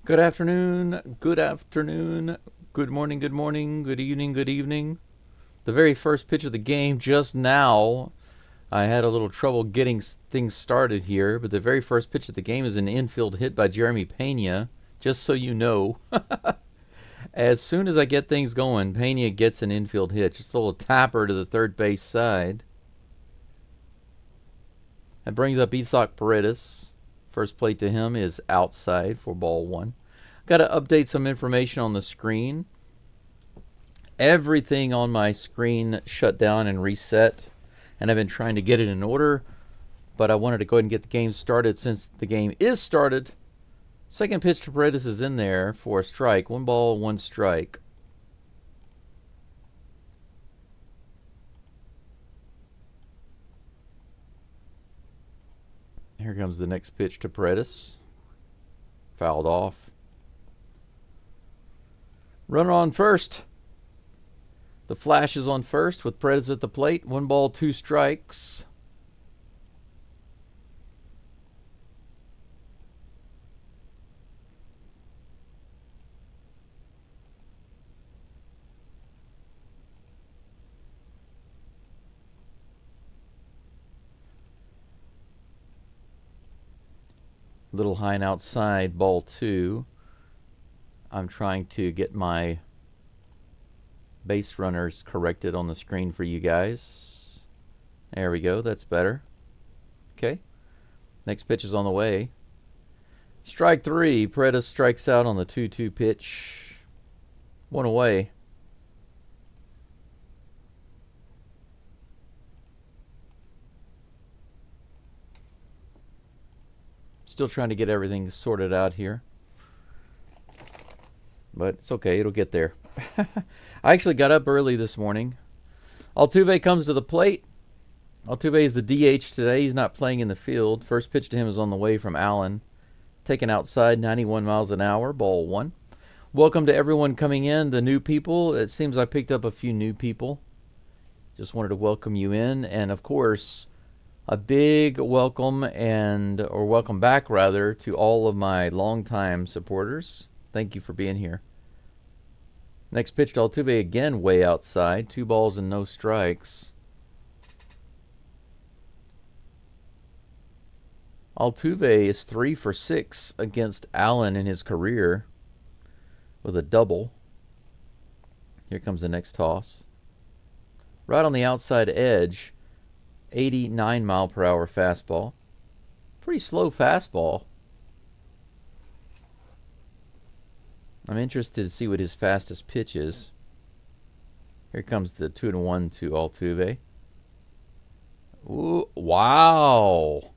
Good afternoon, good morning, good evening, good evening. The very first pitch of the game just now. I had a little trouble getting things started here, but the very first pitch of the game is an infield hit by Jeremy Pena, just so you know. As soon as I get things going, Pena gets an infield hit, just a little tapper to the third base side. That brings up Isak Paredes. First plate to him is outside for ball one. Got to update some information on the screen. Everything on my screen shut down and reset, and I've been trying to get it in order, but I wanted to go ahead and get the game started since the game is started. Second pitch to Paredes is in there for a strike. 1 ball, 1 strike. Here comes the next pitch to Paredes. Fouled off. Runner on first. The Flash is on first with Paredes at the plate. 1 ball, 2 strikes. Little high and outside, ball 2. I'm trying to get my base runners corrected on the screen for you guys. There we go. That's better. Okay. Next pitch is on the way. Strike 3. Paredes strikes out on the 2-2 pitch. 1 away. Still trying to get everything sorted out here. But it's okay. It'll get there. I actually got up early this morning. Altuve comes to the plate. Altuve is the DH today. He's not playing in the field. First pitch to him is on the way from Allen. Taken outside, 91 miles an hour, ball 1. Welcome to everyone coming in, the new people. It seems I picked up a few new people. Just wanted to welcome you in. And, of course, a big welcome or welcome back, rather, to all of my longtime supporters. Thank you for being here. Next pitch to Altuve again, way outside. 2 balls and no strikes. Altuve is 3 for 6 against Allen in his career with a double. Here comes the next toss. Right on the outside edge, 89 mile per hour fastball. Pretty slow fastball. I'm interested to see what his fastest pitch is. Here comes the 2-1 to Altuve. Ooh, wow.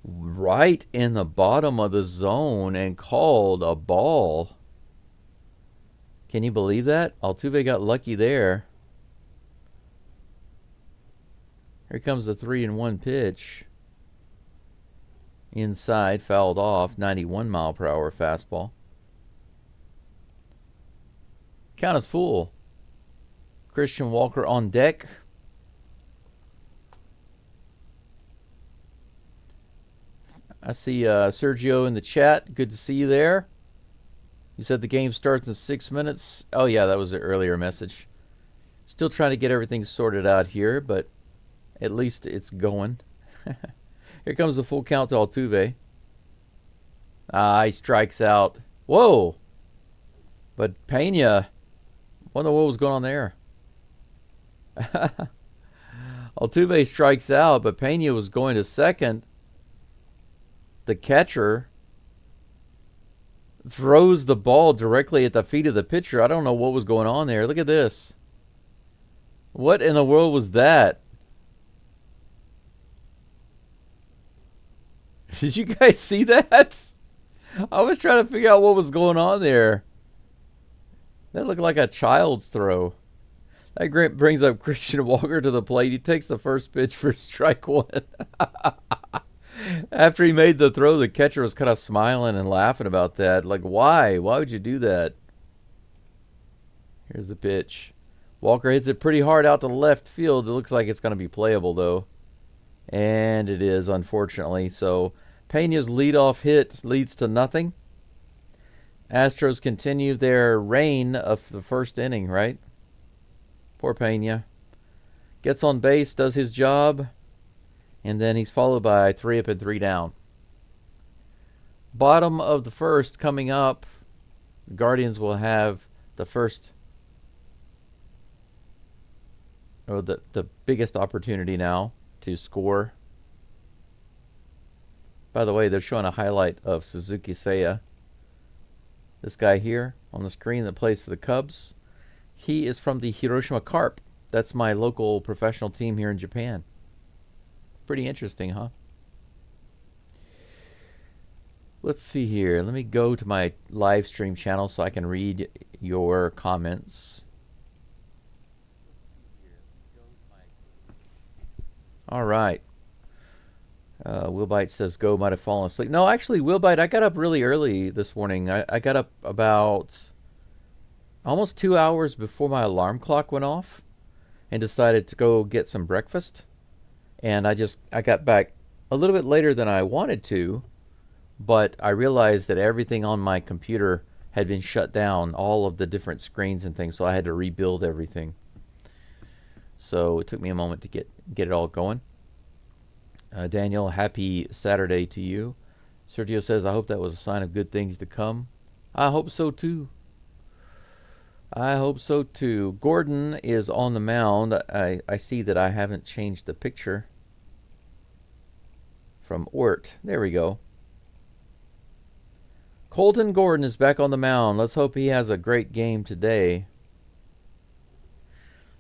Right in the bottom of the zone and called a ball. Can you believe that? Altuve got lucky there. Here comes the 3-1 pitch. Inside, fouled off, 91 mile per hour fastball. Count is full. Christian Walker on deck. I see Sergio in the chat. Good to see you there. You said the game starts in 6 minutes. Oh, yeah, that was an earlier message. Still trying to get everything sorted out here, but at least it's going. Here comes the full count to Altuve. He strikes out. Whoa! But Pena, wonder what was going on there. Altuve strikes out, but Pena was going to second. The catcher throws the ball directly at the feet of the pitcher. I don't know what was going on there. Look at this. What in the world was that? Did you guys see that? I was trying to figure out what was going on there. That looked like a child's throw. That brings up Christian Walker to the plate. He takes the first pitch for strike 1. After he made the throw, the catcher was kind of smiling and laughing about that. Like, why? Why would you do that? Here's the pitch. Walker hits it pretty hard out to left field. It looks like it's going to be playable, though. And it is, unfortunately. So Pena's leadoff hit leads to nothing. Astros continue their reign of the first inning, right? Poor Pena. Gets on base, does his job, and then he's followed by 3 up and 3 down. Bottom of the first coming up. The Guardians will have the first, or the biggest opportunity now to score. By the way, they're showing a highlight of Suzuki Seiya. This guy here on the screen that plays for the Cubs. He is from the Hiroshima Carp. That's my local professional team here in Japan. Pretty interesting, huh? Let's see here. Let me go to my live stream channel so I can read your comments. All right. Willbite says Go might have fallen asleep. No, actually, Willbite, I got up really early this morning. I got up about almost 2 hours before my alarm clock went off and decided to go get some breakfast. And I got back a little bit later than I wanted to, but I realized that everything on my computer had been shut down, all of the different screens and things, so I had to rebuild everything. So it took me a moment to get it all going. Daniel, happy Saturday to you. Sergio says, I hope that was a sign of good things to come. I hope so too. I hope so too. Gordon is on the mound. I see that I haven't changed the picture from Ort. There we go. Colton Gordon is back on the mound. Let's hope he has a great game today.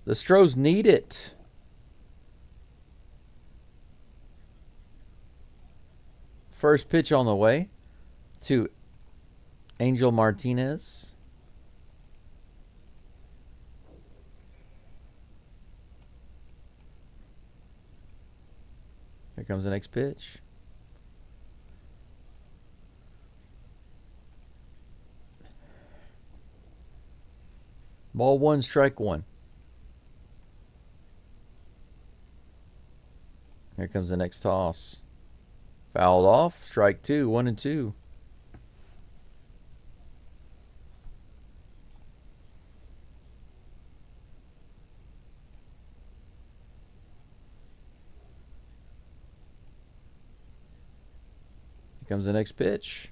The Stros need it. First pitch on the way to Angel Martinez. Here comes the next pitch. Ball 1, strike 1. Here comes the next toss. Fouled off. Strike 2. 1 and 2. Here comes the next pitch.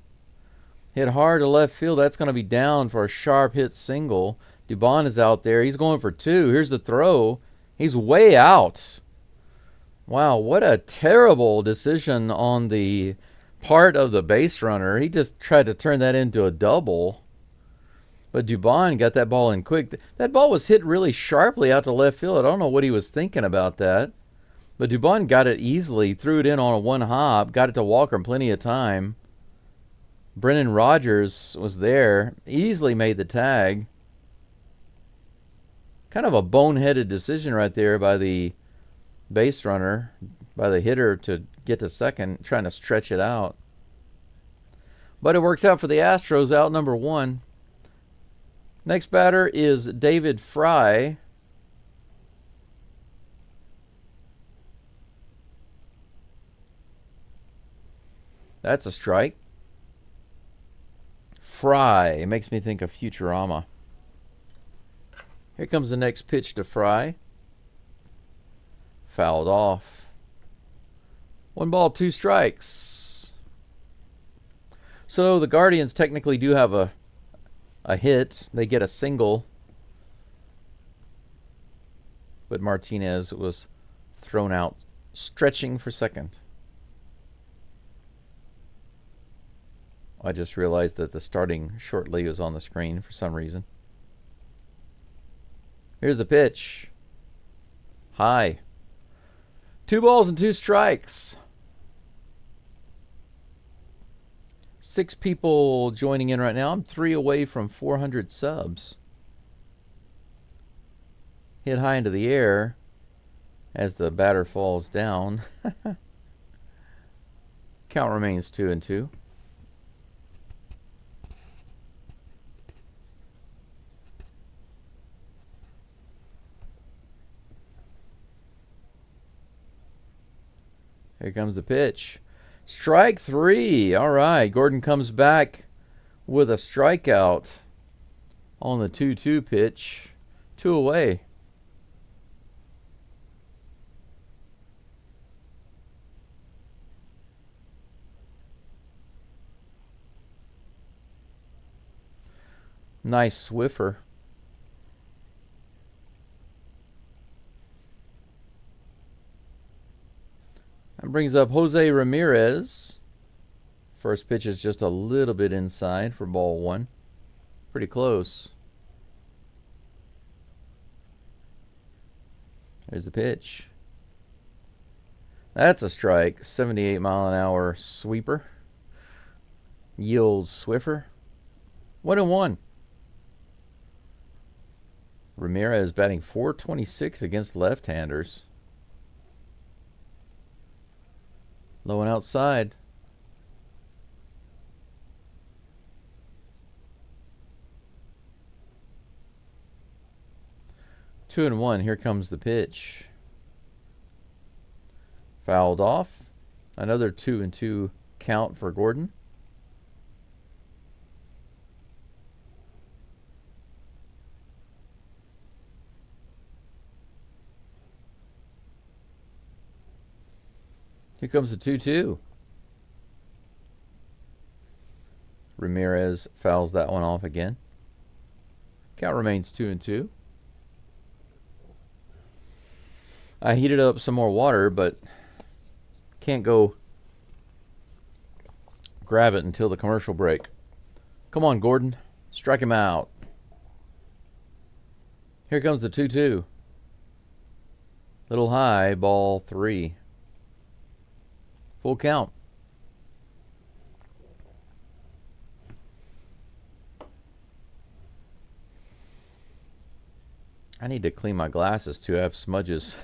Hit hard to left field. That's going to be down for a sharp hit single. Dubon is out there. He's going for 2. Here's the throw. He's way out. Wow, what a terrible decision on the part of the base runner. He just tried to turn that into a double. But Dubon got that ball in quick. That ball was hit really sharply out to left field. I don't know what he was thinking about that. But Dubon got it easily, threw it in on a one hop, got it to Walker in plenty of time. Brennan Rodgers was there, easily made the tag. Kind of a boneheaded decision right there by the base runner, by the hitter to get to second, trying to stretch it out. But it works out for the Astros, out number 1. Next batter is David Fry. That's a strike. Fry. It makes me think of Futurama. Here comes the next pitch to Fry. Fouled off. 1 ball, 2 strikes. So the Guardians technically do have a hit. They get a single. But Martinez was thrown out, stretching for second. I just realized that the starting shortly was on the screen for some reason. Here's the pitch. High. 2 balls and 2 strikes. 6 people joining in right now. I'm 3 away from 400 subs. Hit high into the air as the batter falls down. Count remains 2 and 2. Here comes the pitch. Strike 3. All right. Gordon comes back with a strikeout on the 2-2 pitch. 2 away. Nice Swiffer. That brings up Jose Ramirez. First pitch is just a little bit inside for ball 1. Pretty close. There's the pitch. That's a strike. 78-mile-an-hour sweeper. Yield Swiffer. 1-1. Ramirez batting .426 against left-handers. Low and outside. Two and one. Here comes the pitch. Fouled off. Another 2-2 count for Gordon. Here comes the 2-2. Ramirez fouls that one off again. Count remains 2-2. I heated up some more water, but can't go grab it until the commercial break. Come on, Gordon. Strike him out. Here comes the 2-2. Little high, ball 3. Full count. I need to clean my glasses too. I have smudges.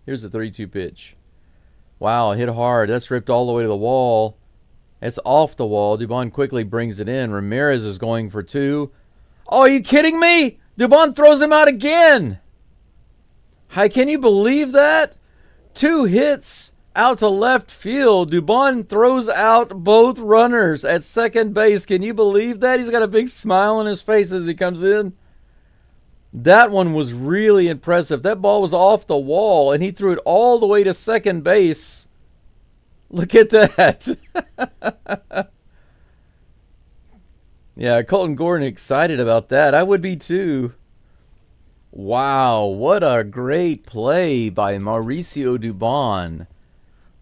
Here's the 3-2 pitch. Wow, hit hard. That's ripped all the way to the wall. It's off the wall. Dubon quickly brings it in. Ramirez is going for 2. Oh, are you kidding me? Dubon throws him out again. Hi, can you believe that? 2 hits out to left field. Dubon throws out both runners at second base. Can you believe that? He's got a big smile on his face as he comes in. That one was really impressive. That ball was off the wall, and he threw it all the way to second base. Look at that. Yeah, Colton Gordon excited about that. I would be too. Wow, what a great play by Mauricio Dubon.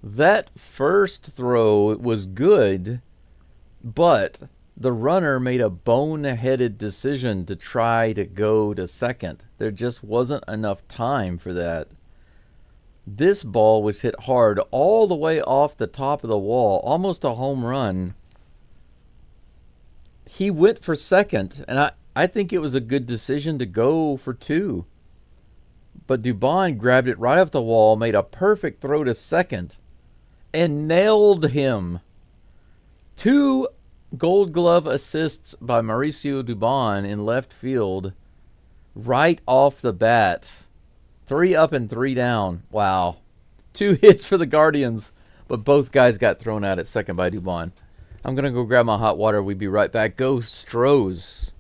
That first throw was good, but the runner made a boneheaded decision to try to go to second. There just wasn't enough time for that. This ball was hit hard all the way off the top of the wall, almost a home run. He went for second, and I think it was a good decision to go for 2. But Dubon grabbed it right off the wall, made a perfect throw to second, and nailed him. 2 Gold Glove assists by Mauricio Dubon in left field right off the bat. 3 up and 3 down. Wow. 2 hits for the Guardians, but both guys got thrown out at second by Dubon. I'm going to go grab my hot water. We'll be right back. Go Stros.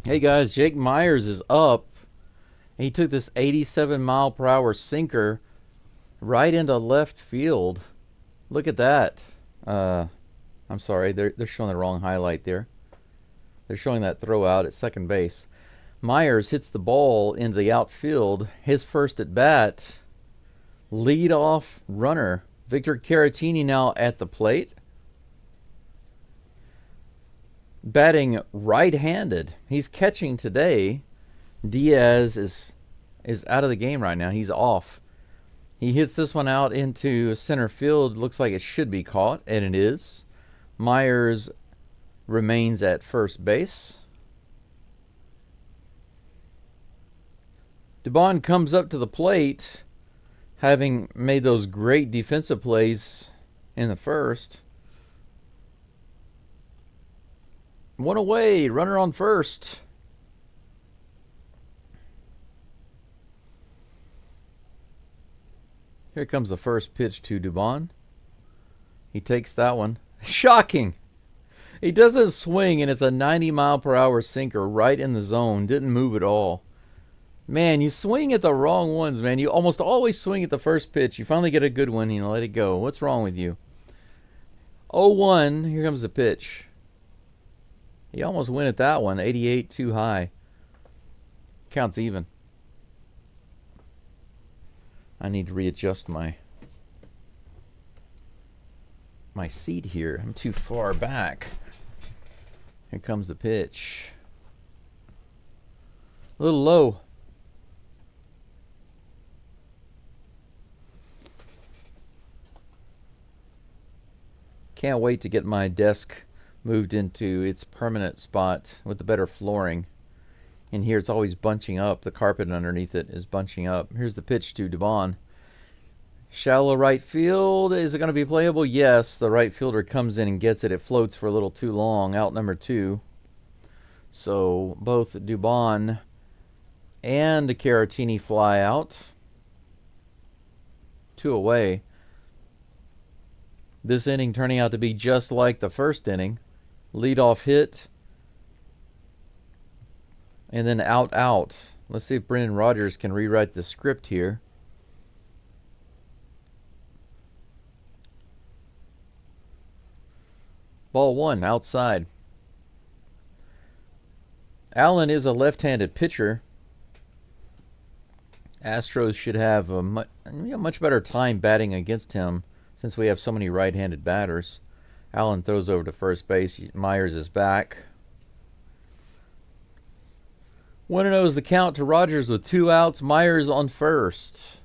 Hey guys, Jake Myers is up. He took this 87-mile-per-hour sinker right into left field. Look at that. I'm sorry, they're showing the wrong highlight there. They're showing that throw out at second base. Myers hits the ball into the outfield. His first at bat. Lead-off runner. Victor Caratini now at the plate. Batting right-handed. He's catching today. Diaz is out of the game right now. He's off. He hits this one out into center field. Looks like it should be caught, and it is. Myers remains at first base. Dubon comes up to the plate, having made those great defensive plays in the first. One away, runner on first. Here comes the first pitch to Dubon. He takes that one. Shocking! He doesn't swing, and it's a 90-mile-per-hour sinker right in the zone. Didn't move at all. Man, you swing at the wrong ones, man. You almost always swing at the first pitch. You finally get a good one, and you let it go. What's wrong with you? 0-1. Here comes the pitch. He almost went at that one. 88 too high. Counts even. I need to readjust my seat here. I'm too far back. Here comes the pitch. A little low. Can't wait to get my desk moved into its permanent spot with the better flooring. In here it's always bunching up. The carpet underneath it is bunching up. Here's the pitch to Dubon. Shallow right field. Is it going to be playable? Yes. The right fielder comes in and gets it. It floats for a little too long. Out number 2. So both Dubon and Caratini fly out. 2 away. This inning turning out to be just like the first inning. Leadoff hit. And then out. Let's see if Brendan Rodgers can rewrite the script here. Ball 1, outside. Allen is a left-handed pitcher. Astros should have a much better time batting against him since we have so many right-handed batters. Allen throws over to first base. Myers is back. 1-0 is the count to Rodgers with 2 outs. Myers on first.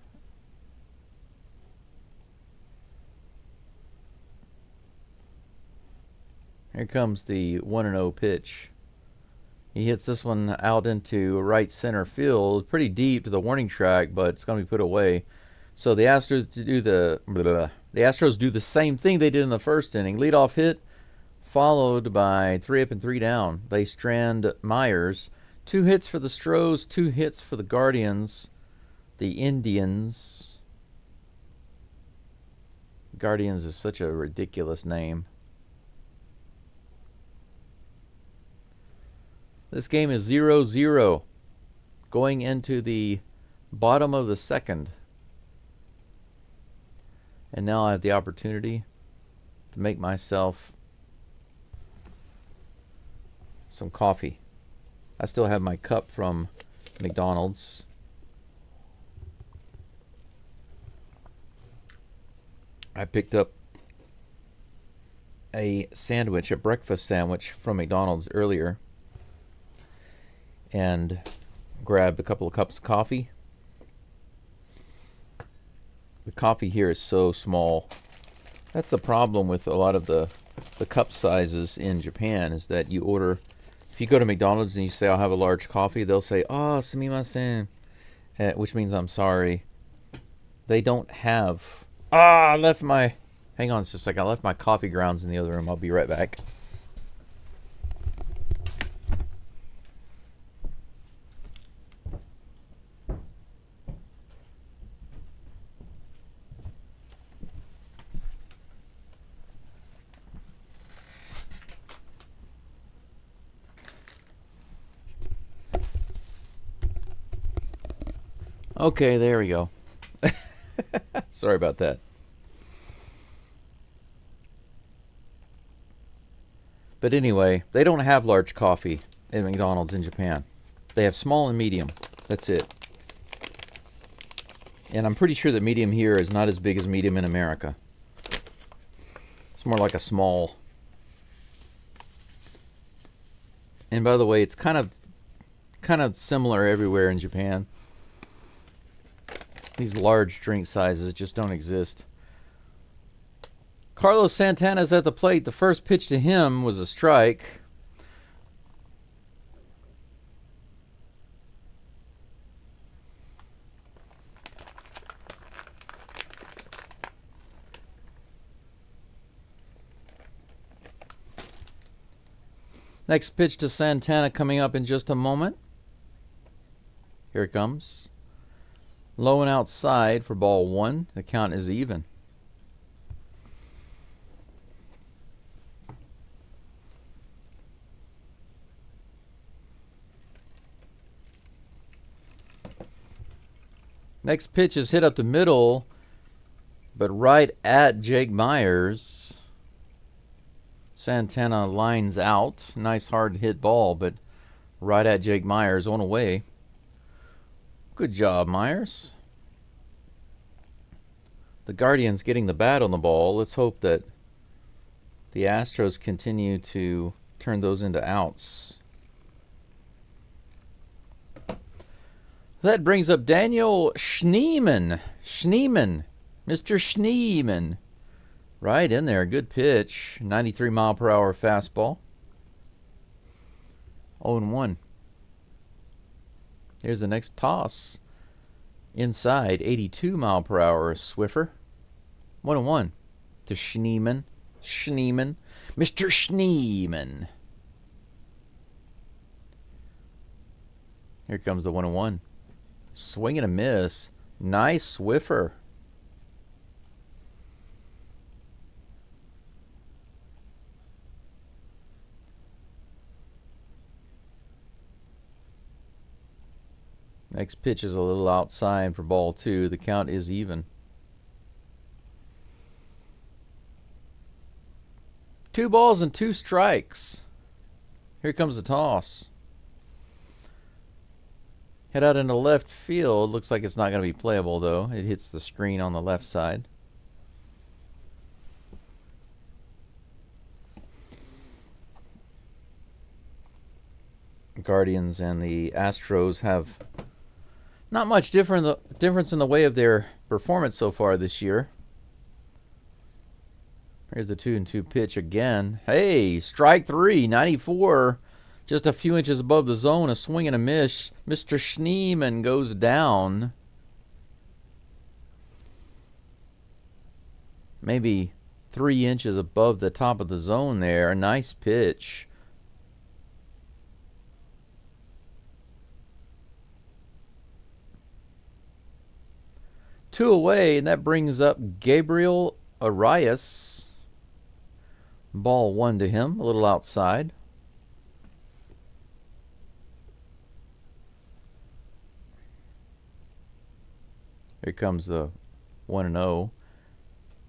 Here comes the 1-0 pitch. He hits this one out into right center field, pretty deep to the warning track, but it's going to be put away. So the Astros do the same thing they did in the first inning. Leadoff hit, followed by 3 up and 3 down. They strand Myers. 2 hits for the Stros, 2 hits for the Guardians. The Indians. Guardians is such a ridiculous name. This game is 0-0 going into the bottom of the second. And now I have the opportunity to make myself some coffee. I still have my cup from McDonald's. I picked up a sandwich, a breakfast sandwich from McDonald's earlier, and grabbed a couple of cups of coffee. The coffee here is so small. That's the problem with a lot of the cup sizes in Japan, is that you order, if you go to McDonald's and you say, I'll have a large coffee, they'll say, oh, sumimasen, which means I'm sorry. They don't have, I left my, hang on just a second, I left my coffee grounds in the other room. I'll be right back. Okay, there we go. Sorry about that. But anyway, they don't have large coffee at McDonald's in Japan. They have small and medium. That's it. And I'm pretty sure that medium here is not as big as medium in America. It's more like a small. And by the way, it's kind of similar everywhere in Japan. These large drink sizes just don't exist. Carlos Santana's at the plate. The first pitch to him was a strike. Next pitch to Santana coming up in just a moment. Here it comes. Low and outside for ball one. The count is even. Next pitch is hit up the middle, but right at Jake Myers. Santana lines out. Nice hard hit ball, but right at Jake Myers, on away. Good job, Myers. The Guardians getting the bat on the ball. Let's hope that the Astros continue to turn those into outs. That brings up Daniel Schneemann. Mr. Schneemann. Right in there. Good pitch. 93 mile per hour fastball. 0-1. Here's the next toss. Inside. 82 mile per hour Swiffer. 1-1 to Schneemann. Mr. Schneemann. Here comes the 1-1. Swing and a miss. Nice Swiffer. Next pitch is a little outside for ball two. The count is even. 2 balls and 2 strikes. Here comes the toss. Head out into left field. Looks like it's not going to be playable, though. It hits the screen on the left side. Guardians and the Astros have not much difference in the way of their performance so far this year. Here's the 2-2 pitch again. Hey, strike 3, 94. Just a few inches above the zone, a swing and a miss. Mr. Schneemann goes down. Maybe 3 inches above the top of the zone there. A nice pitch. Two away, and that brings up Gabriel Arias. Ball one to him, a little outside. Here comes the 1-0.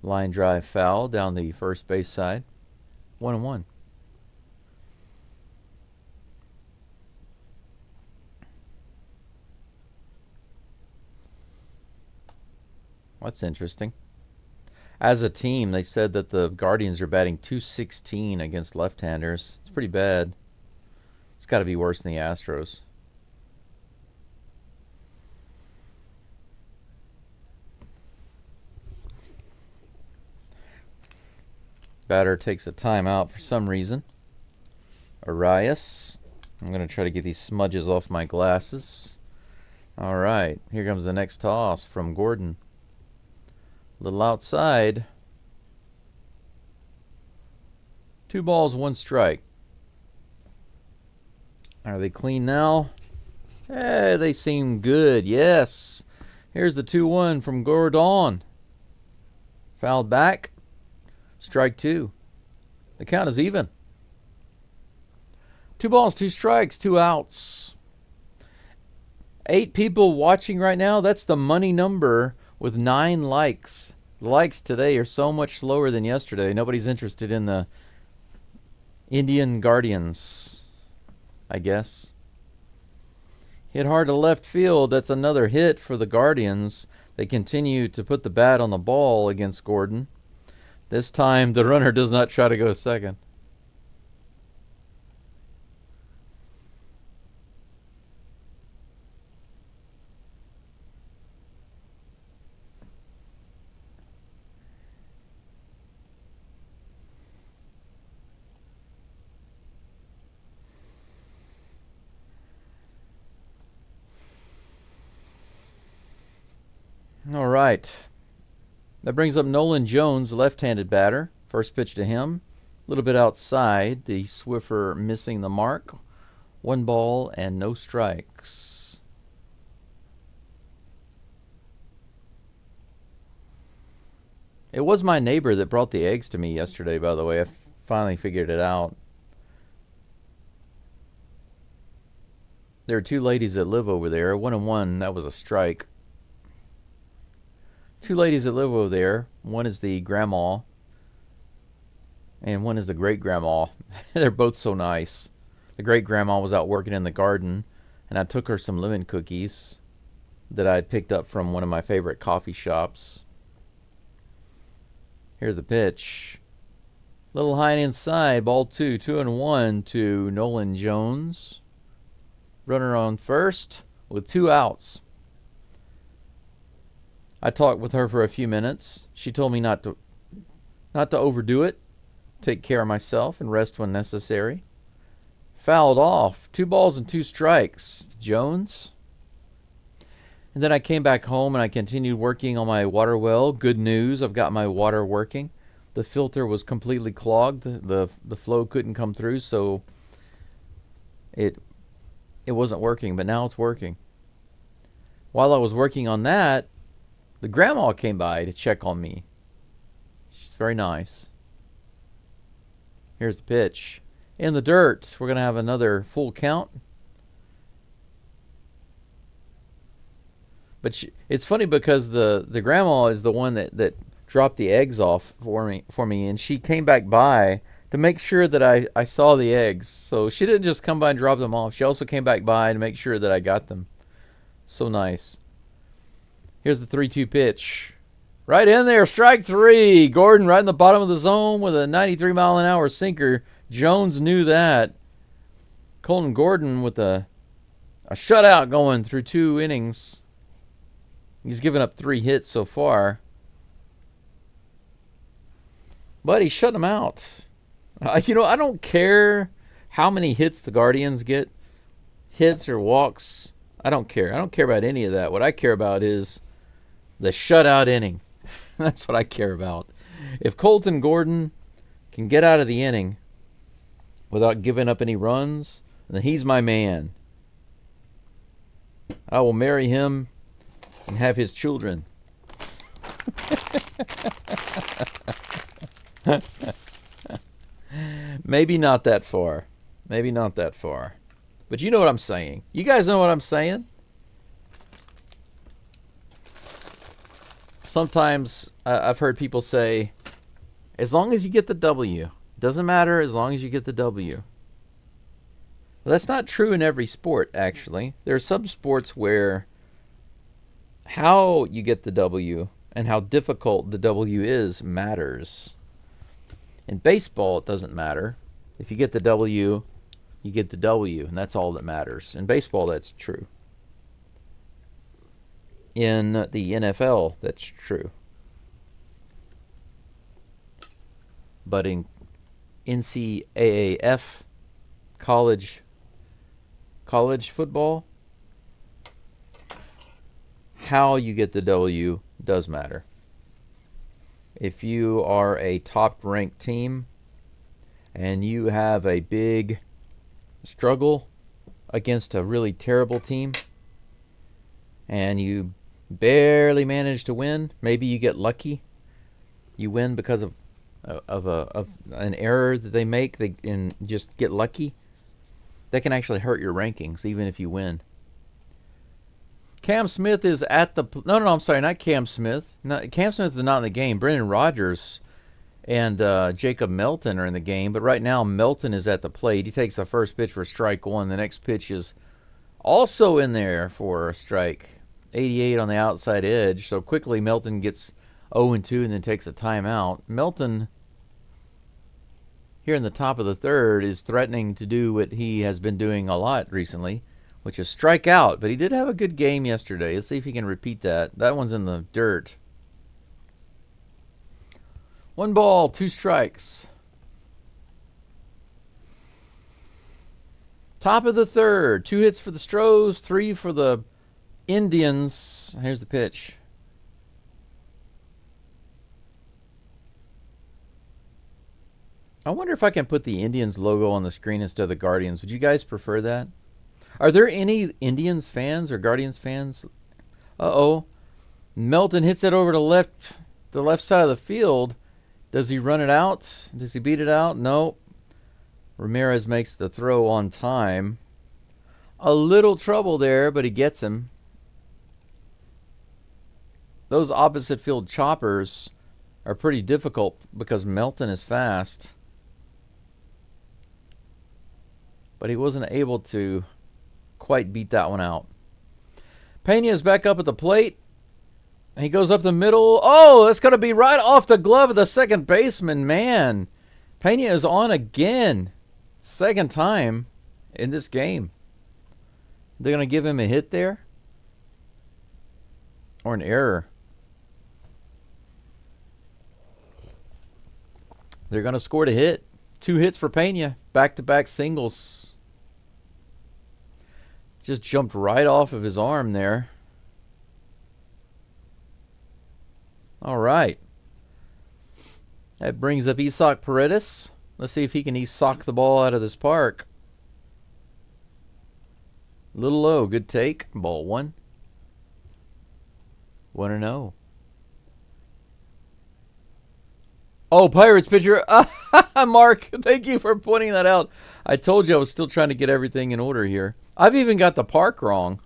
Line drive foul down the first base side. 1-1. That's interesting. As a team, they said that the Guardians are batting .216 against left-handers. It's pretty bad. It's got to be worse than the Astros. Batter takes a timeout for some reason. Arias. I'm going to try to get these smudges off my glasses. All right. Here comes the next toss from Gordon. A little outside. 2 balls, 1 strike. Are they clean now? Hey, they seem good. Yes. Here's the 2-1 from Gordon. Fouled back. Strike 2. The count is even. 2 balls, 2 strikes, 2 outs. 8 people watching right now. That's the money number with 9 likes. The likes today are so much slower than yesterday. Nobody's interested in the Indian Guardians, I guess. Hit hard to left field. That's another hit for the Guardians. They continue to put the bat on the ball against Gordon. This time the runner does not try to go second. All right. That brings up Nolan Jones, left-handed batter. First pitch to him. A little bit outside. The Swiffer missing the mark. 1 ball and no strikes. It was my neighbor that brought the eggs to me yesterday, by the way. I finally figured it out. There are 2 ladies that live over there. 1 and 1, that was a strike. 2 ladies that live over there. One is the grandma, and one is the great-grandma. They're both so nice. The great-grandma was out working in the garden, and I took her some lemon cookies that I had picked up from one of my favorite coffee shops. Here's the pitch. Little high and inside, ball 2, 2-1 to Nolan Jones. Runner on first with 2 outs. I talked with her for a few minutes. She told me not to overdo it, take care of myself, and rest when necessary. Fouled off. 2 balls and 2 strikes to Jones. And then I came back home and I continued working on my water well. Good news, I've got my water working. The filter was completely clogged. The flow couldn't come through, so it wasn't working, but now it's working. While I was working on that, the grandma came by to check on me. She's very nice. Here's the pitch. In the dirt. We're going to have another full count. But it's funny because the grandma is the one that dropped the eggs off for me, and she came back by to make sure that I saw the eggs. So she didn't just come by and drop them off. She also came back by to make sure that I got them. So nice. Here's the 3-2 pitch. Right in there, strike 3. Gordon right in the bottom of the zone with a 93-mile-an-hour sinker. Jones knew that. Colton Gordon with a shutout going through 2 innings. He's given up 3 hits so far. But he shut them out. I don't care how many hits the Guardians get. Hits or walks. I don't care. I don't care about any of that. What I care about is the shutout inning. That's what I care about. If Colton Gordon can get out of the inning without giving up any runs, then he's my man. I will marry him and have his children. Maybe not that far. Maybe not that far. But you know what I'm saying. You guys know what I'm saying? Sometimes I've heard people say, as long as you get the W. Doesn't matter as long as you get the W. Well, that's not true in every sport, actually. There are some sports where how you get the W and how difficult the W is matters. In baseball, it doesn't matter. If you get the W, you get the W, and that's all that matters. In baseball, that's true. In the NFL, that's true. But in NCAAF, college football, how you get the W does matter. If you are a top-ranked team and you have a big struggle against a really terrible team and you barely manage to win, maybe you get lucky. You win because of an error that they make, and just get lucky. That can actually hurt your rankings even if you win. Cam Smith is at the... No, I'm sorry, not Cam Smith. No, Cam Smith is not in the game. Brendan Rodgers and Jacob Melton are in the game. But right now, Melton is at the plate. He takes the first pitch for strike one. The next pitch is also in there for a strike. 88 on the outside edge. So quickly, Melton gets 0-2 and then takes a timeout. Melton, here in the top of the third, is threatening to do what he has been doing a lot recently, which is strike out. But he did have a good game yesterday. Let's see if he can repeat that. That one's in the dirt. 1 ball, 2 strikes. Top of the third. 2 hits for the Stros, 3 for the Indians. Here's the pitch. I wonder if I can put the Indians logo on the screen instead of the Guardians. Would you guys prefer that? Are there any Indians fans or Guardians fans? Uh-oh. Melton hits it over to the left side of the field. Does he run it out? Does he beat it out? No. Ramirez makes the throw on time. A little trouble there, but he gets him. Those opposite field choppers are pretty difficult because Melton is fast. But he wasn't able to quite beat that one out. Pena is back up at the plate. He goes up the middle. Oh, that's going to be right off the glove of the second baseman. Man, Pena is on again. Second time in this game. They're going to give him a hit there? Or an error? They're going to score to hit. 2 hits for Pena. Back-to-back singles. Just jumped right off of his arm there. All right. That brings up Isaac Paredes. Let's see if he can sock the ball out of this park. Little low. Good take. Ball 1. 1-0. Oh, Pirates pitcher. Mark, thank you for pointing that out. I told you I was still trying to get everything in order here. I've even got the park wrong.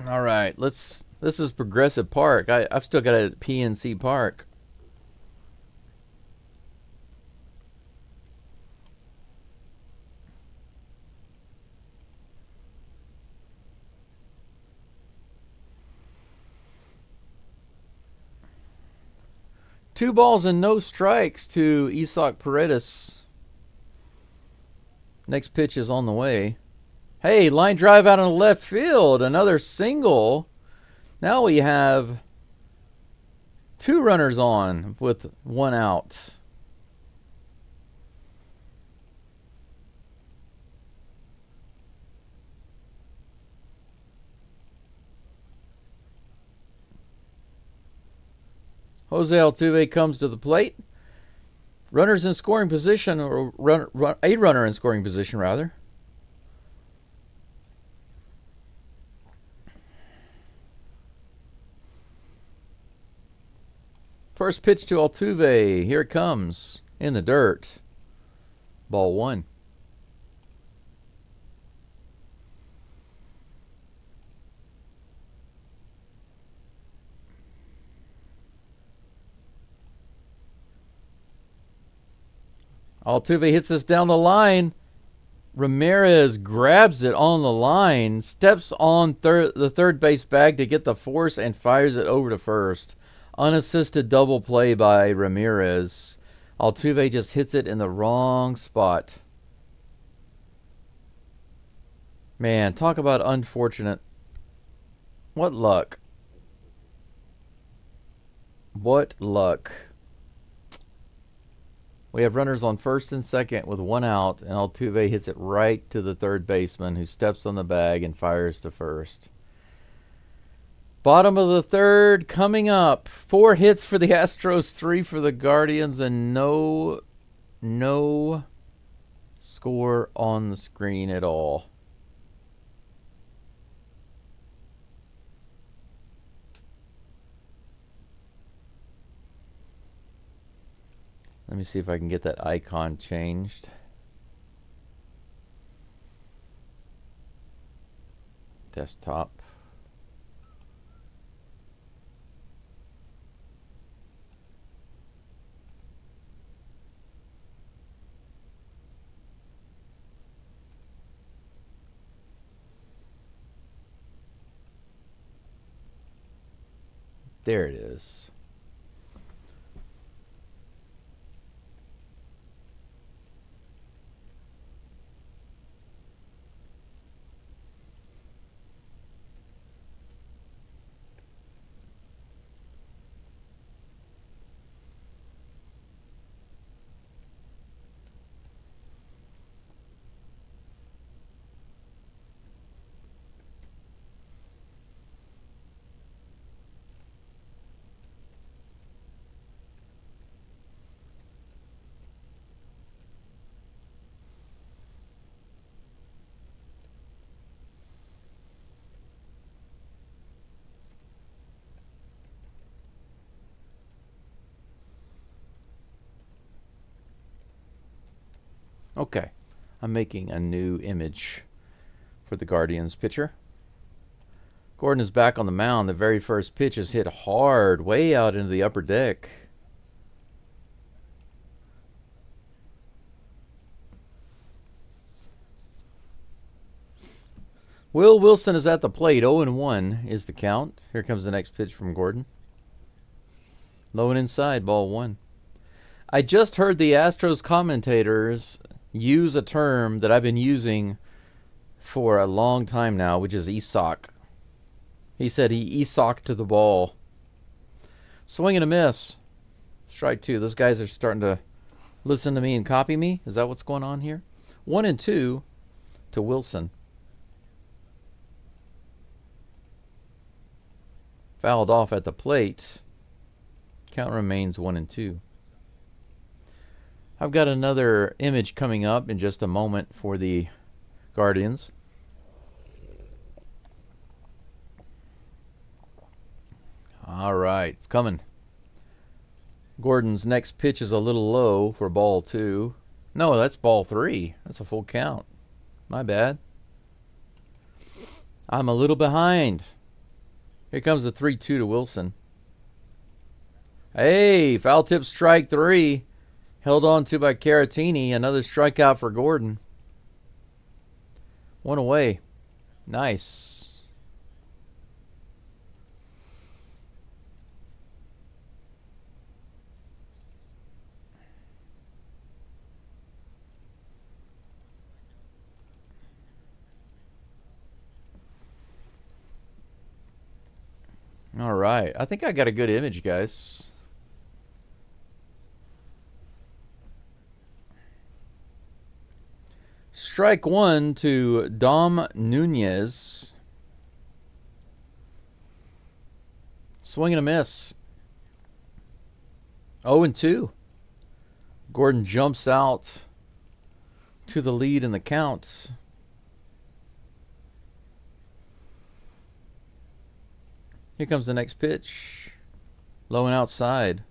All right, this is Progressive Park. I've still got a PNC Park. Two balls and no strikes to Isaac Paredes. Next pitch is on the way. Hey, line drive out in the left field. Another single. Now we have 2 runners on with 1 out. Jose Altuve comes to the plate. Runners in scoring position, or a runner in scoring position, rather. First pitch to Altuve. Here it comes. In the dirt. Ball 1. Altuve hits this down the line. Ramirez grabs it on the line, steps on the third base bag to get the force, and fires it over to first. Unassisted double play by Ramirez. Altuve just hits it in the wrong spot. Man, talk about unfortunate. What luck. What luck. We have runners on first and second with 1 out, and Altuve hits it right to the third baseman, who steps on the bag and fires to first. Bottom of the third coming up. 4 hits for the Astros, 3 for the Guardians, and no score on the screen at all. Let me see if I can get that icon changed. Desktop. There it is. Okay, I'm making a new image for the Guardians pitcher. Gordon is back on the mound. The very first pitch is hit hard, way out into the upper deck. Will Wilson is at the plate. 0-1 is the count. Here comes the next pitch from Gordon. Low and inside, ball 1. I just heard the Astros commentators use a term that I've been using for a long time now, which is ESOC. He said he ESOC'd to the ball. Swing and a miss. Strike 2. Those guys are starting to listen to me and copy me. Is that what's going on here? 1-2 to Wilson. Fouled off at the plate. Count remains 1-2. I've got another image coming up in just a moment for the Guardians. All right, it's coming. Gordon's next pitch is a little low for ball 2. No, that's ball 3. That's a full count. My bad. I'm a little behind. Here comes the 3-2 to Wilson. Hey, foul tip, strike 3. Held on to by Caratini. Another strikeout for Gordon. 1 away. Nice. All right. I think I got a good image, guys. Strike 1 to Dom Nunez. Swing and a miss. 0-2. Gordon jumps out to the lead in the count. Here comes the next pitch. Low and outside.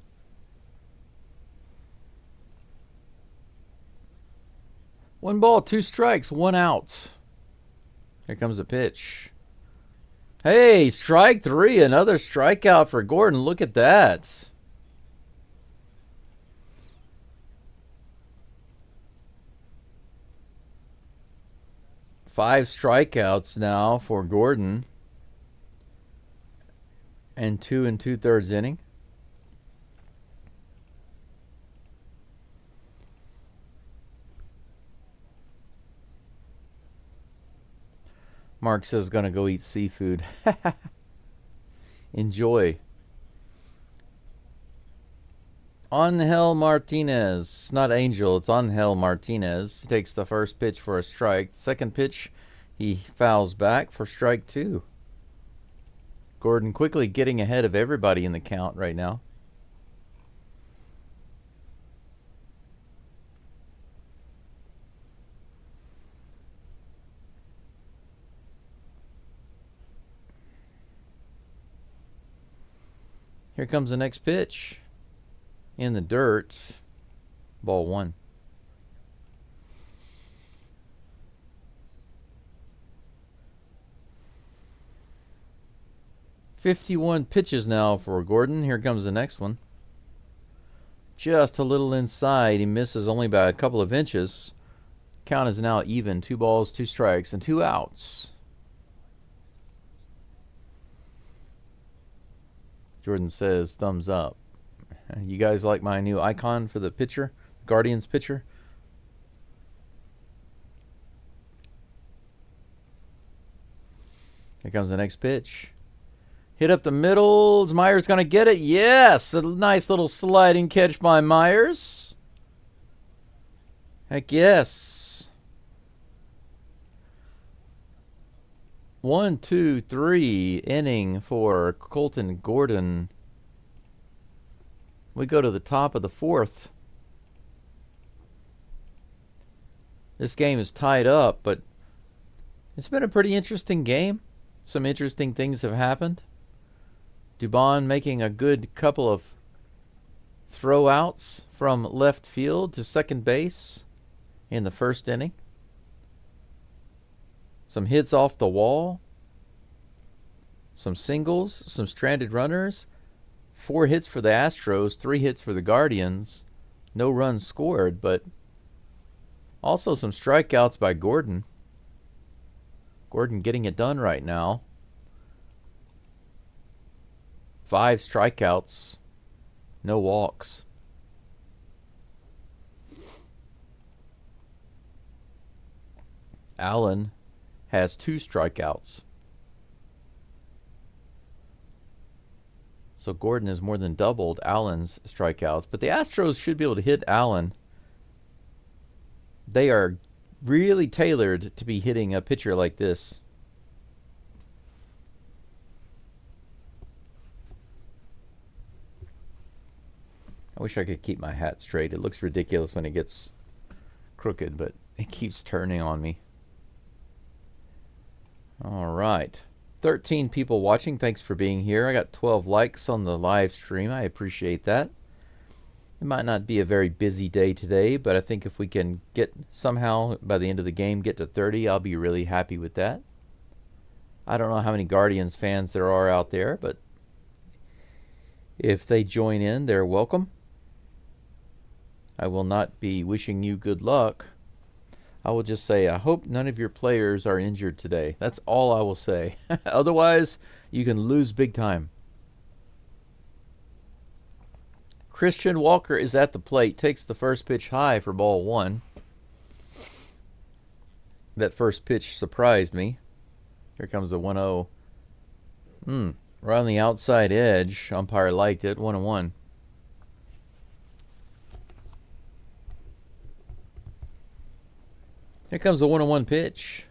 One ball, 2 strikes, 1 out. Here comes the pitch. Hey, strike 3, another strikeout for Gordon. Look at that. Five strikeouts now for Gordon. And 2 2/3 inning. Mark says gonna go eat seafood. Enjoy. Angel Martinez. Not Angel, it's Angel Martinez. He takes the first pitch for a strike. Second pitch, he fouls back for strike 2. Gordon quickly getting ahead of everybody in the count right now. Here comes the next pitch. In the dirt. Ball 1. 51 pitches now for Gordon. Here comes the next one. Just a little inside. He misses only by a couple of inches. Count is now even. 2 balls, 2 strikes, and 2 outs. Jordan says, thumbs up. You guys like my new icon for the pitcher? Guardians pitcher? Here comes the next pitch. Hit up the middle. Is Myers going to get it? Yes! A nice little sliding catch by Myers. Heck yes. 1, 2, 3 inning for Colton Gordon. We go to the top of the 4th. This game is tied up, but it's been a pretty interesting game. Some interesting things have happened. Dubon making a good couple of throwouts from left field to second base in the first inning. Some hits off the wall. Some singles, some stranded runners. 4 hits for the Astros, 3 hits for the Guardians. No runs scored, but also some strikeouts by Gordon. Gordon getting it done right now. 5 strikeouts, no walks. Allen has 2 strikeouts. So Gordon has more than doubled Allen's strikeouts. But the Astros should be able to hit Allen. They are really tailored to be hitting a pitcher like this. I wish I could keep my hat straight. It looks ridiculous when it gets crooked, but it keeps turning on me. All right. 13 people watching. Thanks for being here. I got 12 likes on the live stream. I appreciate that. It might not be a very busy day today, but I think if we can get somehow by the end of the game get to 30, I'll be really happy with that. I don't know how many Guardians fans there are out there, but if they join in, they're welcome. I will not be wishing you good luck. I will just say, I hope none of your players are injured today. That's all I will say. Otherwise, you can lose big time. Christian Walker is at the plate. Takes the first pitch high for ball 1. That first pitch surprised me. Here comes the 1-0. Right on the outside edge. Umpire liked it. 1-1. Here comes the 1-1 pitch.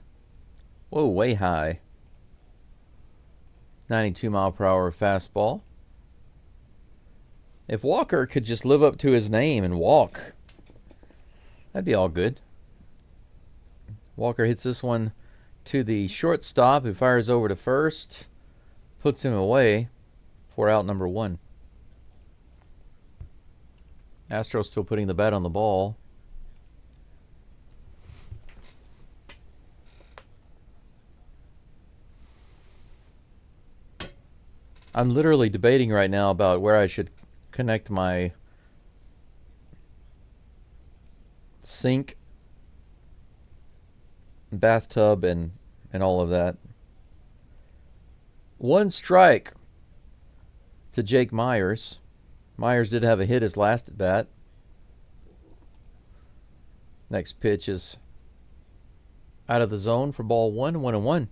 Whoa, way high. 92-mile-per-hour fastball. If Walker could just live up to his name and walk, that'd be all good. Walker hits this one to the shortstop, who fires over to first, puts him away for out number 1. Astros still putting the bat on the ball. I'm literally debating right now about where I should connect my sink, bathtub, and all of that. 1 strike to Jake Myers. Myers did have a hit his last at bat. Next pitch is out of the zone for ball 1, 1-1.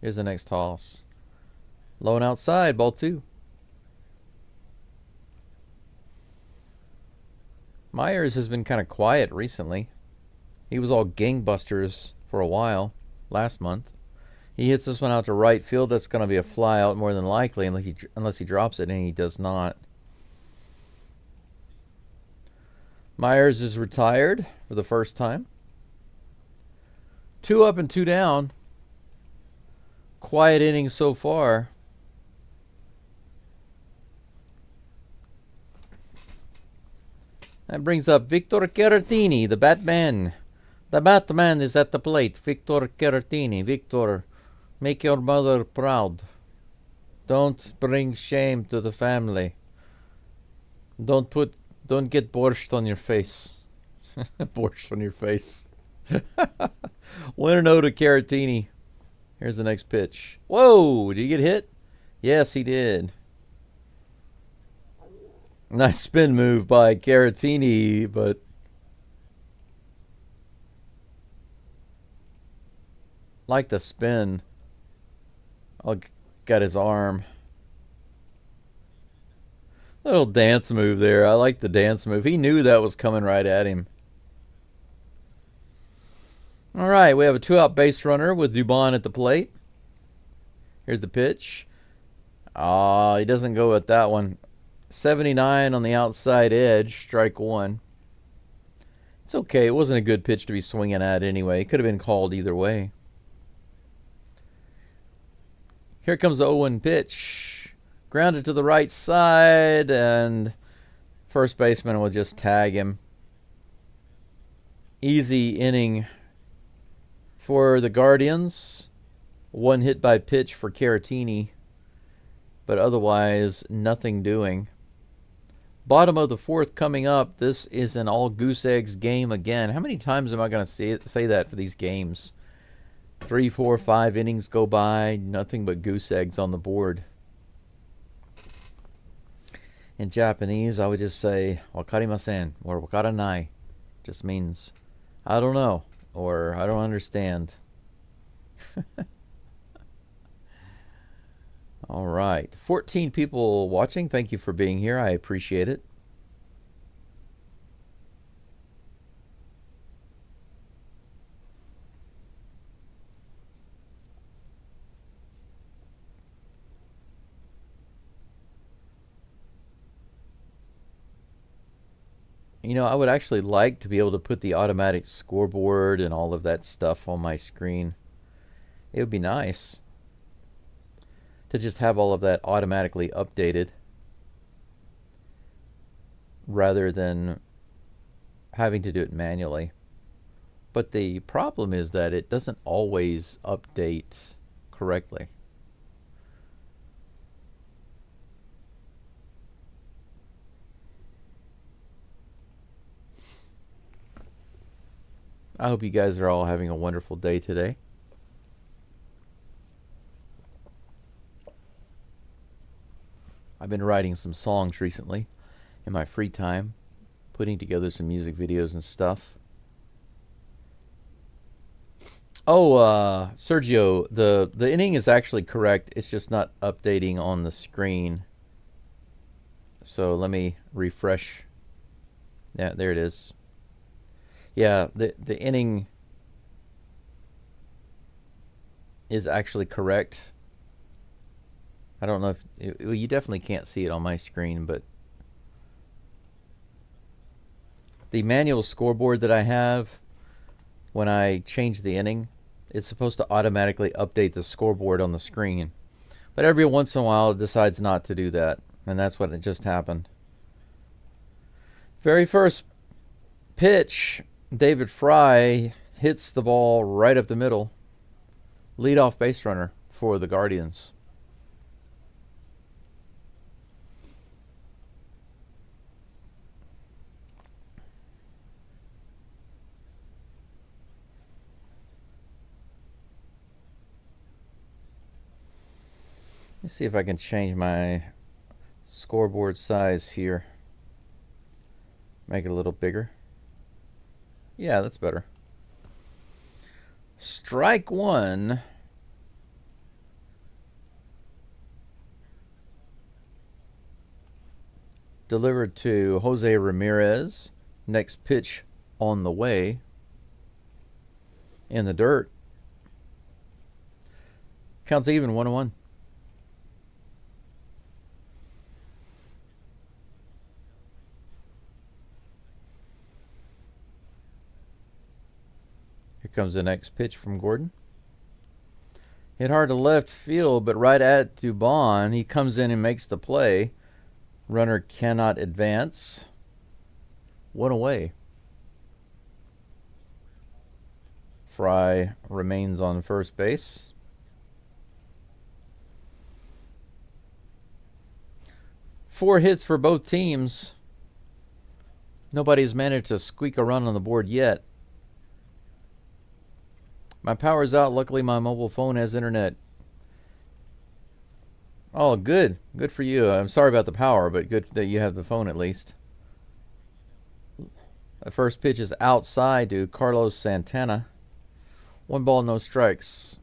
Here's the next toss. Low and outside, ball 2. Myers has been kind of quiet recently. He was all gangbusters for a while last month. He hits this one out to right field. That's going to be a fly out more than likely, unless he drops it, and he does not. Myers is retired for the first time. 2 up and 2 down. Quiet inning so far. That brings up Victor Caratini, the Batman. The Batman is at the plate. Victor Caratini. Victor, make your mother proud. Don't bring shame to the family. Don't get borscht on your face. Borscht on your face. 1-0 to Caratini. Here's the next pitch. Whoa! Did he get hit? Yes, he did. Nice spin move by Caratini, but like the spin. Oh, got his arm. Little dance move there. I like the dance move. He knew that was coming right at him. All right, we have a 2-out base runner with Dubon at the plate. Here's the pitch. He doesn't go with that one. 79 on the outside edge, strike one. It's okay. It wasn't a good pitch to be swinging at anyway. It could have been called either way. Here comes the 0-1 pitch. Grounded to the right side, and first baseman will just tag him. Easy inning for the Guardians. One hit by pitch for Caratini, but otherwise nothing doing. Bottom of the fourth coming up. This is an all goose eggs game again. How many times am I going to say that for these games? 3, 4, 5 innings go by, nothing but goose eggs on the board. In Japanese, I would just say wakarimasen or wakaranai. Just means I don't know or I don't understand. All right. 14 people watching. Thank you for being here. I appreciate it. You know, I would actually like to be able to put the automatic scoreboard and all of that stuff on my screen. It would be nice to just have all of that automatically updated rather than having to do it manually. But the problem is that it doesn't always update correctly. I hope you guys are all having a wonderful day today. I've been writing some songs recently in my free time, putting together some music videos and stuff. Oh, Sergio, the inning is actually correct. It's just not updating on the screen. So let me refresh. Yeah, there it is. Yeah, the inning is actually correct. I don't know if well, you definitely can't see it on my screen, but the manual scoreboard that I have, when I change the inning, it's supposed to automatically update the scoreboard on the screen. But every once in a while it decides not to do that, and that's what just happened. Very first pitch, David Fry hits the ball right up the middle. Leadoff base runner for the Guardians. Let's see if I can change my scoreboard size here. Make it a little bigger. Yeah, that's better. Strike one. Delivered to Jose Ramirez. Next pitch on the way. In the dirt. Counts even, 1-1. Here comes the next pitch from Gordon. Hit hard to left field, but right at Dubon. He comes in and makes the play. Runner cannot advance. One away. Fry remains on first base. 4 hits for both teams. Nobody's managed to squeak a run on the board yet. My power's out. Luckily, my mobile phone has internet. Oh, good. Good for you. I'm sorry about the power, but good that you have the phone at least. The first pitch is outside to Carlos Santana. 1 ball, no strikes.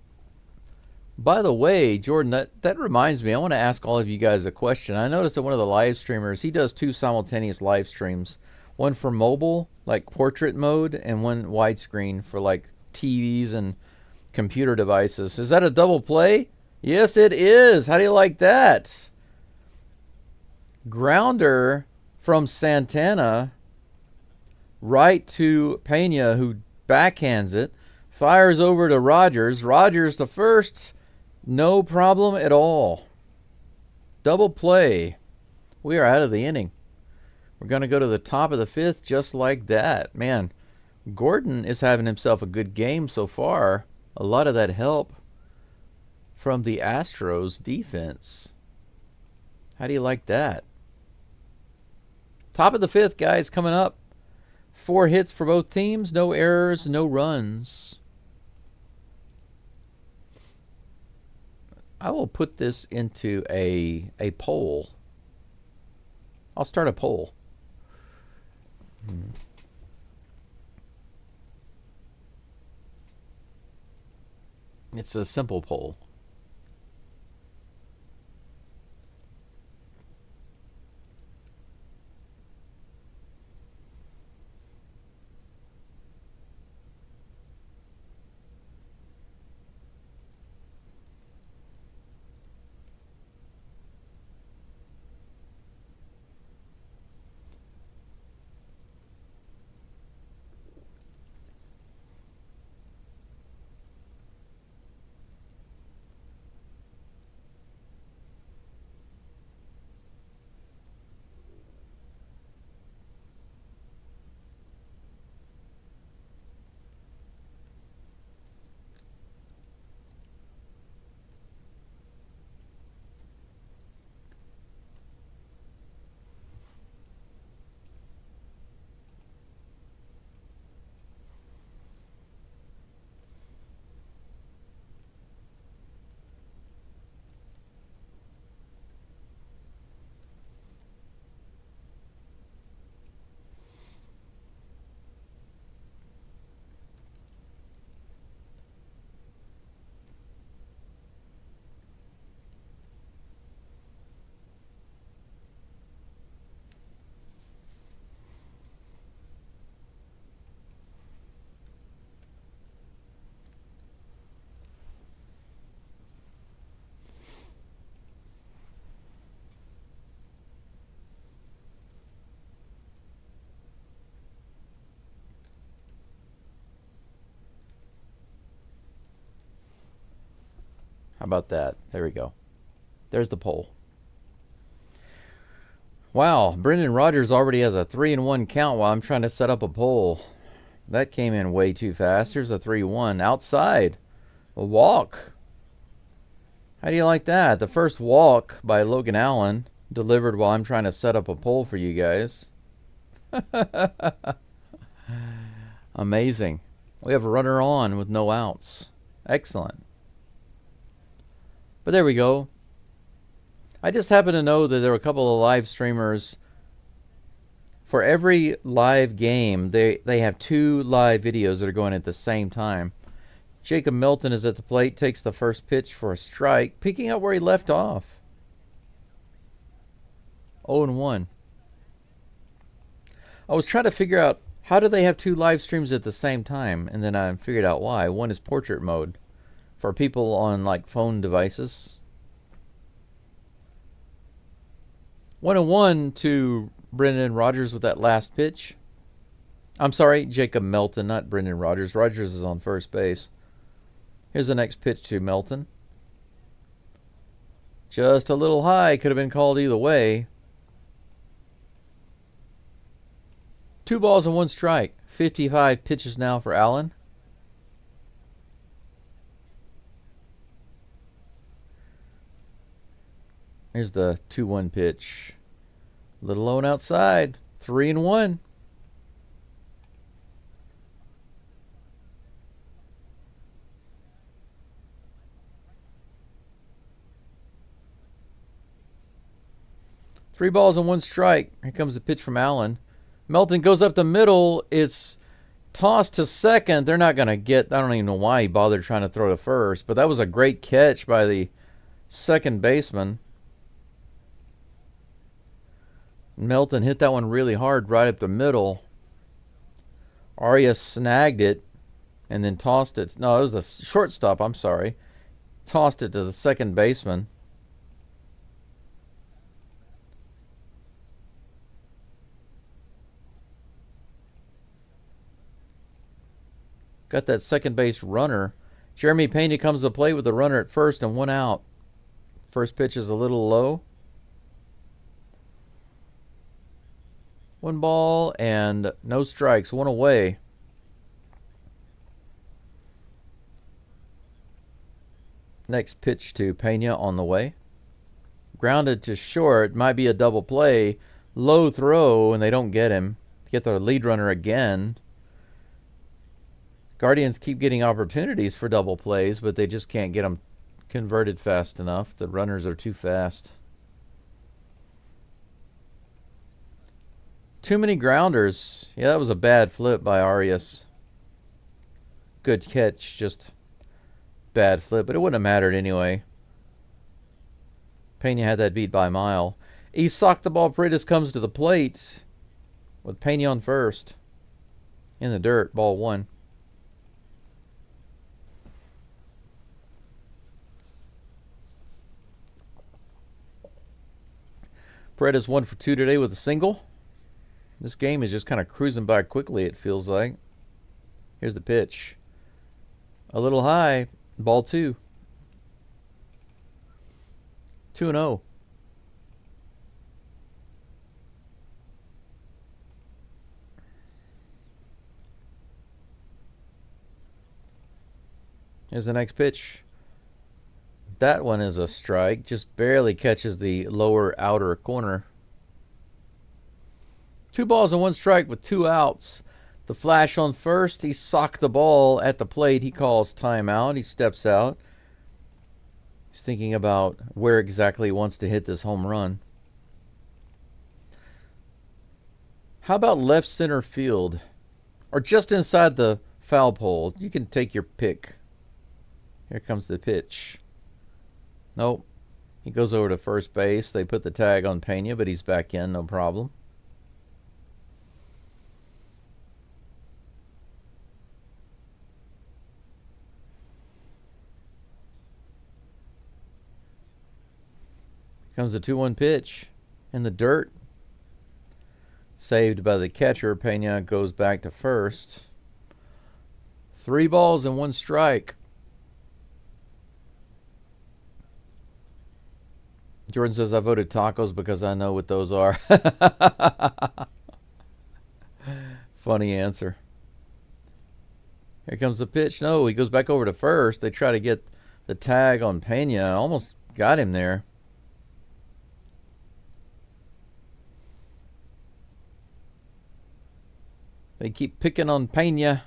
By the way, Jordan, that reminds me, I want to ask all of you guys a question. I noticed that one of the live streamers, he does 2 simultaneous live streams. One for mobile, like portrait mode, and one widescreen for like TVs and computer devices. Is that a double play? Yes, it is. How do you like that? Grounder from Santana right to Pena, who backhands it. Fires over to Rogers. Rogers to first. No problem at all. Double play. We are out of the inning. We're going to go to the top of the 5th just like that. Man, Gordon is having himself a good game so far. A lot of that help from the Astros defense. How do you like that? Top of the 5th, guys, coming up. 4 hits for both teams. No errors, no runs. I will put this into a poll. I'll start a poll. It's a simple poll. How about that? There we go. There's the poll. Wow, Brendan Rodgers already has a 3-1 count while I'm trying to set up a poll. That came in way too fast. Here's a 3-1 outside. A walk. How do you like that? The first walk by Logan Allen delivered while I'm trying to set up a poll for you guys. Amazing. We have a runner on with no outs. Excellent. But there we go. I just happen to know that there were a couple of live streamers. For every live game, they have 2 live videos that are going at the same time. Jacob Milton is at the plate, takes the first pitch for a strike, picking up where he left off. 0-1. I was trying to figure out, how do they have 2 live streams at the same time? And then I figured out why. One is portrait mode for people on like phone devices. 1-1 to Brendan Rodgers with that last pitch. I'm sorry, Jacob Melton, not Brendan Rodgers. Rodgers is on first base. Here's the next pitch to Melton. Just a little high. Could have been called either way. 2 balls and 1 strike. 55 pitches now for Allen. Here's the 2-1 pitch. Little low and outside. 3-1. Three balls and one strike. Here comes the pitch from Allen. Melton goes up the middle. It's tossed to second. They're not going to get... I don't even know why he bothered trying to throw to first, but that was a great catch by the second baseman. Melton hit that one really hard right up the middle. Arias snagged it and then tossed it. No, it was a shortstop. I'm sorry. Tossed it to the second baseman. Got that second base runner. Jeremy Pena comes to play with the runner at first and one out. First pitch is a little low. One ball and no strikes. One away. Next pitch to Pena on the way. Grounded to short. Might be a double play. Low throw, and they don't get him. Get their lead runner again. Guardians keep getting opportunities for double plays, but they just can't get them converted fast enough. The runners are too fast. Too many grounders. Yeah, that was a bad flip by Arias. Good catch, just bad flip, but it wouldn't have mattered anyway. Pena had that beat by a mile. He socked the ball. Paredes comes to the plate with Pena on first. In the dirt, ball one. Paredes 1 for 2 today with a single. This game is just kind of cruising by quickly, it feels like. Here's the pitch. A little high. Ball 2. 2-0. Here's the next pitch. That one is a strike. Just barely catches the lower outer corner. 2 balls and 1 strike with 2 outs. The flash on first. He socked the ball at the plate. He calls timeout. He steps out. He's thinking about where exactly he wants to hit this home run. How about left center field? Or just inside the foul pole? You can take your pick. Here comes the pitch. Nope. He goes over to first base. They put the tag on Pena, but he's back in, no problem. Comes the 2-1 pitch in the dirt. Saved by the catcher. Pena goes back to first. 3 balls and 1 strike. Jordan says, I voted tacos because I know what those are. Funny answer. Here comes the pitch. No, he goes back over to first. They try to get the tag on Pena. Almost got him there. They keep picking on Pena.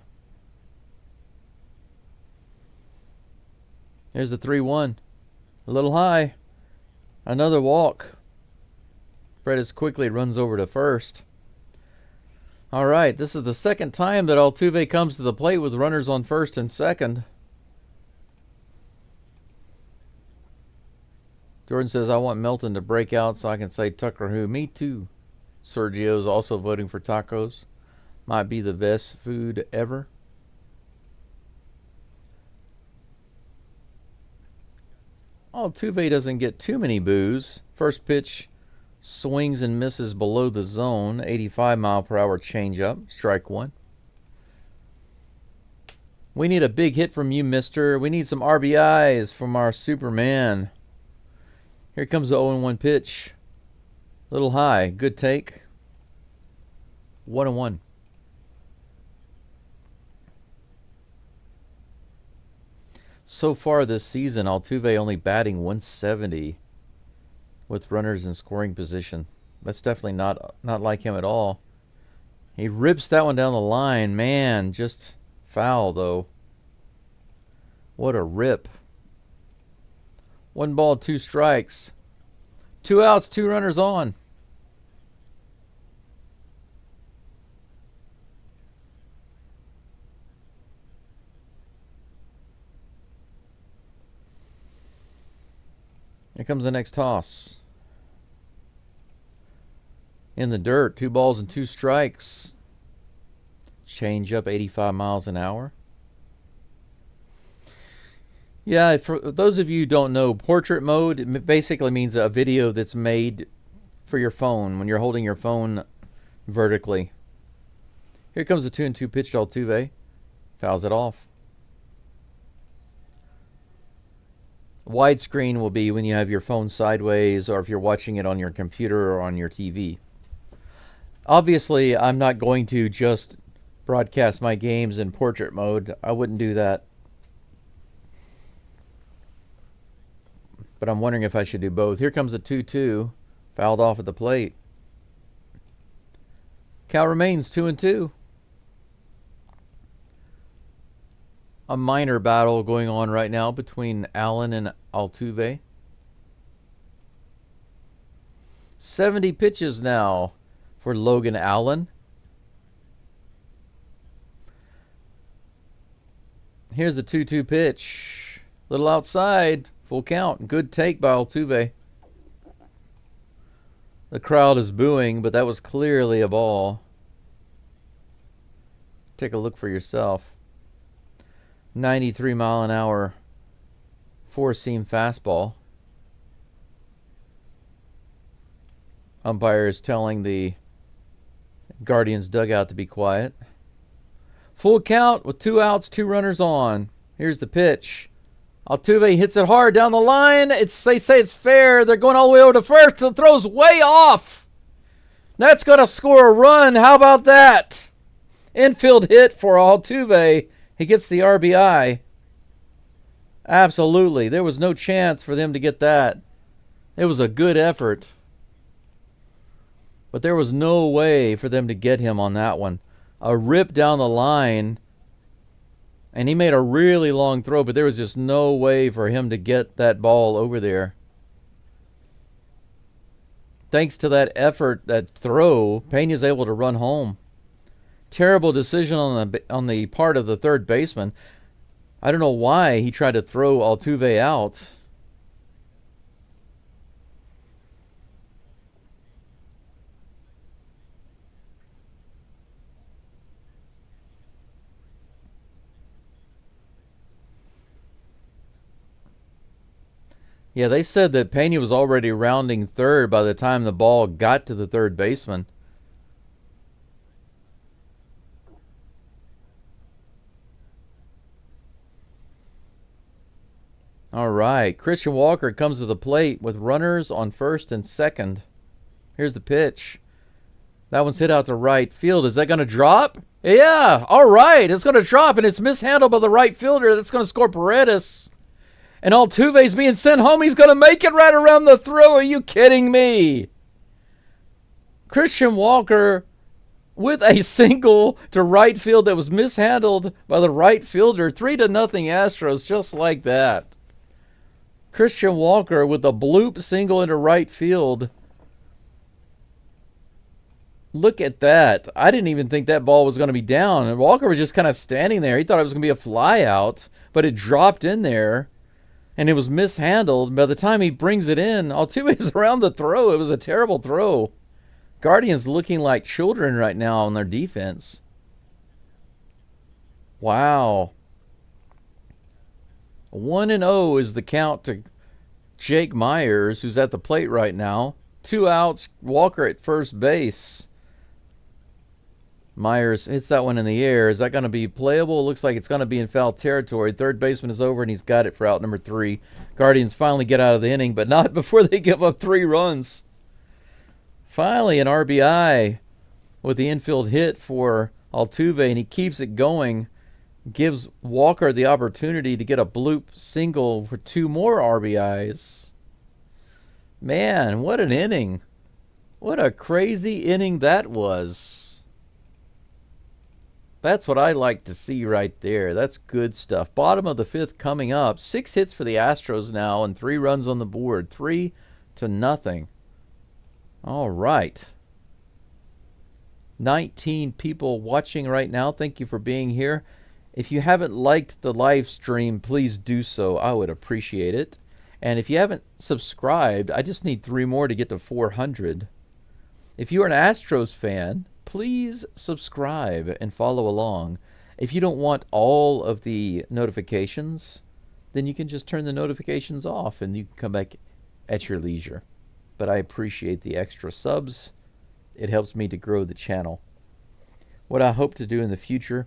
There's the 3-1. A little high. Another walk. Paredes quickly runs over to first. All right, this is the second time that Altuve comes to the plate with runners on first and second. Jordan says, I want Melton to break out so I can say Tucker who. Me too. Sergio's also voting for tacos. Might be the best food ever. Altuve doesn't get too many boos. First pitch swings and misses below the zone. 85-mile-per-hour changeup. Strike 1. We need a big hit from you, mister. We need some RBIs from our Superman. Here comes the 0-1 pitch. Little high. Good take. 1-1. So far this season, Altuve only batting 170 with runners in scoring position. That's definitely not like him at all. He rips that one down the line. Man, just foul, though. What a rip. 1 ball, 2 strikes. 2 outs, 2 runners on. Here comes the next toss. In the dirt, 2 balls and 2 strikes. Change up 85 miles an hour. Yeah, for those of you who don't know, portrait mode, it basically means a video that's made for your phone when you're holding your phone vertically. Here comes the 2-2 pitch to Altuve. Fouls it off. Widescreen will be when you have your phone sideways or if you're watching it on your computer or on your TV. Obviously, I'm not going to just broadcast my games in portrait mode. I wouldn't do that. But I'm wondering if I should do both. Here comes a 2-2. Fouled off at the plate. Count remains 2-2. A minor battle going on right now between Allen and Altuve. 70 pitches now for Logan Allen. Here's a 2-2 pitch. Little outside. Full count. Good take by Altuve. The crowd is booing, but that was clearly a ball. Take a look for yourself. 93 mile an hour 4-seam fastball. Umpire is telling the Guardians dugout to be quiet. Full count with 2 outs, 2 runners on. Here's the pitch. Altuve hits it hard down the line. They say it's fair. They're going all the way over to first. The throw's way off. That's going to score a run. How about that? Infield hit for Altuve. He gets the RBI. Absolutely. There was no chance for them to get that. It was a good effort. But there was no way for them to get him on that one. A rip down the line. And he made a really long throw, but there was just no way for him to get that ball over there. Thanks to that effort, that throw, Peña's able to run home. Terrible decision on the part of the third baseman. I don't know why he tried to throw Altuve out. Yeah, they said that Peña was already rounding third by the time the ball got to the third baseman. All right, Christian Walker comes to the plate with runners on first and second. Here's the pitch. That one's hit out to right field. Is that going to drop? Yeah, all right, it's going to drop, and it's mishandled by the right fielder. That's going to score Paredes. And Altuve's being sent home. He's going to make it right around the throw. Are you kidding me? Christian Walker with a single to right field that was mishandled by the right fielder. 3-0 Astros, just like that. Christian Walker with a bloop single into right field. Look at that. I didn't even think that ball was going to be down. And Walker was just kind of standing there. He thought it was going to be a fly out, but it dropped in there. And it was mishandled. By the time he brings it in, Altuve's around the throw. It was a terrible throw. Guardians looking like children right now on their defense. Wow. 1-0 is the count to Jake Myers, who's at the plate right now. 2 outs, Walker at first base. Myers hits that one in the air. Is that going to be playable? It looks like it's going to be in foul territory. Third baseman is over, and he's got it for out number 3. Guardians finally get out of the inning, but not before they give up 3 runs. Finally, an RBI with the infield hit for Altuve, and he keeps it going. Gives Walker the opportunity to get a bloop single for 2 more RBIs. Man, what an inning. What a crazy inning that was. That's what I like to see right there. That's good stuff. Bottom of the fifth coming up. 6 hits for the Astros now and 3 runs on the board. 3-0. All right. 19 people watching right now. Thank you for being here. If you haven't liked the live stream, please do so. I would appreciate it. And if you haven't subscribed, I just need 3 more to get to 400. If you're an Astros fan, please subscribe and follow along. If you don't want all of the notifications, then you can just turn the notifications off and you can come back at your leisure. But I appreciate the extra subs. It helps me to grow the channel. What I hope to do in the future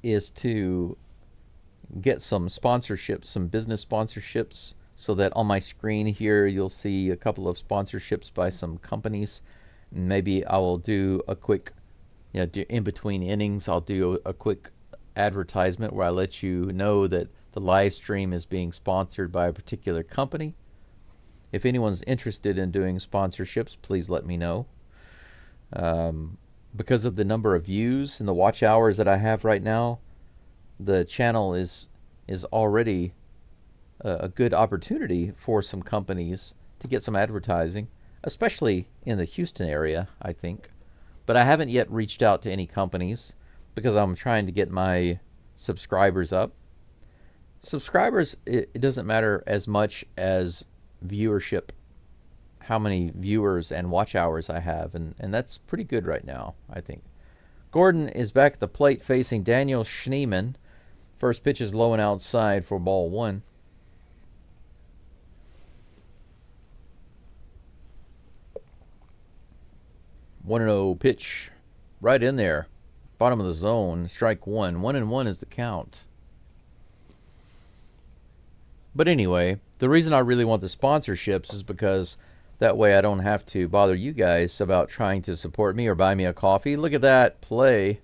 is to get some sponsorships, some business sponsorships, so that on my screen here you'll see a couple of sponsorships by some companies. Maybe I will do a quick, in between innings, I'll do a quick advertisement where I let you know that the live stream is being sponsored by a particular company. If anyone's interested in doing sponsorships, please let me know. Because of the number of views and the watch hours that I have right now, the channel is already a good opportunity for some companies to get some advertising, especially in the Houston area, I think. But I haven't yet reached out to any companies because I'm trying to get my subscribers up. Subscribers, it doesn't matter as much as viewership, how many viewers and watch hours I have, and that's pretty good right now, I think. Gordon is back at the plate facing Daniel Schneemann. First pitch is low and outside for ball 1. 1-0 pitch right in there. Bottom of the zone, strike 1. 1-1 is the count. But anyway, the reason I really want the sponsorships is because that way I don't have to bother you guys about trying to support me or buy me a coffee. Look at that play.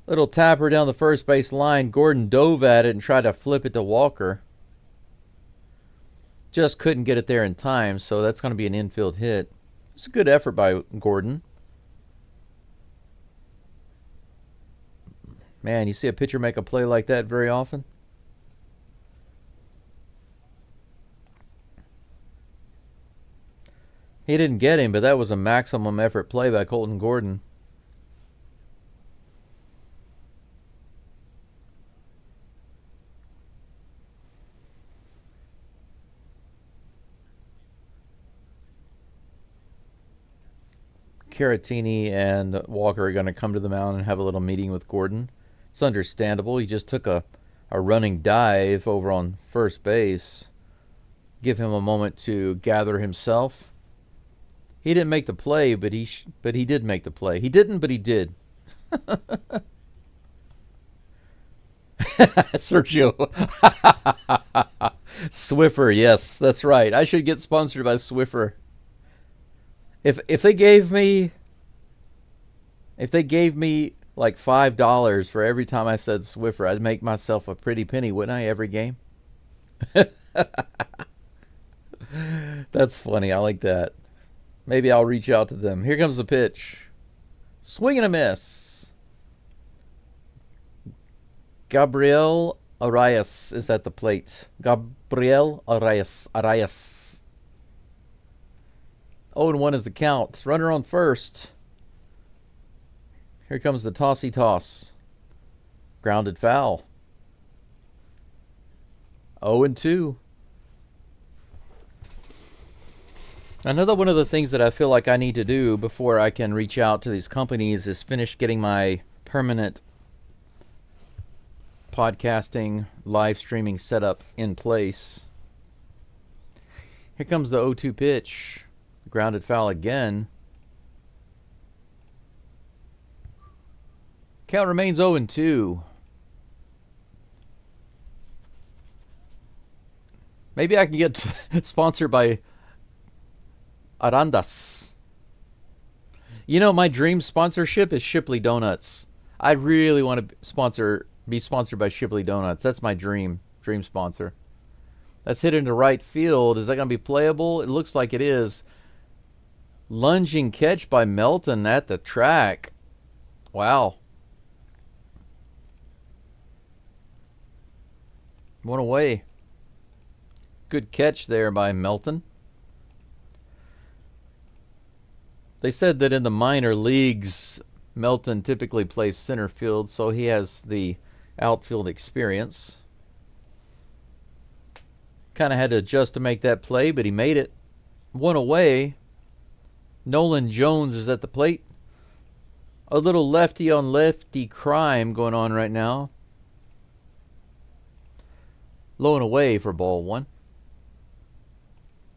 Little tapper down the first base line. Gordon dove at it and tried to flip it to Walker. Just couldn't get it there in time, so that's going to be an infield hit. It's a good effort by Gordon. Man, you see a pitcher make a play like that very often? He didn't get him, but that was a maximum effort play by Colton Gordon. Caratini and Walker are going to come to the mound and have a little meeting with Gordon. It's understandable. He just took a running dive over on first base. Give him a moment to gather himself. He didn't make the play, but he did make the play. He didn't, but he did. Sergio. Swiffer, yes, that's right. I should get sponsored by Swiffer. If they gave me like $5 for every time I said Swiffer, I'd make myself a pretty penny, wouldn't I, every game? That's funny. I like that. Maybe I'll reach out to them. Here comes the pitch. Swing and a miss. Gabriel Arias is at the plate. Gabriel Arias. 0-1 is the count. Runner on first. Here comes the tossy toss. Grounded foul. 0-2. Another one of the things that I feel like I need to do before I can reach out to these companies is finish getting my permanent podcasting, live streaming setup in place. Here comes the 0-2 pitch. Grounded foul again. Count remains 0-2. Maybe I can get sponsored by Arandas. You know, my dream sponsorship is Shipley Donuts. I really want to be sponsored by Shipley Donuts. That's my dream sponsor. That's hit into right field. Is that going to be playable? It looks like it is. Lunging catch by Melton at the track. Wow. One away. Good catch there by Melton. They said that in the minor leagues, Melton typically plays center field, so he has the outfield experience. Kind of had to adjust to make that play, but he made it. One away. Nolan Jones is at the plate. A little lefty on lefty crime going on right now. Low and away for ball one.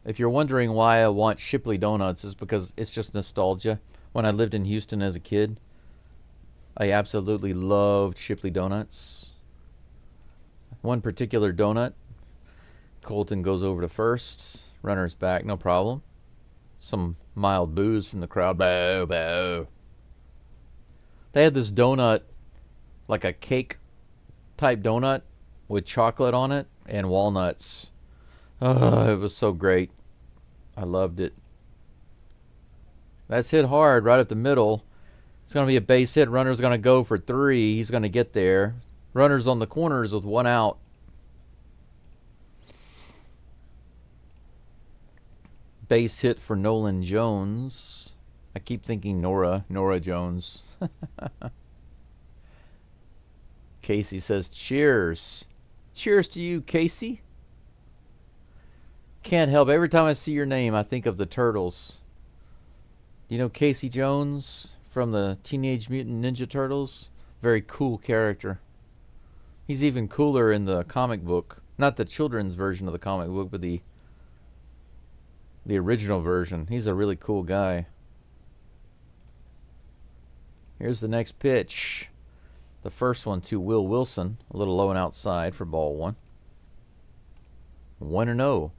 If you're wondering why I want Shipley donuts, it's because it's just nostalgia. When I lived in Houston as a kid, I absolutely loved Shipley donuts. One particular donut. Colton goes over to first. Runner's back, no problem. Some mild boos from the crowd. Boo, boo. They had this donut, like a cake type donut with chocolate on it and walnuts. Oh, it was so great. I loved it. That's hit hard right up the middle. It's going to be a base hit. Runner's going to go for 3. He's going to get there. Runner's on the corners with 1 out. Base hit for Nolan Jones. I keep thinking Nora Jones. Casey says, cheers. Cheers to you, Casey. Can't help. Every time I see your name, I think of the Turtles. You know Casey Jones from the Teenage Mutant Ninja Turtles? Very cool character. He's even cooler in the comic book. Not the children's version of the comic book, but the original version. He's a really cool guy. Here's the next pitch. The first one to Will Wilson. A little low and outside for ball one. 1-0.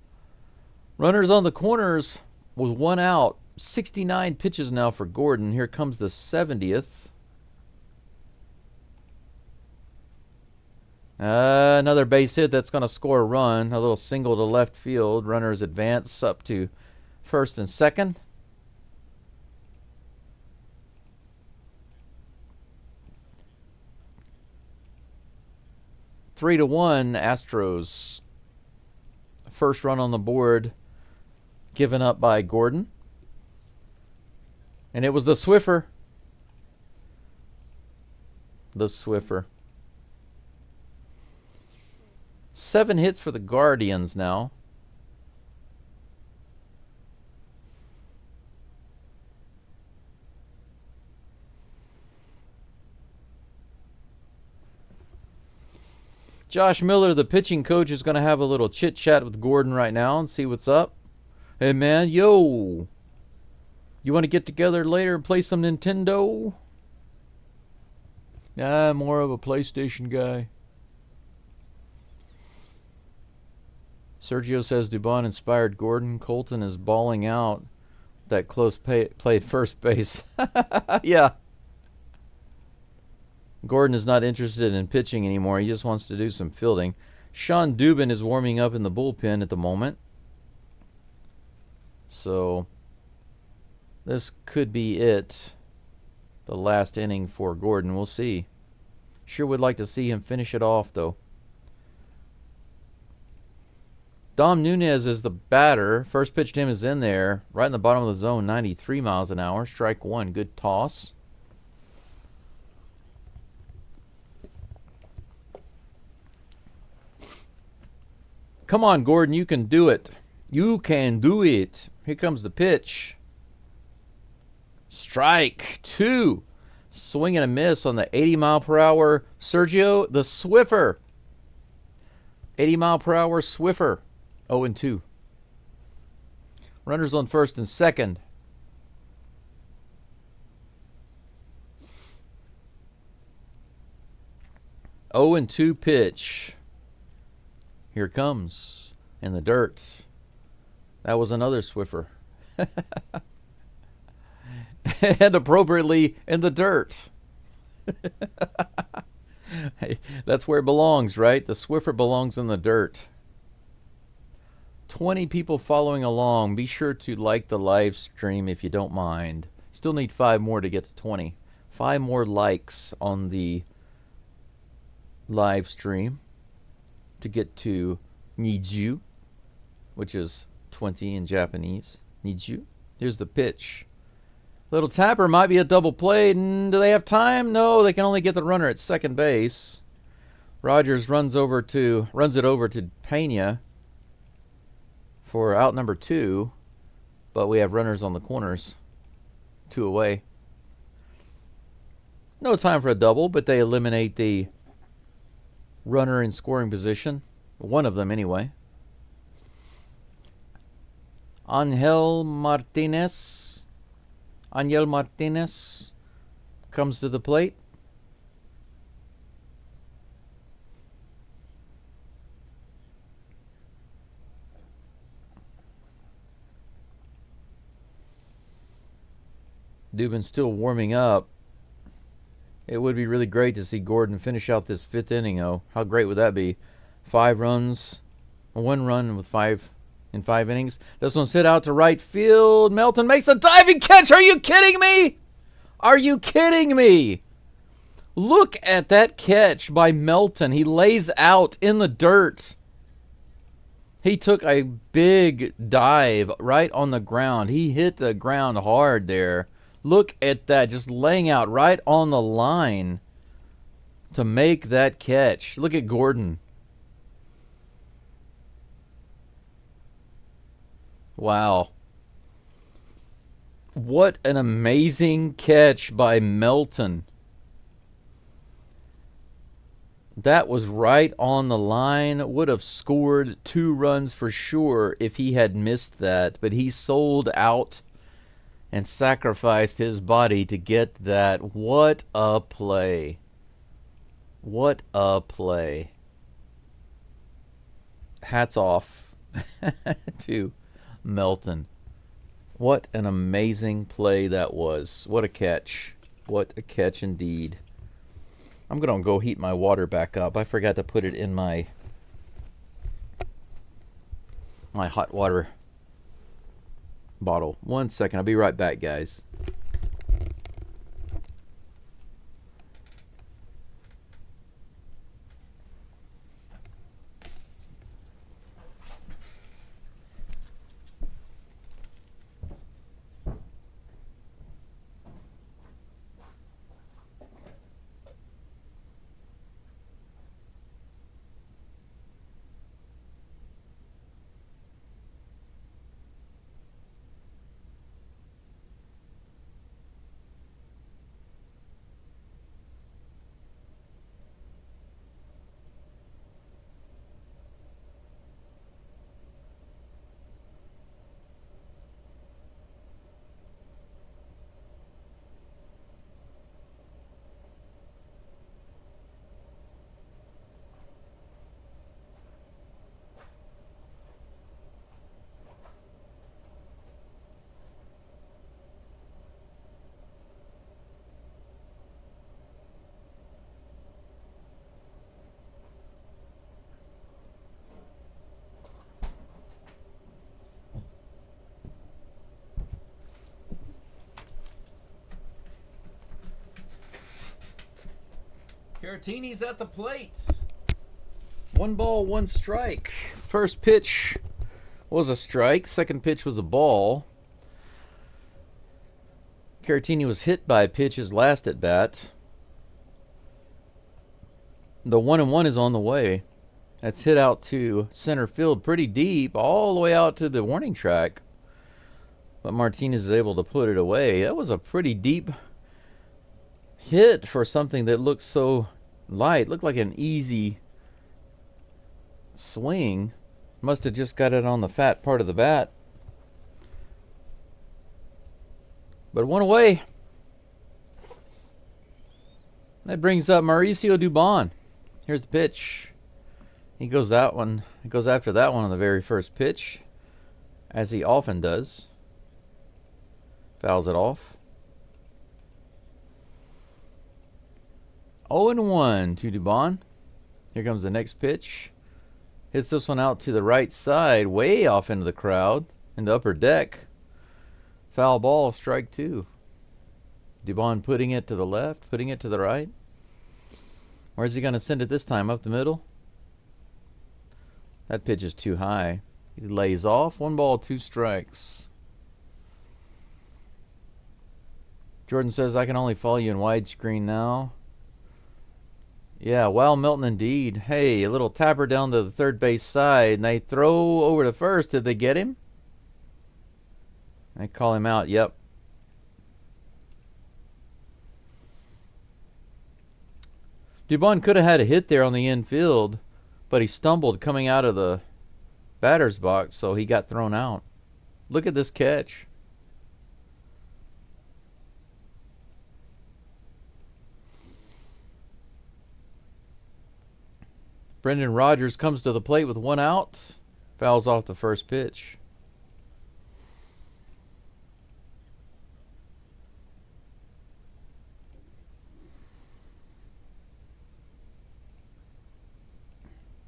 Runners on the corners with 1 out. 69 pitches now for Gordon. Here comes the 70th. Another base hit that's going to score a run. A little single to left field. Runners advance up to first and second. Three to 1 Astros. First run on the board given up by Gordon. And it was the Swiffer. The Swiffer. 7 hits for the Guardians now. Josh Miller, the pitching coach, is going to have a little chit-chat with Gordon right now and see what's up. Hey, man, yo. You want to get together later and play some Nintendo? Nah, I'm more of a PlayStation guy. Sergio says Dubon inspired Gordon. Colton is balling out that close play first base. Yeah. Gordon is not interested in pitching anymore. He just wants to do some fielding. Sean Dubin is warming up in the bullpen at the moment. So this could be it. The last inning for Gordon. We'll see. Sure would like to see him finish it off, though. Dom Nunez is the batter. First pitch to him is in there. Right in the bottom of the zone, 93 miles an hour. Strike one. Good toss. Come on, Gordon. You can do it. You can do it. Here comes the pitch. Strike two. Swing and a miss on the 80-mile-per-hour Sergio, the Swiffer. 80-mile-per-hour Swiffer. 0-2. Runners on first and second. Oh and 2 pitch. Here it comes in the dirt. That was another Swiffer. And appropriately in the dirt. Hey, that's where it belongs, right? The Swiffer belongs in the dirt. 20 people following along. Be sure to like the live stream if you don't mind. Still need 5 more to get to 20. 5 more likes on the live stream to get to Niju, which is 20 in Japanese. Niju. Here's the pitch. Little tapper, might be a double play. Do they have time? No, they can only get the runner at second base. Rogers runs it over to Pena for out number 2, but we have runners on the corners, 2 away. No time for a double, but they eliminate the runner in scoring position. One of them, anyway. Angel Martinez comes to the plate. Dubin's still warming up. It would be really great to see Gordon finish out this 5th inning. Oh, how great would that be? 5 runs, 1 run with 5 in 5 innings. This one's hit out to right field. Melton makes a diving catch. Are you kidding me? Are you kidding me? Look at that catch by Melton. He lays out in the dirt. He took a big dive right on the ground. He hit the ground hard there. Look at that, just laying out right on the line to make that catch. Look at Gordon. Wow. What an amazing catch by Melton. That was right on the line. Would have scored 2 runs for sure if he had missed that. But he sold out and sacrificed his body to get that. What a play. What a play. Hats off to Melton. What an amazing play that was. What a catch. What a catch indeed. I'm going to go heat my water back up. I forgot to put it in my hot water bottle. 1 second. I'll be right back, guys. Caratini's at the plate. 1 ball, 1 strike. First pitch was a strike. Second pitch was a ball. Caratini was hit by a pitch his last at bat. The 1-1 is on the way. That's hit out to center field pretty deep, all the way out to the warning track. But Martinez is able to put it away. That was a pretty deep hit for something that looked so light. Looked like an easy swing. Must have just got it on the fat part of the bat. But 1 away. That brings up Mauricio Dubon. Here's the pitch. He goes after that one on the very first pitch, as he often does. Fouls it off. 0-1 to Dubon. Here comes the next pitch. Hits this one out to the right side, way off into the crowd, in the upper deck. Foul ball, strike 2. Dubon putting it to the left, putting it to the right. Where's he going to send it this time? Up the middle? That pitch is too high. He lays off. 1 ball, 2 strikes. Jordan says, I can only follow you in widescreen now. Yeah, Wild Milton indeed. Hey, a little tapper down to the third base side, and they throw over to first. Did they get him? They call him out. Yep. Dubon could have had a hit there on the infield, but he stumbled coming out of the batter's box, so he got thrown out. Look at this catch. Brendan Rodgers comes to the plate with 1 out. Fouls off the first pitch.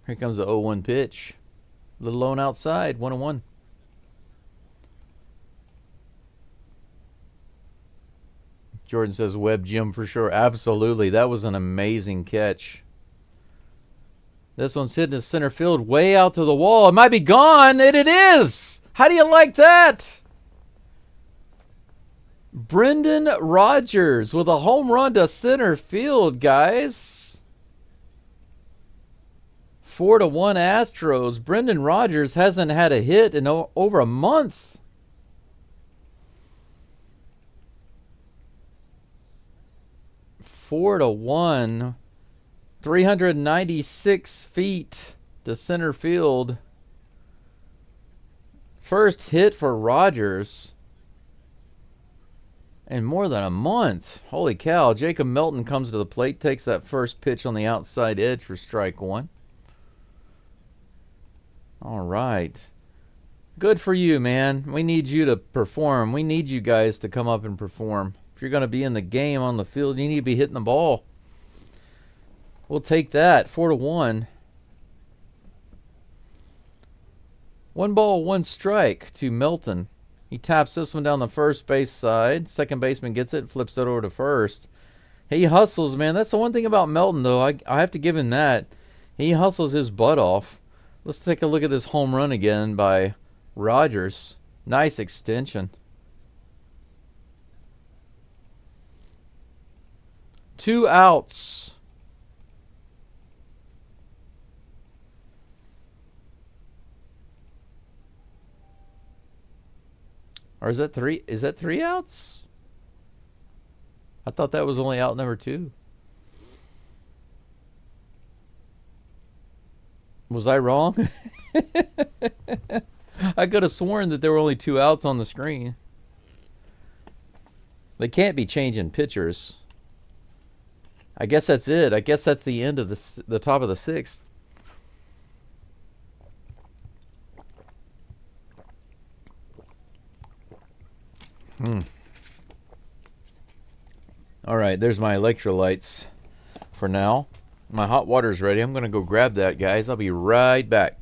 Here comes the 0-1 pitch. Little lone outside, 1-1. Jordan says Webb Jim for sure. Absolutely. That was an amazing catch. This one's hitting the center field way out to the wall. It might be gone, and it is. How do you like that? Brendan Rodgers with a home run to center field, guys. 4-1 Astros. Brendan Rodgers hasn't had a hit in over a month. Four to 1. 396 feet to center field. First hit for Rodgers in more than a month. Holy cow. Jacob Melton comes to the plate, takes that first pitch on the outside edge for strike 1. All right. Good for you, man. We need you to perform. We need you guys to come up and perform. If you're going to be in the game on the field, you need to be hitting the ball. We'll take that. 4-1. 1 ball, 1 strike to Melton. He taps this one down the first base side. Second baseman gets it, flips it over to first. He hustles, man. That's the one thing about Melton, though. I have to give him that. He hustles his butt off. Let's take a look at this home run again by Rodgers. Nice extension. 2 outs. Or is that 3? Is that 3 outs? I thought that was only out number 2. Was I wrong? I could have sworn that there were only 2 outs on the screen. They can't be changing pitchers. I guess that's it. I guess that's the end of the top of the 6th. All right, there's my electrolytes for now. My hot water's ready. I'm going to go grab that, guys. I'll be right back.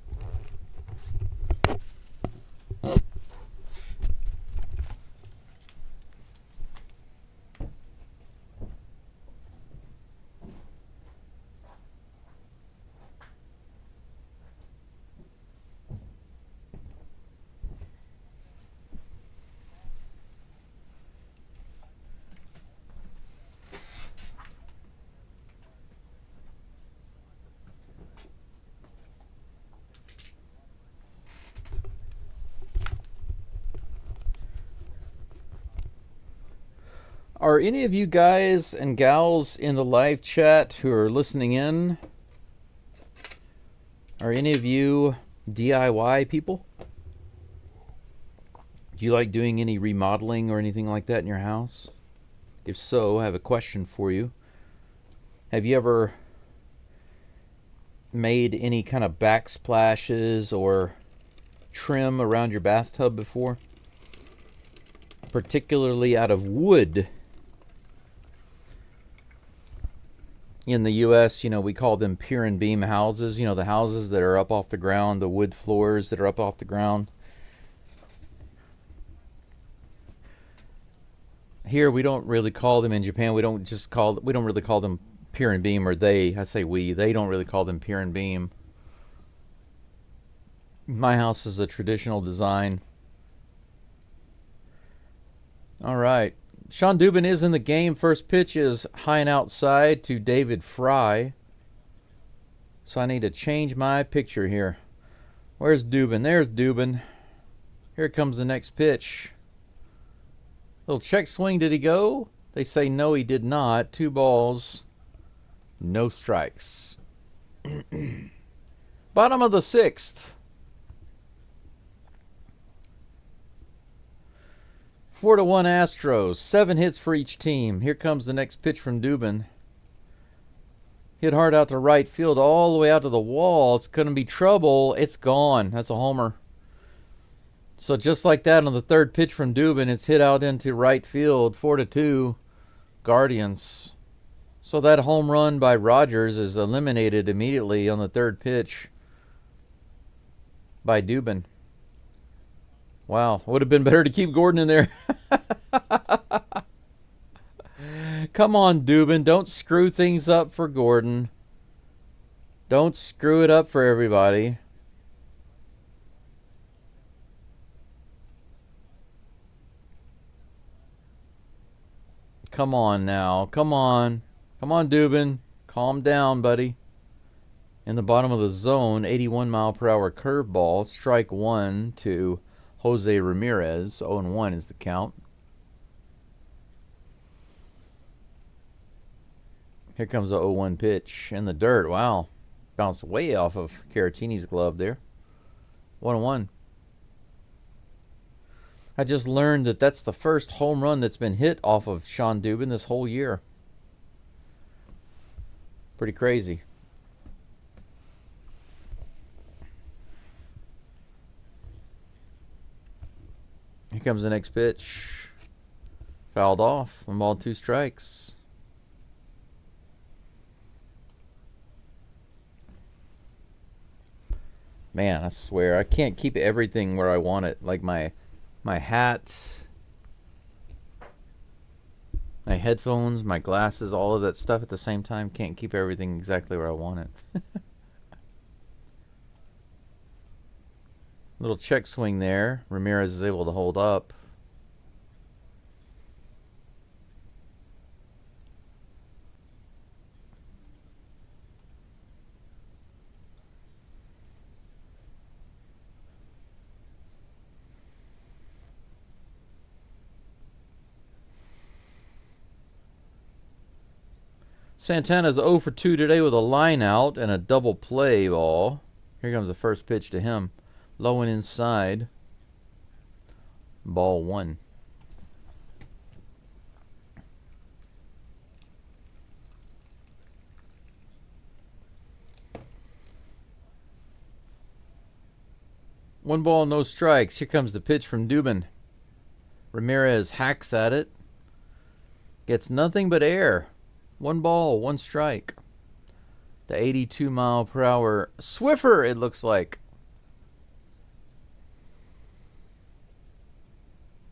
Are any of you guys and gals in the live chat who are listening in, are any of you DIY people? Do you like doing any remodeling or anything like that in your house? If so, I have a question for you. Have you ever made any kind of backsplashes or trim around your bathtub before? Particularly out of wood. In the U.S., we call them pier and beam houses. The houses that are up off the ground, the wood floors that are up off the ground. Here, we don't really call them in Japan. We don't really call them pier and beam, or they. I say we. They don't really call them pier and beam. My house is a traditional design. All right. Sean Dubin is in the game. First pitch is high and outside to David Fry. So I need to change my picture here. Where's Dubin? There's Dubin. Here comes the next pitch. Little check swing. Did he go? They say no, he did not. 2 balls, no strikes. Bottom of the 6th. 4-1 Astros. 7 hits for each team. Here comes the next pitch from Dubin. Hit hard out to right field, all the way out to the wall. It's going to be trouble. It's gone. That's a homer. So just like that, on the 3rd pitch from Dubin, it's hit out into right field. 4-2 Guardians. So that home run by Rogers is eliminated immediately on the 3rd pitch by Dubin. Wow, would have been better to keep Gordon in there. Come on, Dubin. Don't screw things up for Gordon. Don't screw it up for everybody. Come on now. Come on. Come on, Dubin. Calm down, buddy. In the bottom of the zone, 81-mile-per-hour curveball. Strike 1 to Jose Ramirez. 0-1 is the count. Here comes the 0-1 pitch in the dirt. Wow. Bounced way off of Caratini's glove there. 1-1. I just learned that that's the first home run that's been hit off of Sean Dubin this whole year. Pretty crazy. Here comes the next pitch. Fouled off. 1 ball, 2 strikes. Man, I swear, I can't keep everything where I want it. Like my hat, my headphones, my glasses, all of that stuff at the same time. Can't keep everything exactly where I want it. Little check swing there. Ramirez is able to hold up. Santana's 0 for 2 today with a line out and a double play ball. Here comes the first pitch to him. Low and inside. Ball 1. One ball, no strikes. Here comes the pitch from Dubin. Ramirez hacks at it. Gets nothing but air. 1 ball, 1 strike. The 82-mile-per-hour Swiffer, it looks like.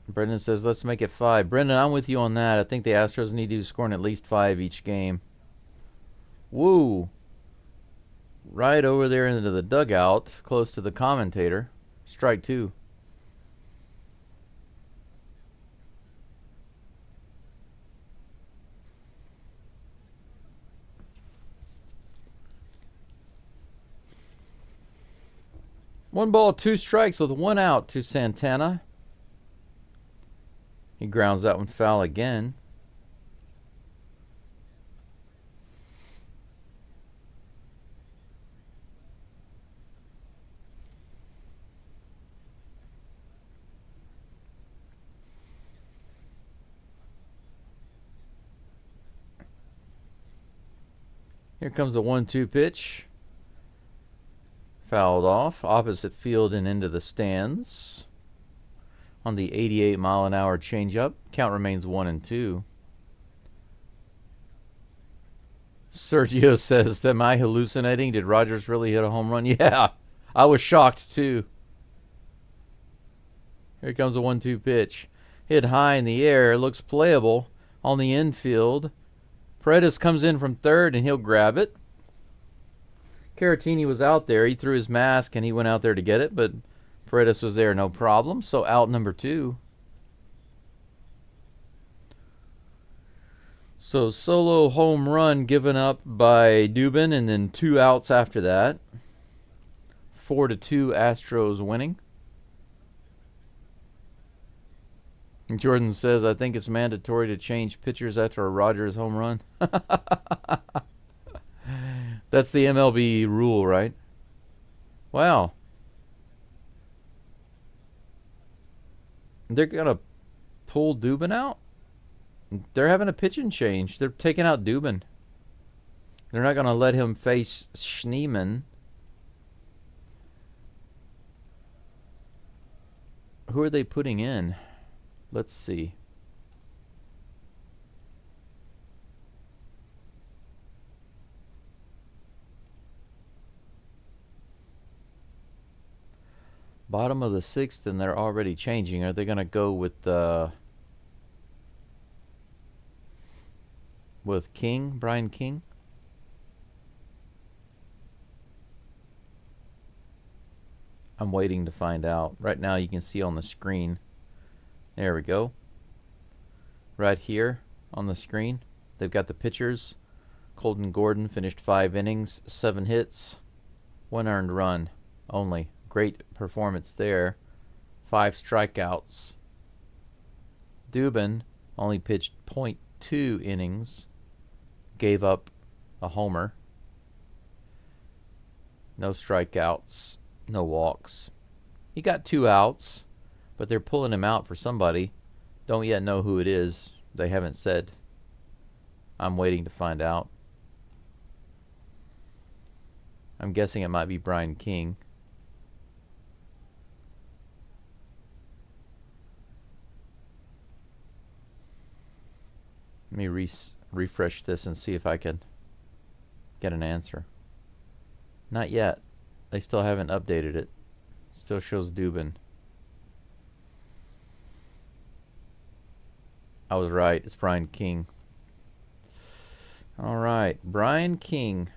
Brendan says, let's make it 5. Brendan, I'm with you on that. I think the Astros need to be scoring at least 5 each game. Woo. Right over there into the dugout, close to the commentator. Strike 2. One ball, 2 strikes with 1 out to Santana. He grounds that one foul again. Here comes a 1-2 pitch. Fouled off, opposite field and into the stands. On the 88-mile-an-hour changeup, count remains 1-2. Sergio says, am I hallucinating? Did Rogers really hit a home run? Yeah, I was shocked too. Here comes a 1-2 pitch. Hit high in the air. It looks playable on the infield. Paredes comes in from third, and he'll grab it. Caratini was out there. He threw his mask, and he went out there to get it, but Paredes was there, no problem. So out number 2. So solo home run given up by Dubin, and then 2 outs after that. 4-2 Astros winning. Jordan says, I think it's mandatory to change pitchers after a Rogers home run. That's the MLB rule, right? Wow. They're going to pull Dubin out? They're having a pitching change. They're taking out Dubin. They're not going to let him face Schneemann. Who are they putting in? Let's see. Bottom of the 6th, and they're already changing. Are they going to go with King, Brian King? I'm waiting to find out. Right now you can see on the screen. There we go. Right here on the screen, they've got the pitchers. Colton Gordon finished 5 innings, 7 hits, 1 earned run only. Great performance there. 5 strikeouts. Dubin only pitched .2 innings, gave up a homer. No strikeouts, no walks. He got 2 outs, but they're pulling him out for somebody. Don't yet know who it is. They haven't said. I'm waiting to find out. I'm guessing it might be Brian King. Let me refresh this and see if I can get an answer. Not yet. They still haven't updated it. Still shows Dubin. I was right. It's Brian King. All right. Brian King.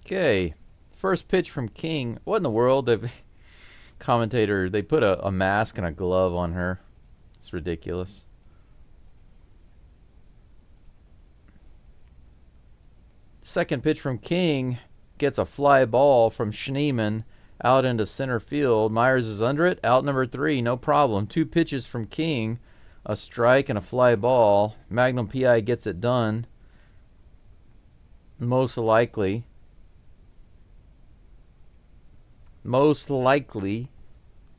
Okay, first pitch from King. What in the world? The commentator, they put a mask and a glove on her. It's ridiculous. Second pitch from King gets a fly ball from Schneemann out into center field. Myers is under it. Out number 3, no problem. 2 pitches from King, a strike and a fly ball. Magnum PI gets it done. Most likely,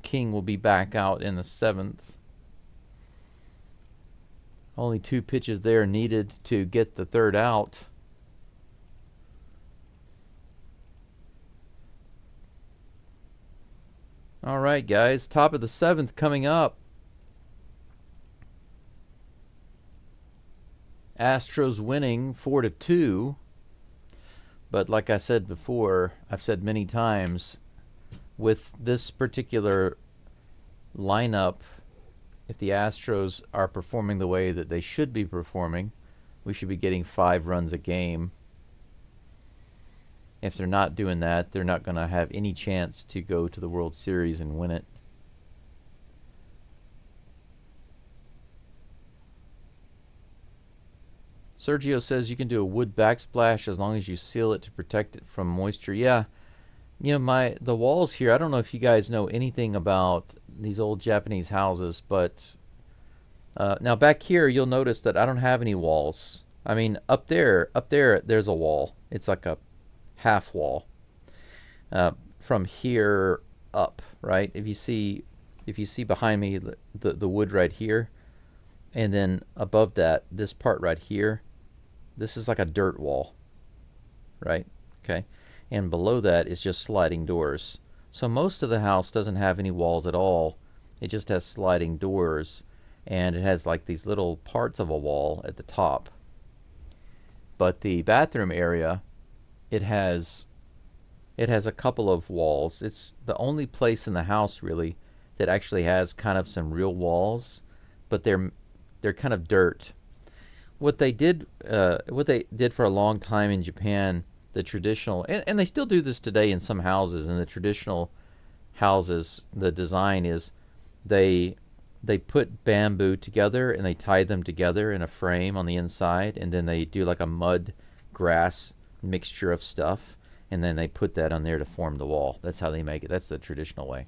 King will be back out in the 7th. Only 2 pitches there needed to get the 3rd out. All right, guys. Top of the 7th coming up. Astros winning 4-2. But like I said before, I've said many times, with this particular lineup, if the Astros are performing the way that they should be performing, we should be getting 5 runs a game. If they're not doing that, they're not going to have any chance to go to the World Series and win it. Sergio says you can do a wood backsplash as long as you seal it to protect it from moisture. Yeah. You know, the walls here, I don't know if you guys know anything about these old Japanese houses, but now back here you'll notice that I don't have any walls. I mean, up there there's a wall. It's like a half wall from here up, right? If you see behind me the wood right here, and then above that, this part right here, This is like a dirt wall, right? Okay. And below that is just sliding doors. So most of the house doesn't have any walls at all. It just has sliding doors, and it has like these little parts of a wall at the top. But the bathroom area, it has a couple of walls. It's the only place in the house really that actually has kind of some real walls, but they're kind of dirt. What they did for a long time in Japan, the traditional, and they still do this today in some houses. In the traditional houses, the design is they put bamboo together and they tie them together in a frame on the inside, and then they do like a mud grass mixture of stuff, and then they put that on there to form the wall. That's how they make it. That's the traditional way.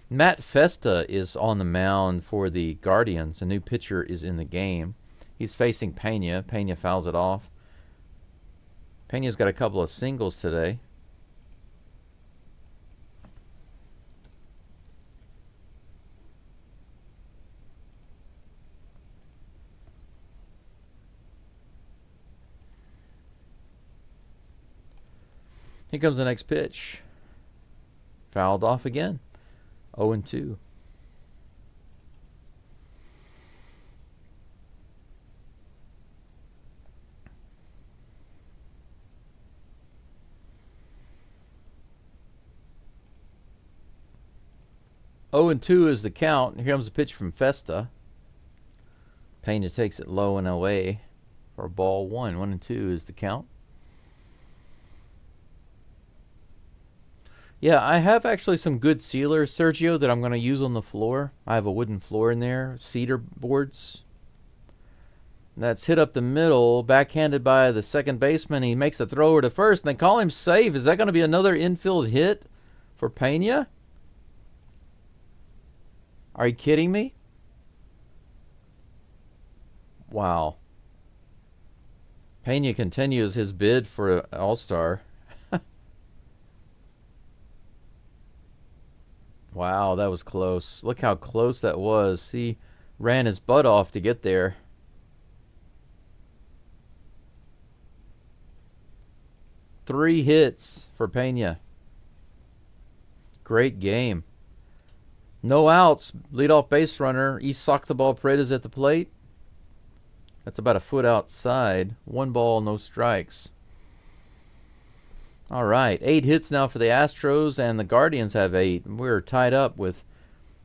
Matt Festa is on the mound for the Guardians. A new pitcher is in the game. He's facing Pena. Pena fouls it off. Pena's got a couple of singles today. Here comes the next pitch. Fouled off again. 0-2. Oh and 2 is the count. Here comes a pitch from Festa. Pena takes it low and away for ball 1. 1-2 is the count. Yeah, I have actually some good sealers, Sergio, that I'm going to use on the floor. I have a wooden floor in there, cedar boards. That's hit up the middle, backhanded by the second baseman. He makes a throw to first, and they call him safe. Is that going to be another infield hit for Pena? Are you kidding me? Wow. Pena continues his bid for an All-Star. Wow, that was close. Look how close that was. He ran his butt off to get there. Three hits for Pena. Great game. No outs. Leadoff base runner. He socked the ball. Paredes at the plate. That's about a foot outside. 1 ball, no strikes. All right, 8 hits now for the Astros, and the Guardians have 8. We're tied up with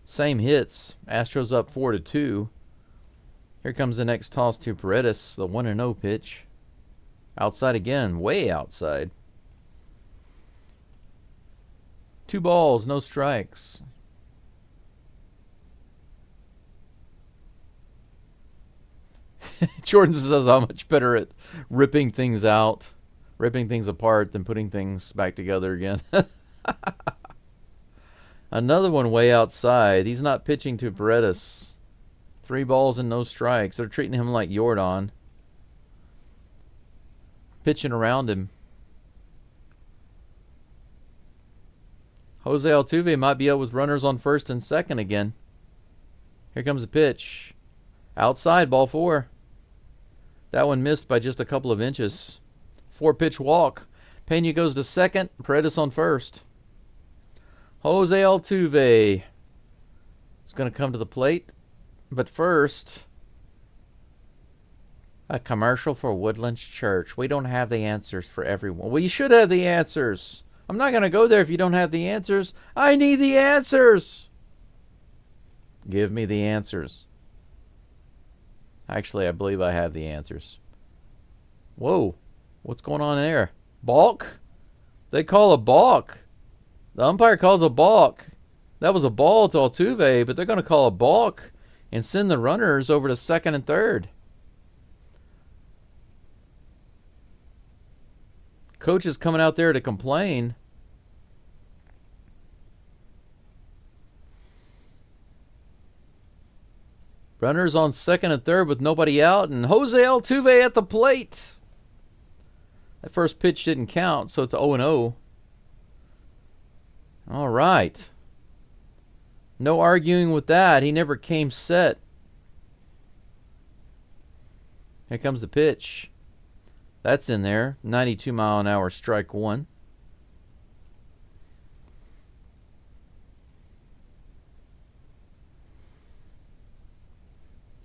same hits. Astros up 4-2. Here comes the next toss to Paredes, the 1-0 pitch. Outside again, way outside. 2 balls, no strikes. Jordan says I'm much better at ripping things out. Ripping things apart than putting things back together again. Another one way outside. He's not pitching to Paredes. 3 balls and no strikes. They're treating him like Jordan. Pitching around him. Jose Altuve might be up with runners on first and second again. Here comes the pitch. Outside, ball 4. That one missed by just a couple of inches. 4-pitch walk. Pena goes to second. Paredes on first. Jose Altuve is going to come to the plate. But first, a commercial for Woodlands Church. We don't have the answers for everyone. Well, you should have the answers. I'm not going to go there if you don't have the answers. I need the answers. Give me the answers. Actually, I believe I have the answers. Whoa. What's going on there? Balk? They call a balk. The umpire calls a balk. That was a ball to Altuve, but they're going to call a balk and send the runners over to second and third. Coach is coming out there to complain. Runners on second and third with nobody out, and Jose Altuve at the plate. That first pitch didn't count, so it's 0-0. All right. No arguing with that. He never came set. Here comes the pitch. That's in there. 92-mile-an-hour strike one.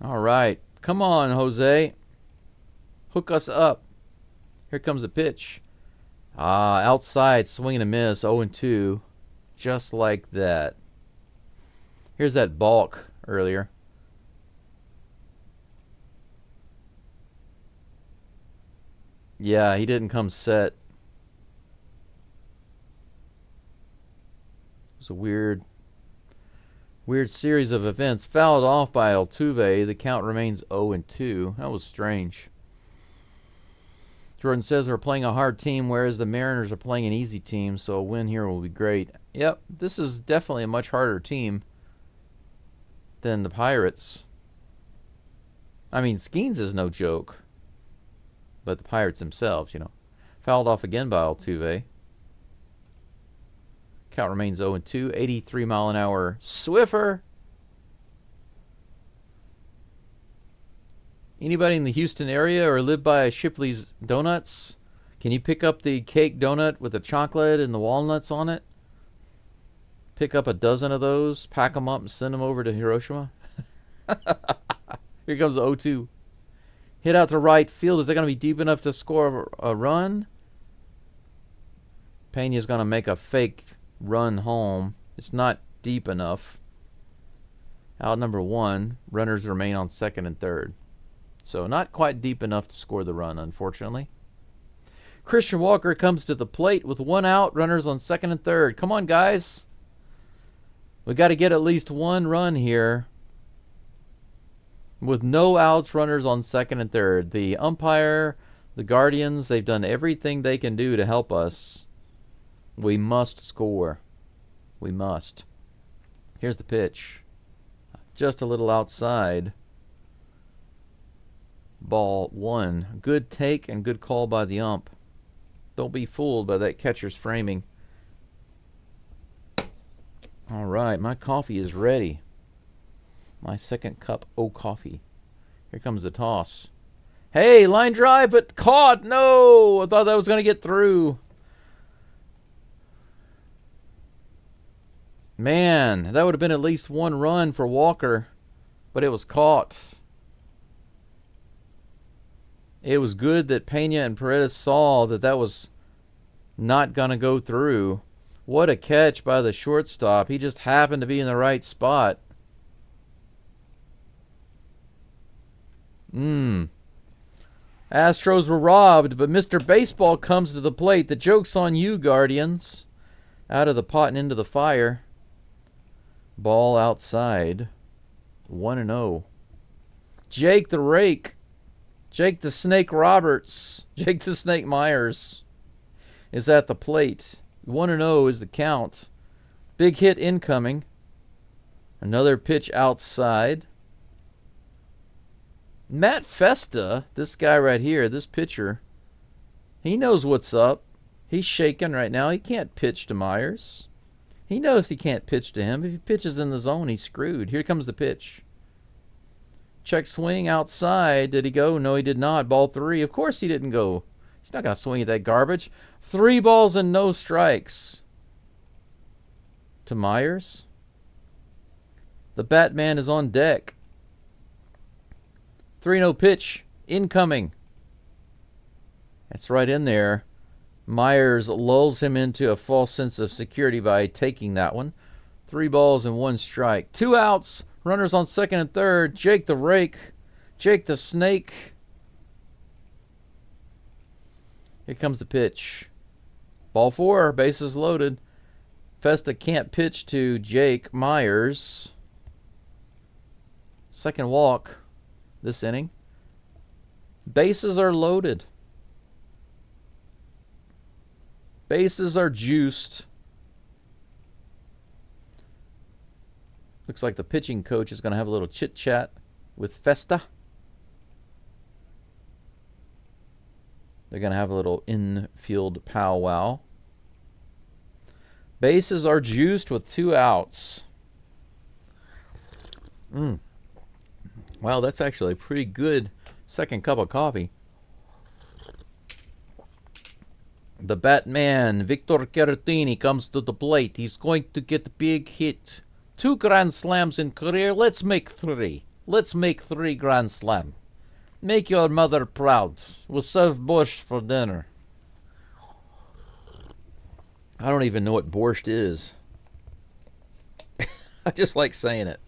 All right. Come on, Jose. Hook us up. Here comes a pitch. Outside, swing and a miss, 0-2. Just like that. Here's that balk earlier. Yeah, he didn't come set. It was a weird series of events. Fouled off by Altuve. The count remains 0-2. That was strange. Jordan says we're playing a hard team, whereas the Mariners are playing an easy team, so a win here will be great. Yep, this is definitely a much harder team than the Pirates. I mean, Skeens is no joke, but the Pirates themselves, you know. Fouled off again by Altuve. Count remains 0-2. 83-mile-an-hour Swiffer. Anybody in the Houston area or live by Shipley's Donuts? Can you pick up the cake donut with the chocolate and the walnuts on it? Pick up a dozen of those, pack them up, and send them over to Hiroshima. Here comes the 0-2. Hit out to right field. Is it going to be deep enough to score a run? Pena's going to make a fake run home. It's not deep enough. Out number one. Runners remain on second and third. So not quite deep enough to score the run, unfortunately. Christian Walker comes to the plate with one out. Runners on second and third. Come on, guys. We got to get at least one run here. With no outs, runners on second and third. The umpire, the Guardians, they've done everything they can do to help us. We must score. We must. Here's the pitch. Just a little outside. Ball one. Good take and good call by the ump. Don't be fooled by that catcher's framing. All right, my coffee is ready. My second cup of coffee. Here comes the toss. Hey, line drive, but caught. No, I thought that was going to get through. Man, that would have been at least one run for Walker, but it was caught. It was good that Pena and Paredes saw that that was not going to go through. What a catch by the shortstop. He just happened to be in the right spot. Astros were robbed, but Mr. Baseball comes to the plate. The joke's on you, Guardians. Out of the pot and into the fire. Ball outside. 1-0. Jake the Rake. Jake the Snake Roberts. Jake the Snake Myers is at the plate. 1-0 is the count. Big hit incoming. Another pitch outside. Matt Festa, this guy right here, this pitcher, he knows what's up. He's shaking right now. He can't pitch to Myers. He knows he can't pitch to him. If he pitches in the zone, he's screwed. Here comes the pitch. Check swing outside. Did he go? No, he did not. Ball three. Of course he didn't go. He's not going to swing at that garbage. 3 balls and no strikes. To Myers. The Batman is on deck. 3-0 pitch. Incoming. That's right in there. Myers lulls him into a false sense of security by taking that one. 3 balls and 1 strike. 2 outs. Runners on second and third. Jake the Rake. Jake the Snake. Here comes the pitch. Ball 4. Bases loaded. Festa can't pitch to Jake Myers. Second walk this inning. Bases are loaded. Bases are juiced. Looks like the pitching coach is going to have a little chit-chat with Festa. They're going to have a little infield powwow. Bases are juiced with 2 outs. Wow, that's actually a pretty good second cup of coffee. The Batman, Victor Caratini, comes to the plate. He's going to get a big hit. 2 grand slams in career. Let's make 3. Let's make 3 grand slam. Make your mother proud. We'll serve borscht for dinner. I don't even know what borscht is. I just like saying it.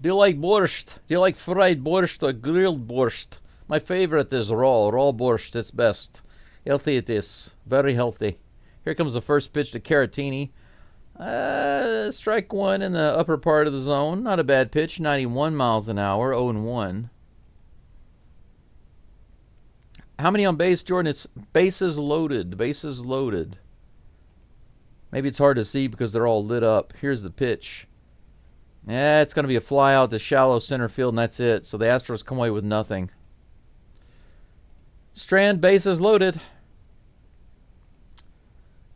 Do you like borscht? Do you like fried borscht or grilled borscht? My favorite is raw. Raw borscht. It's best. Healthy it is. Very healthy. Here comes the first pitch to Caratini. Strike 1 in the upper part of the zone. Not a bad pitch. 91 miles an hour. 0-1. How many on base, Jordan? It's bases loaded. Bases loaded. Maybe it's hard to see because they're all lit up. Here's the pitch. Yeah, it's going to be a fly out to shallow center field, and that's it. So the Astros come away with nothing. Strand, bases loaded.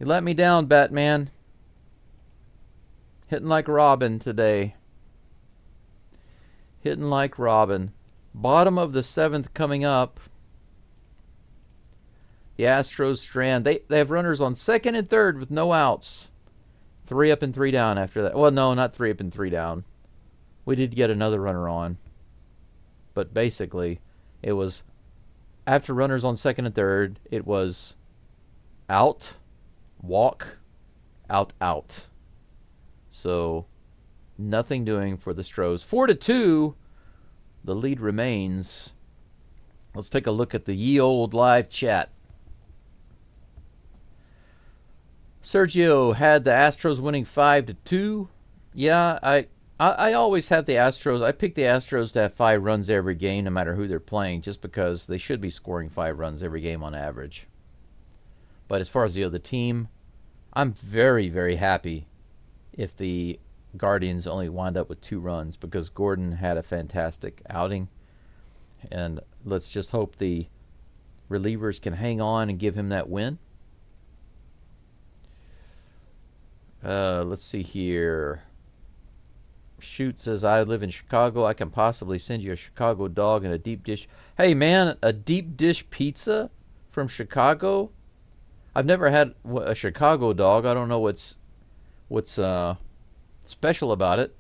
You let me down, Batman. Hitting like Robin today. Hitting like Robin. Bottom of the 7th coming up. The Astros strand. They have runners on 2nd and 3rd with no outs. 3 up and 3 down after that. Well, no, not 3 up and 3 down. We did get another runner on. But basically, it was after runners on 2nd and 3rd, it was out, walk, out, out. So, nothing doing for the Stros. 4-2, the lead remains. Let's take a look at the ye old live chat. Sergio had the Astros winning 5-2. Yeah, I always have the Astros. I pick the Astros to have 5 runs every game, no matter who they're playing, just because they should be scoring 5 runs every game on average. But as far as the other team, I'm very, very happy if the Guardians only wind up with 2 runs, because Gordon had a fantastic outing. And let's just hope the relievers can hang on and give him that win. Let's see here. Shoot says, I live in Chicago. I can possibly send you a Chicago dog and a deep dish. Hey, man, a deep dish pizza from Chicago? I've never had a Chicago dog. I don't know what's special about it.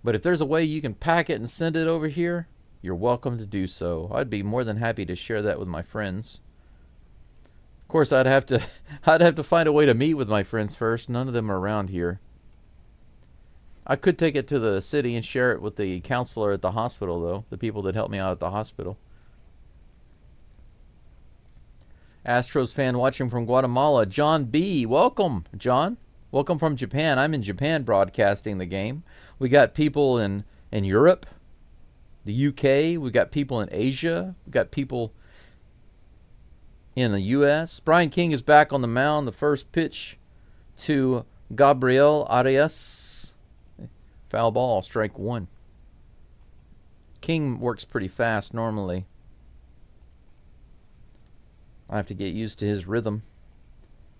But if there's a way you can pack it and send it over here, you're welcome to do so. I'd be more than happy to share that with my friends. Of course, I'd have to find a way to meet with my friends first. None of them are around here. I could take it to the city and share it with the counselor at the hospital, though. The people that helped me out at the hospital. Astros fan watching from Guatemala. John B. Welcome, John. Welcome from Japan. I'm in Japan broadcasting the game. We got people in Europe, the UK. We got people in Asia. We got people in the U.S. Brian King is back on the mound. The first pitch to Gabriel Arias. Foul ball, strike 1. King works pretty fast normally. I have to get used to his rhythm.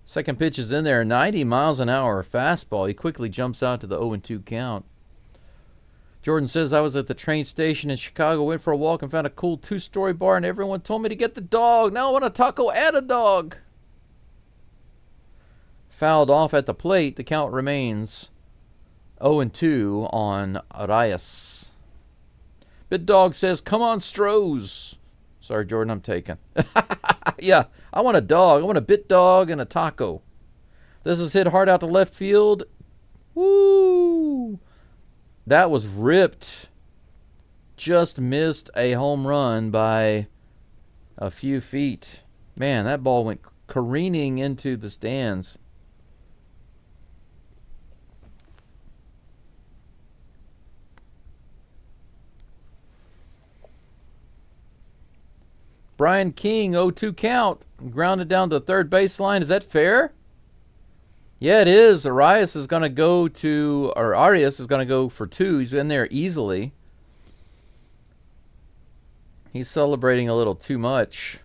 Second pitch is in there. 90 miles an hour fastball. He quickly jumps out to the 0-2 count. Jordan says, I was at the train station in Chicago, went for a walk and found a cool 2-story bar, and everyone told me to get the dog. Now I want a taco and a dog. Fouled off at the plate. The count remains 0-2 on Arias. Bit Dog says, come on, Stros. Sorry, Jordan, I'm taken. Yeah, I want a dog. I want a bit dog and a taco. This is hit hard out to left field. Woo! That was ripped. Just missed a home run by a few feet. Man, that ball went careening into the stands. Brian King, 0-2 count. Grounded down to the third baseline. Is that fair? Yeah, it is. Arias is going to go for 2. He's in there easily. He's celebrating a little too much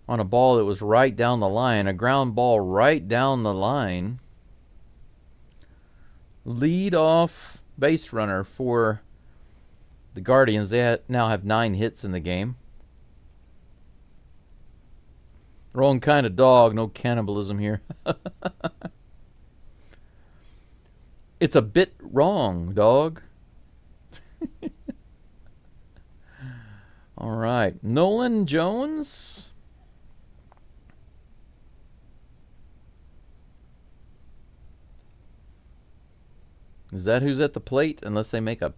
on a ball that was right down the line. A ground ball right down the line. Lead off base runner for the Guardians. They now have 9 hits in the game. Wrong kind of dog. No cannibalism here. It's a bit wrong, dog. All right. Nolan Jones. Is that who's at the plate? Unless they make a...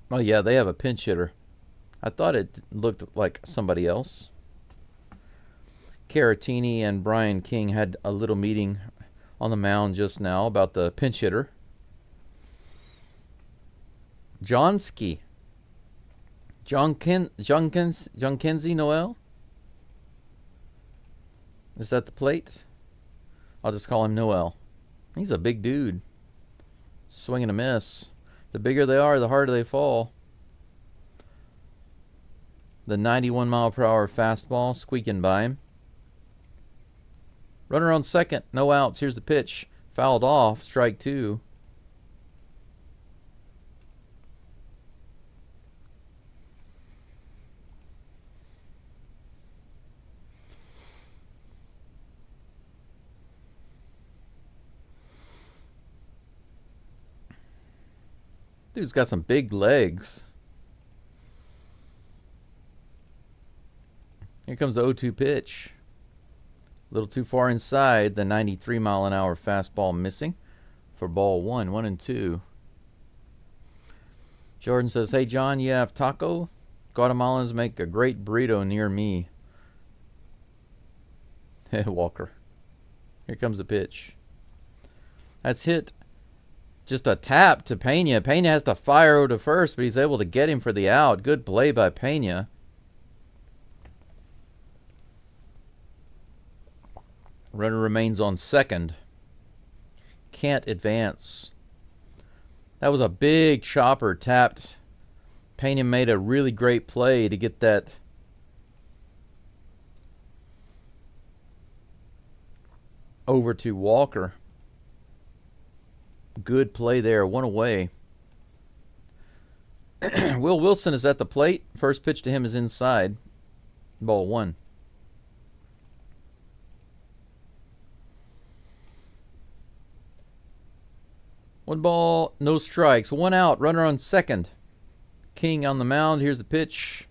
Oh, yeah, they have a pinch hitter. I thought it looked like somebody else. Caratini and Brian King had a little meeting on the mound just now about the pinch hitter. Johnsky. John Kenzie Noel? Is that the plate? I'll just call him Noel. He's a big dude. Swing and a miss. The bigger they are, the harder they fall. The 91-mile-per-hour fastball squeaking by him. Runner on second. No outs. Here's the pitch. Fouled off. Strike two. Dude's got some big legs. Here comes the 0-2 pitch. A little too far inside. The 93-mile-an-hour fastball missing for ball one. 1-2. Jordan says, "Hey, John, you have taco? Guatemalans make a great burrito near me." Walker. Here comes the pitch. That's hit. Just a tap to Pena. Pena has to fire to first, but he's able to get him for the out. Good play by Pena. Runner remains on second. Can't advance. That was a big chopper tapped. Pena made a really great play to get that over to Walker. Good play there. One away. Will Wilson is at the plate. First pitch to him is inside. Ball one. One ball, no strikes. One out. Runner on second. King on the mound. Here's the pitch.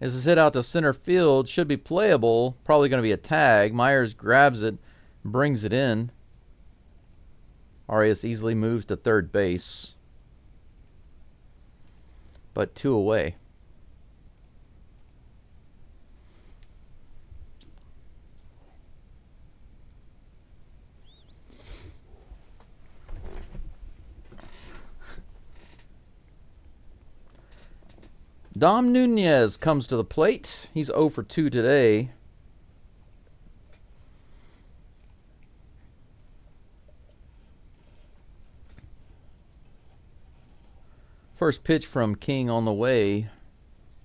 This is hit out to center field. Should be playable. Probably going to be a tag. Myers grabs it. Brings it in. Arias easily moves to third base. But two away. Dom Nunez comes to the plate. He's 0 for 2 today. First pitch from King on the way.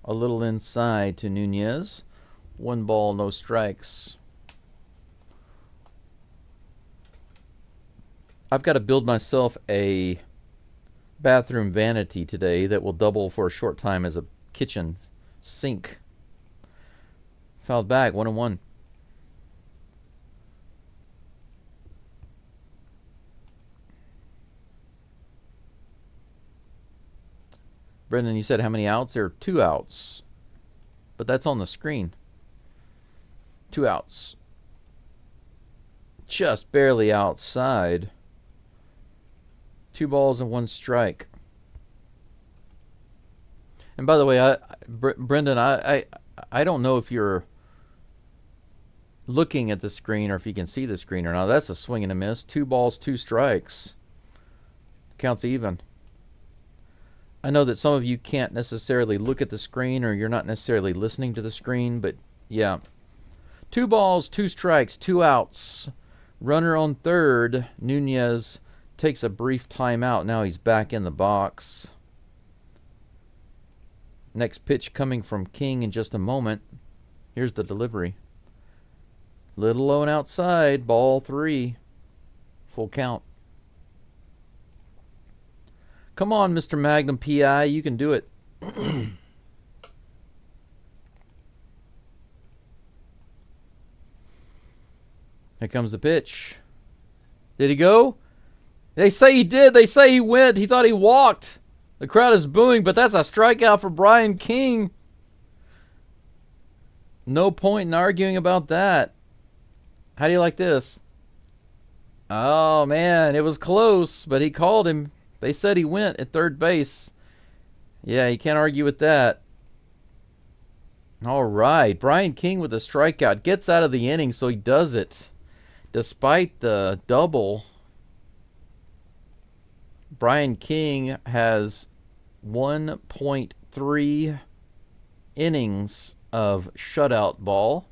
A little inside to Nunez. One ball, no strikes. I've got to build myself a bathroom vanity today that will double for a short time as a kitchen sink. Fouled back, 1-1. Brendan, you said how many outs? There are 2 outs. But that's on the screen. 2 outs. Just barely outside. 2 balls and 1 strike. And by the way, Brendan, I don't know if you're looking at the screen or if you can see the screen or not. That's a swing and a miss. 2 balls, 2 strikes. Counts even. I know that some of you can't necessarily look at the screen or you're not necessarily listening to the screen, but yeah. 2 balls, 2 strikes, 2 outs. Runner on third. Nunez takes a brief timeout. Now he's back in the box. Next pitch coming from King in just a moment. Here's the delivery. Little low and outside. Ball 3. Full count. Come on, Mr. Magnum PI. You can do it. Here comes the pitch. Did he go? They say he did. They say he went. He thought he walked. The crowd is booing, but that's a strikeout for Brian King. No point in arguing about that. How do you like this? Oh, man, it was close, but he called him. They said he went at third base. Yeah, you can't argue with that. All right, Brian King with a strikeout. Gets out of the inning, so he does it. Despite the double, Brian King has 1.3 innings of shutout ball.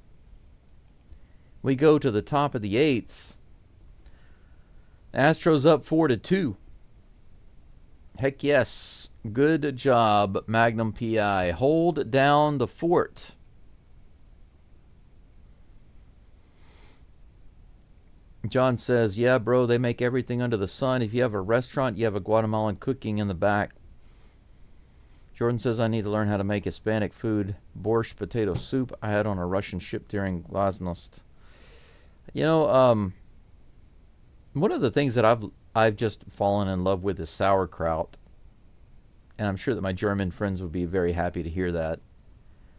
We go to the top of the 8th. Astros up 4-2. Heck yes. Good job, Magnum PI. Hold down the fort. John says, yeah, bro, they make everything under the sun. If you have a restaurant, you have a Guatemalan cooking in the back. Jordan says, I need to learn how to make Hispanic food. Borscht potato soup I had on a Russian ship during Glasnost. You know, one of the things that I've just fallen in love with is sauerkraut. And I'm sure that my German friends would be very happy to hear that.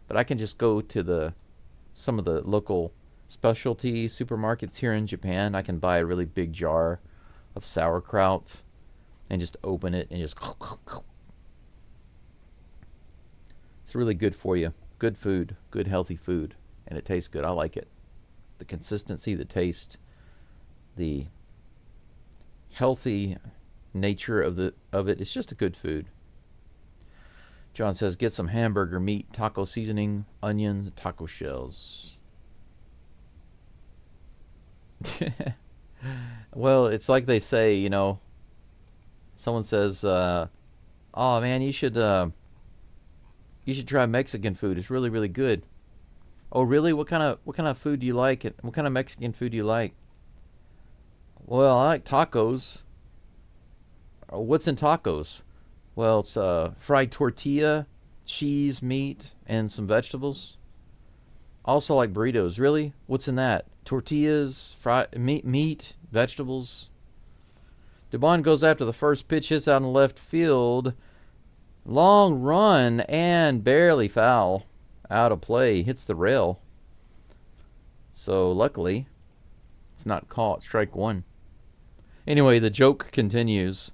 But I can just go to some of the local specialty supermarkets here in Japan. I can buy a really big jar of sauerkraut and just open it and just... It's really good for you. Good food. Good healthy food. And it tastes good. I like it. The consistency, the taste, the healthy nature of it. It's just a good food. John says, get some hamburger meat, taco seasoning, onions, taco shells. Well, it's like they say, you know, someone says, oh man, you should try Mexican food. It's really, really good. Oh, really? What kind of food do you like? What kind of Mexican food do you like? Well, I like tacos. What's in tacos? Well, it's fried tortilla, cheese, meat, and some vegetables. Also like burritos. Really? What's in that? Tortillas, fried meat, vegetables. Dubon goes after the first pitch, hits out in left field. Long run and barely foul. Out of play. Hits the rail. So luckily, it's not caught. Strike one. Anyway, the joke continues.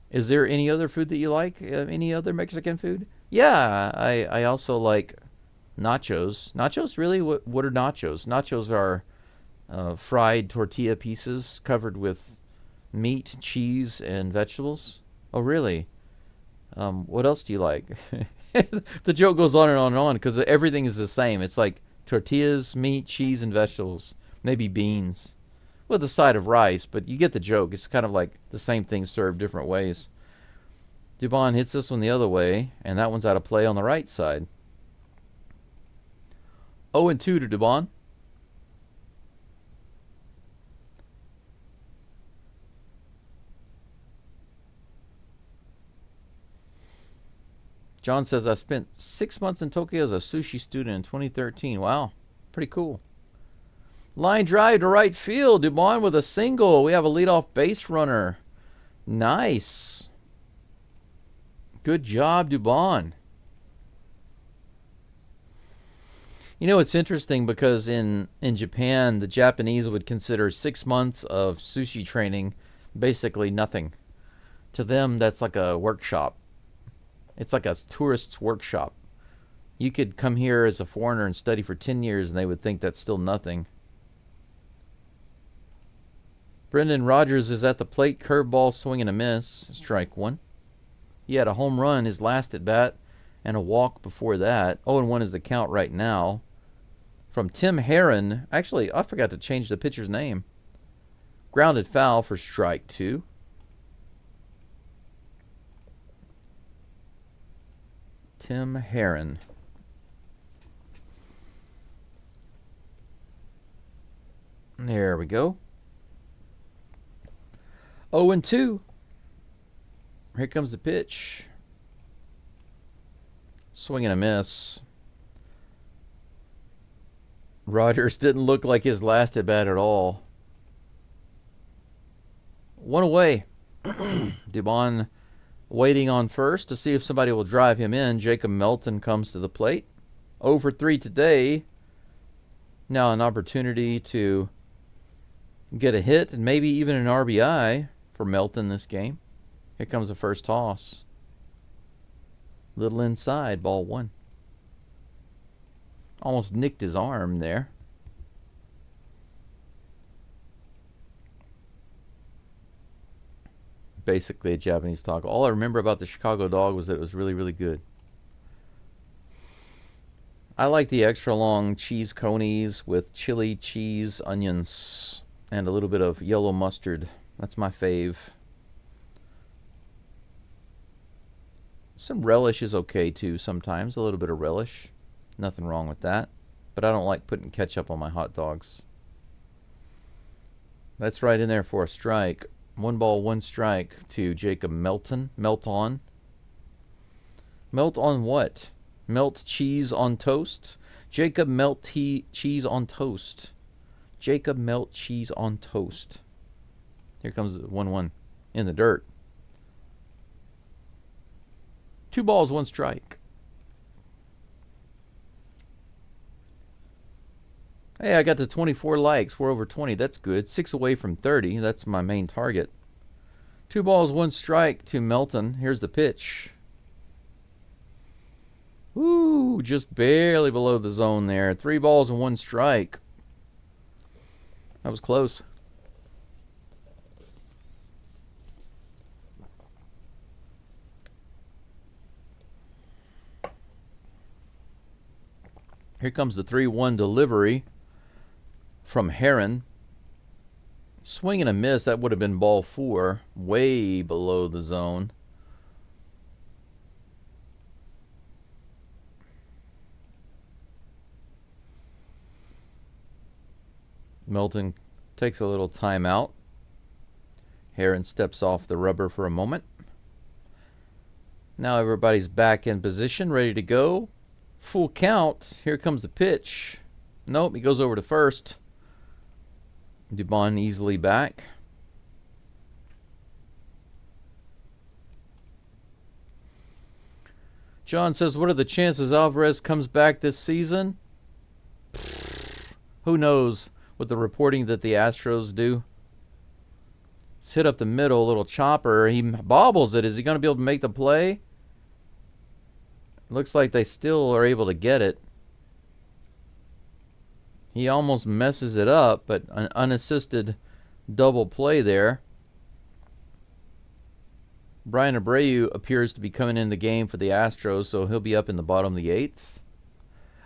Is there any other food that you like? Any other Mexican food? Yeah, I also like nachos. Nachos? Really? What are nachos? Nachos are fried tortilla pieces covered with meat, cheese, and vegetables. Oh, really? What else do you like? The joke goes on and on and on because everything is the same. It's like tortillas, meat, cheese, and vegetables. Maybe beans with a side of rice, but you get the joke. It's kind of like the same thing served different ways. Dubon hits this one the other way, and that one's out of play on the right side. 0-2 to Dubon. John says, I spent 6 months in Tokyo as a sushi student in 2013. Wow, pretty cool. Line drive to right field. Dubon with a single. We have a leadoff base runner. Nice. Good job, Dubon. You know, it's interesting because in Japan, the Japanese would consider 6 months of sushi training basically nothing. To them, that's like a workshop. It's like a tourist's workshop. You could come here as a foreigner and study for 10 years, and they would think that's still nothing. Brendan Rodgers is at the plate. Curveball, swing and a miss. Strike one. He had a home run his last at bat and a walk before that. 0-1 is the count right now. From Tim Herron. Actually, I forgot to change the pitcher's name. Grounded foul for strike two. Tim Herron. There we go. 0-2. Here comes the pitch. Swing and a miss. Rogers didn't look like his last at bat at all. One away. Dubon waiting on first to see if somebody will drive him in. Jacob Melton comes to the plate. 0 for 3 today. Now an opportunity to get a hit and maybe even an RBI for Melton this game. Here comes the first toss. Little inside, ball 1. Almost nicked his arm there. Basically a Japanese taco. All I remember about the Chicago dog was that it was really, really good. I like the extra long cheese conies with chili, cheese, onions, and a little bit of yellow mustard. That's my fave. Some relish is okay too sometimes. A little bit of relish. Nothing wrong with that. But I don't like putting ketchup on my hot dogs. That's right in there for a strike. 1 ball, 1 strike to Jacob Melton. Melt on. Melt on what? Melt cheese on toast? Jacob melt cheese on toast. Jacob melt cheese on toast. Here comes 1-1 in the dirt. 2 balls, 1 strike. Hey, I got to 24 likes. We're over 20. That's good. 6 away from 30. That's my main target. 2 balls, 1 strike to Melton. Here's the pitch. Ooh, just barely below the zone there. 3 balls and 1 strike. That was close. Here comes the 3-1 delivery from Heron. Swing and a miss. That would have been ball 4. Way below the zone. Melton takes a little timeout. Heron steps off the rubber for a moment. Now everybody's back in position, ready to go. Full count. Here comes the pitch. Nope, he goes over to first. Dubon easily back. John says, what are the chances Alvarez comes back this season? Who knows with the reporting that the Astros do. It's hit up the middle, a little chopper. He bobbles it. Is he going to be able to make the play? Looks like they still are able to get it. He almost messes it up, but an unassisted double play there. Brian Abreu appears to be coming in the game for the Astros, so he'll be up in the bottom of the 8th.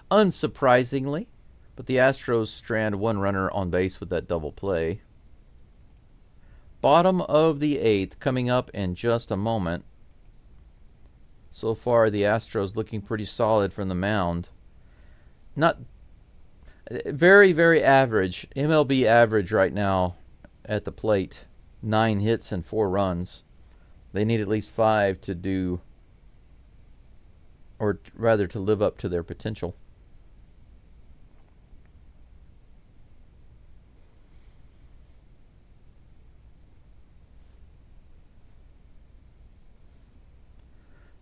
Unsurprisingly, but the Astros strand 1 runner on base with that double play. Bottom of the 8th coming up in just a moment. So far, the Astros looking pretty solid from the mound. Not very, very average. MLB average right now at the plate. 9 hits and 4 runs. They need at least 5 to do, or rather to live up to their potential.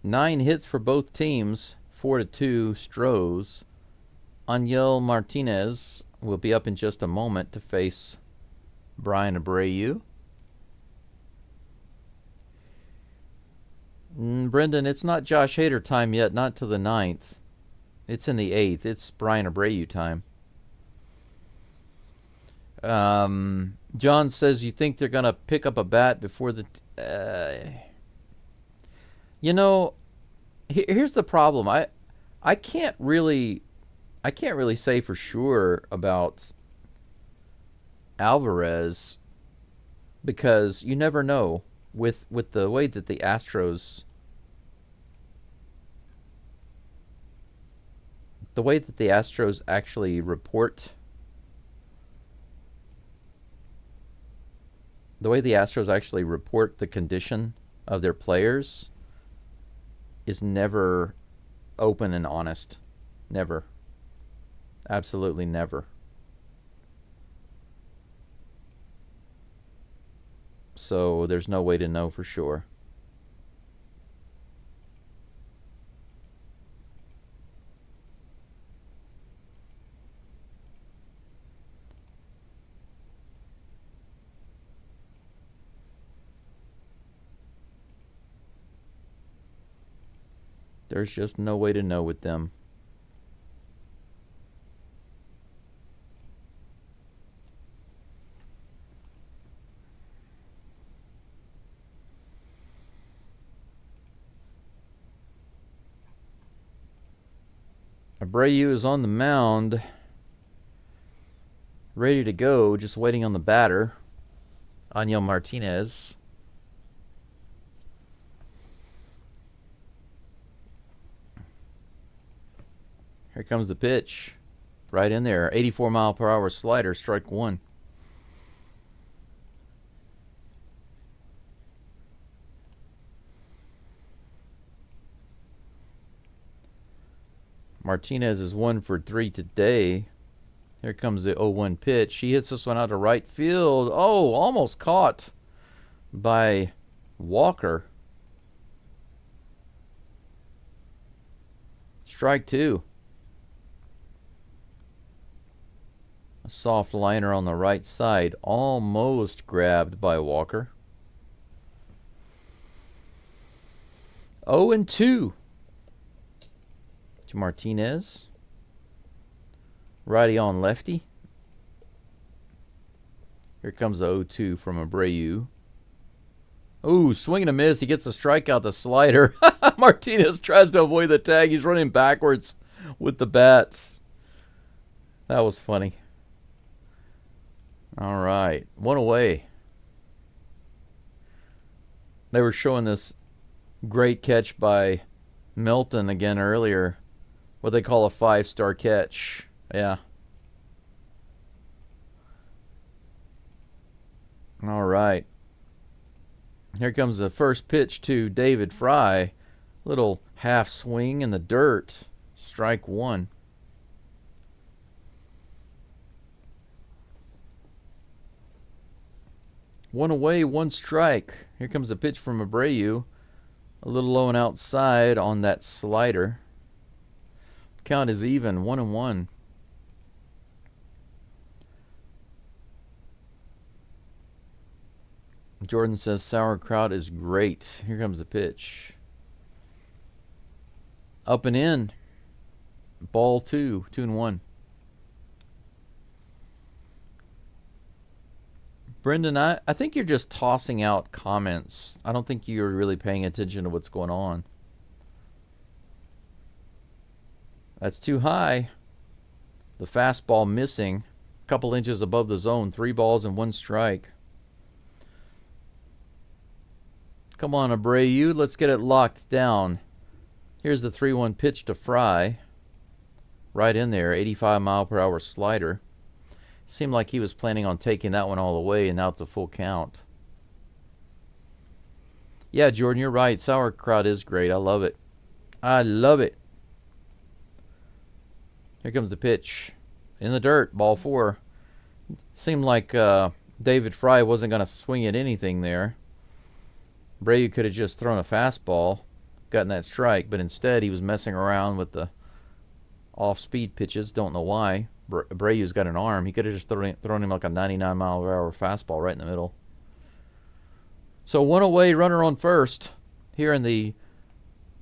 Nine hits for both teams, 4-2 Stros. Angel Martinez will be up in just a moment to face Brian Abreu. Brendan, it's not Josh Hader time yet, not to the 9th. It's in the 8th. It's Brian Abreu time. John says you think they're going to pick up a bat before the... You know, here's the problem. I can't really say for sure about Alvarez because you never know with the way that the Astros actually report the condition of their players is never open and honest. Never. Absolutely never. So there's no way to know for sure. There's just no way to know with them. Abreu is on the mound, ready to go, just waiting on the batter, Angel Martinez. Here comes the pitch. Right in there. 84-mile-per-hour slider, strike one. Martinez is 1 for 3 today. Here comes the 0-1 pitch. He hits this one out to right field. Oh, almost caught by Walker. Strike two. A soft liner on the right side. Almost grabbed by Walker. 0-2 to Martinez. Righty on lefty. Here comes the 0-2 from Abreu. Ooh, swing and a miss. He gets a strikeout, the slider. Martinez tries to avoid the tag. He's running backwards with the bat. That was funny. All right, one away. They were showing this great catch by Milton again earlier. What they call a 5-star catch. Yeah. All right. Here comes the first pitch to David Fry. Little half swing in the dirt. Strike one. One away, one strike. Here comes a pitch from Abreu. A little low and outside on that slider. Count is even, 1-1. Jordan says sauerkraut is great. Here comes the pitch. Up and in. Ball 2, 2-1. Brendan, I think you're just tossing out comments. I don't think you're really paying attention to what's going on. That's too high. The fastball missing. A couple inches above the zone. 3 balls and 1 strike. Come on, Abreu. Let's get it locked down. Here's the 3-1 pitch to Fry. Right in there. 85-mile-per-hour slider. Seemed like he was planning on taking that one all the way, and now it's a full count. Yeah, Jordan, you're right. Sauerkraut is great. I love it. I love it. Here comes the pitch. In the dirt, ball 4. Seemed like David Fry wasn't going to swing at anything there. Abreu could have just thrown a fastball, gotten that strike, but instead he was messing around with the off-speed pitches. Don't know why. Abreu's got an arm. He could have just thrown him like a 99-mile-per-hour fastball right in the middle. So one away, runner on first here in the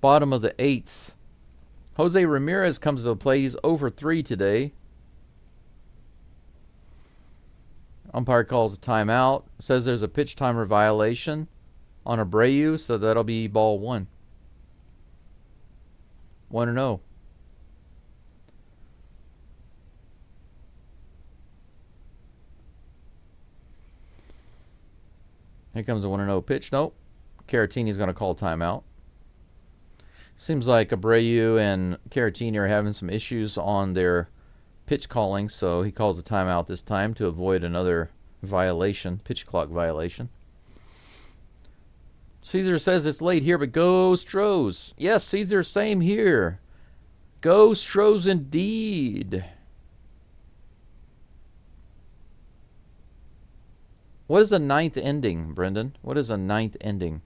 bottom of the 8th. Jose Ramirez comes to the plate. He's 0 for 3 today. Umpire calls a timeout. Says there's a pitch timer violation on Abreu, so that'll be ball 1. 1-0. Here comes a 1-0 pitch. Nope. Caratini's going to call timeout. Seems like Abreu and Caratini are having some issues on their pitch calling, so he calls a timeout this time to avoid another violation, pitch clock violation. Caesar says it's late here, but Geaux Stros. Yes, Caesar, same here. Geaux Stros indeed. What is a ninth ending, Brendan? What is a ninth ending?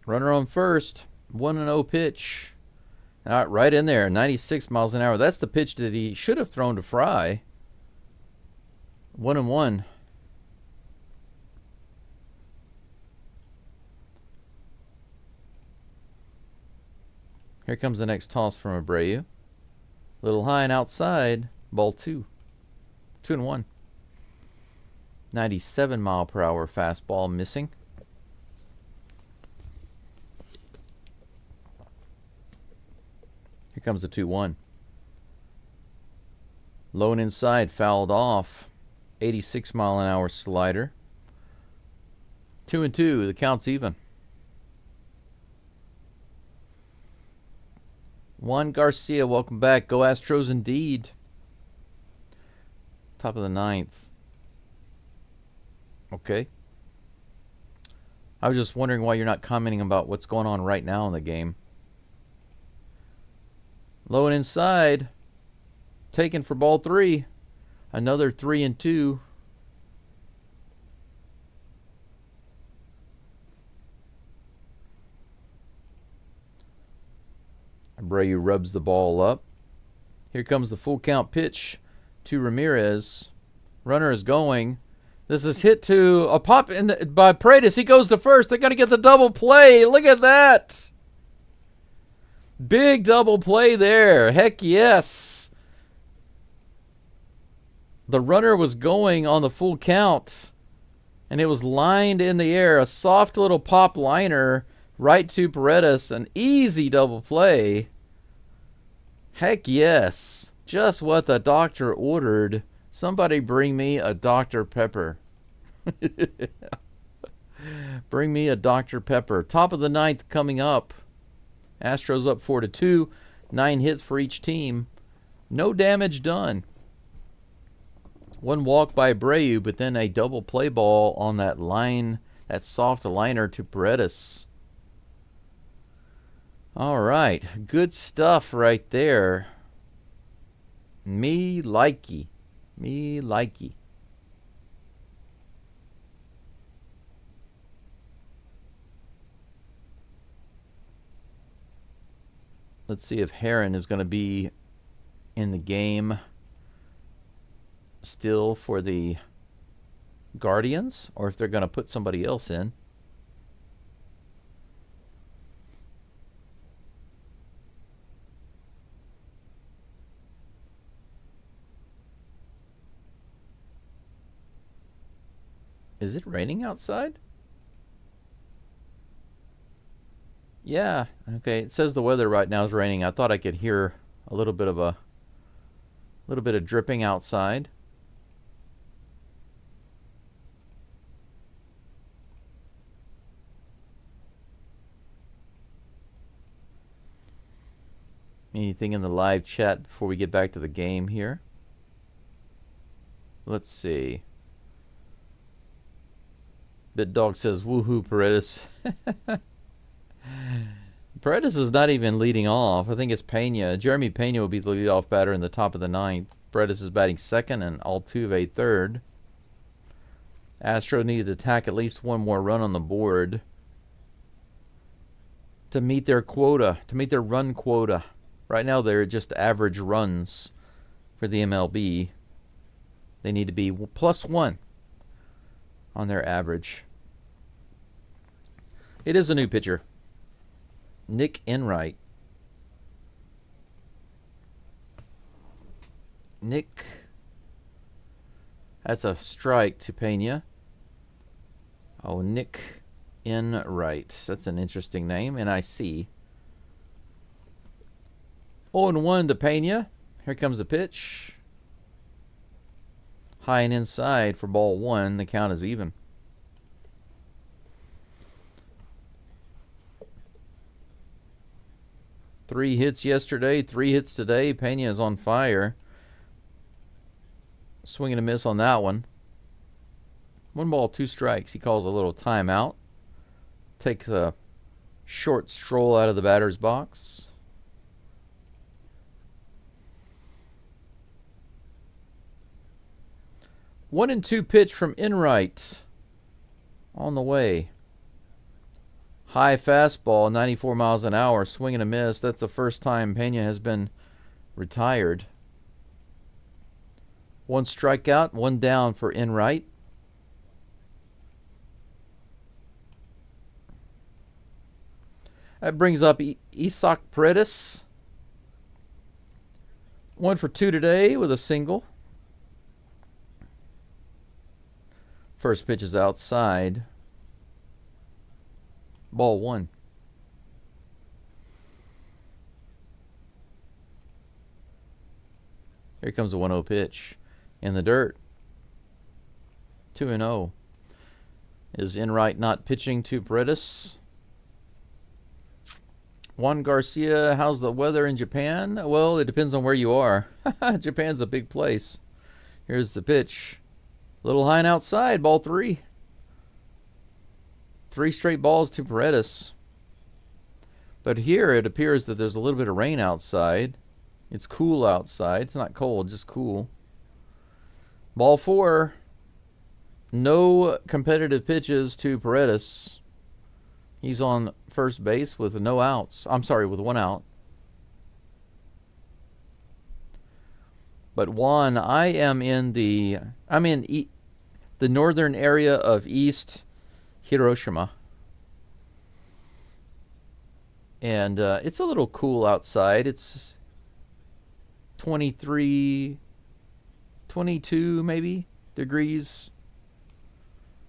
Runner on first. 1-0 pitch. All right, right in there. 96 miles an hour. That's the pitch that he should have thrown to Fry. 1-1. Here comes the next toss from Abreu. Little high and outside. Ball 2. 2-1. 97 mile per hour fastball missing. Here comes the 2-1. Low and inside, fouled off. 86 mile an hour slider. 2-2. The count's even. Juan Garcia, welcome back. Go Astros indeed. Top of the 9th. Okay. I was just wondering why you're not commenting about what's going on right now in the game. Low and inside. Taken for ball 3. Another 3-2. Abreu rubs the ball up. Here comes the full count pitch to Ramirez. Runner is going. This is hit to a pop by Paredes. He goes to first. They're going to get the double play. Look at that. Big double play there. Heck yes. The runner was going on the full count, and it was lined in the air. A soft little pop liner right to Paredes. An easy double play. Heck yes. Just what the doctor ordered. Somebody bring me a Dr. Pepper. Bring me a Dr. Pepper. Top of the 9th coming up. Astros up 4-2. 9 hits for each team. No damage done. One walk by Abreu, but then a double play ball on that line, that soft liner to Paredes. All right. Good stuff right there. Me likey. Me likey. Let's see if Heron is going to be in the game still for the Guardians, or if they're going to put somebody else in. Is it raining outside? Yeah, okay. It says the weather right now is raining. I thought I could hear a little bit of dripping outside. Anything in the live chat before we get back to the game here? Let's see. BitDog says, woohoo, Paredes. Paredes is not even leading off. I think it's Pena. Jeremy Pena will be the leadoff batter in the top of the 9th. Paredes is batting second and Altuve third. Astro needed to tack at least one more run on the board to meet their quota, to meet their run quota. Right now they're just average runs for the MLB. They need to be +1 on their average. It is a new pitcher. Nick Enright. Nick. That's a strike to Pena. Oh, Nick Enright. That's an interesting name. N-I-C. 0-1 to Pena. Here comes the pitch. High and inside for ball 1. The count is even. Three hits yesterday, 3 hits today. Pena is on fire. Swing and a miss on that one. 1 ball, 2 strikes. He calls a little timeout. Takes a short stroll out of the batter's box. One and 2 pitch from Enright. On the way. High fastball, 94 miles an hour. Swing and a miss. That's the first time Pena has been retired. 1 strikeout, 1 down for Enright. That brings up Isaac Paredes. 1 for 2 today with a single. First pitch is outside. Ball 1. Here comes a 1-0 pitch. In the dirt. 2-0. Is Enright not pitching to Paredes? Juan Garcia, how's the weather in Japan? Well, it depends on where you are. Japan's a big place. Here's the pitch. Little high and outside, ball 3. 3 straight balls to Paredes. But here it appears that there's a little bit of rain outside. It's cool outside. It's not cold, just cool. Ball 4. No competitive pitches to Paredes. He's on first base with no outs. I'm sorry, with 1 out. But Juan, I'm in the northern area of East Hiroshima. And it's a little cool outside. It's 23, 22 maybe degrees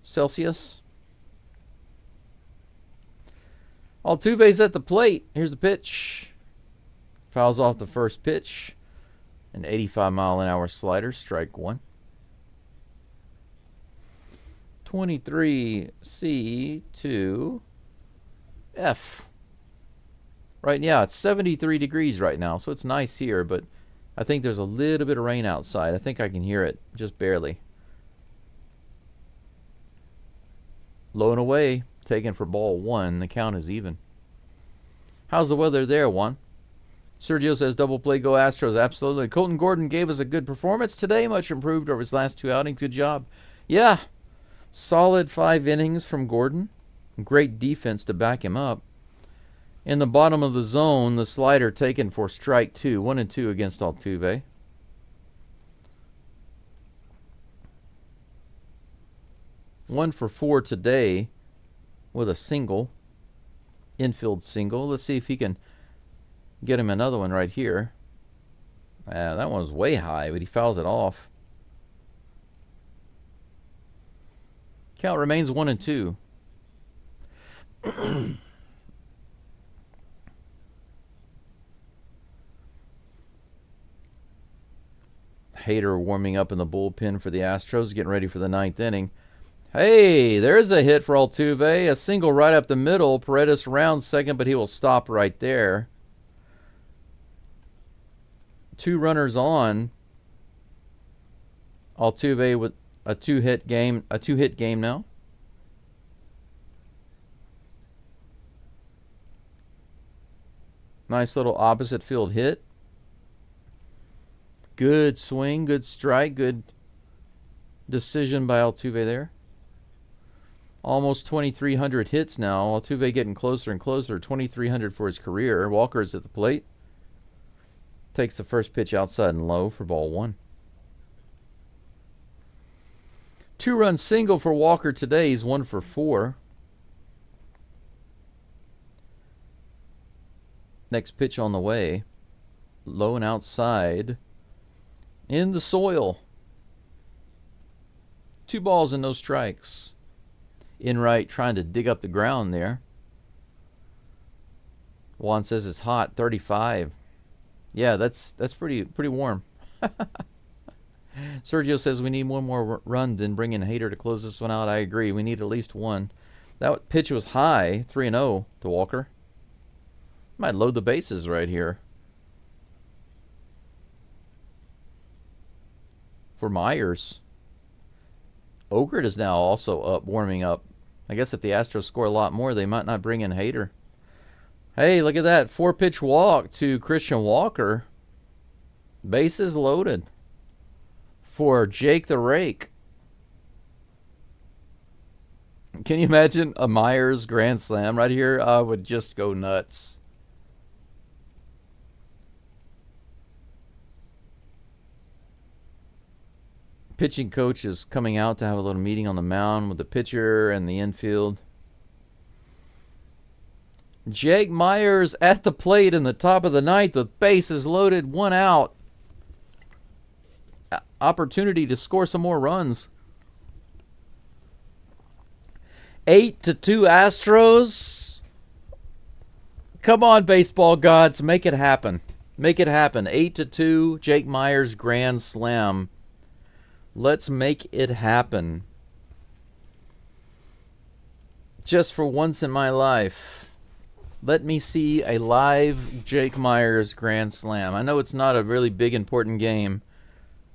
Celsius. Altuve's at the plate. Here's the pitch. Fouls off the first pitch. An 85-mile-an-hour slider, strike 1. 23C to F. Right now, it's 73 degrees right now, so it's nice here, but I think there's a little bit of rain outside. I think I can hear it, just barely. Low and away, taken for ball 1. The count is even. How's the weather there, Juan? Sergio says, double play, go Astros. Absolutely. Colton Gordon gave us a good performance today, much improved over his last 2 outings. Good job. Yeah, solid 5 innings from Gordon. Great defense to back him up. In the bottom of the zone, the slider taken for strike 2. 1 and 2 against Altuve. One for 4 today with a single. Infield single. Let's see if he can get him another one right here. That one was way high, but he fouls it off. Count remains 1 and 2. Hader warming up in the bullpen for the Astros, getting ready for the 9th inning. Hey, there's a hit for Altuve. A single right up the middle. Paredes rounds second, but he will stop right there. 2 runners on. Altuve with a 2-hit game. A 2-hit game now. Nice little opposite field hit. Good swing, good strike, good decision by Altuve there. Almost 2,300 hits now. Altuve getting closer and closer. 2,300 for his career. Walker's at the plate. Takes the first pitch outside and low for ball 1. 2-run single for Walker today. He's 1 for 4. Next pitch on the way. Low and outside. In the soil. 2 balls and no strikes. Enright trying to dig up the ground there. Juan says it's hot, 35. Yeah, that's pretty warm. Sergio says we need 1 more run than bring in Hader to close this one out. I agree. We need at least 1. That pitch was high, 3-0 to Walker. Might load the bases right here. for Myers. Ogret is now also up, warming up. I guess if the Astros score a lot more, they might not bring in Hader. Hey, look at that. 4-pitch walk to Christian Walker. Bases loaded for Jake the Rake. Can you imagine a Myers grand slam right here? I would just go nuts. Pitching coach is coming out to have a little meeting on the mound with the pitcher and the infield. Jake Myers at the plate in the top of the ninth. The base is loaded, 1 out. Opportunity to score some more runs. 8-2 Astros. Come on, baseball gods, make it happen. Make it happen. 8-2, Jake Myers grand slam. Let's make it happen. Just for once in my life, let me see a live Jake Myers grand slam. I know it's not a really big, important game,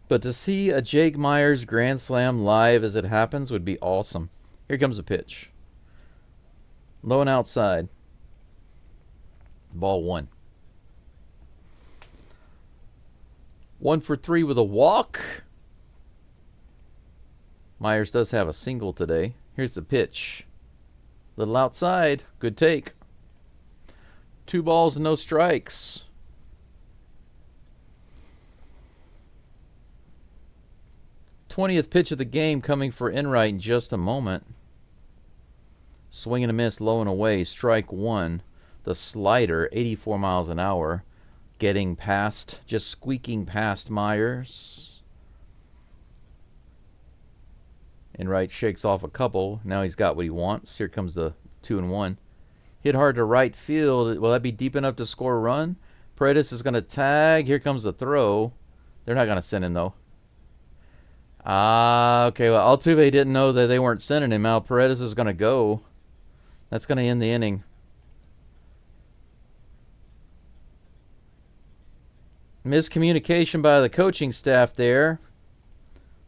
but to see a Jake Myers grand slam live as it happens would be awesome. Here comes a pitch. Low and outside. Ball 1. 1 for 3 with a walk. Myers does have a single today. Here's the pitch. Little outside. Good take. 2 balls and no strikes. '20th pitch of the game coming for Enright in just a moment. Swing and a miss, low and away. Strike 1. The slider, 84 miles an hour. Getting past, just squeaking past Myers. Enright shakes off a couple. Now he's got what he wants. Here comes the 2-1. Hit hard to right field. Will that be deep enough to score a run? Paredes is going to tag. Here comes the throw. They're not going to send him, though. Okay. Well, Altuve didn't know that they weren't sending him out. Paredes is going to go. That's going to end the inning. Miscommunication by the coaching staff there.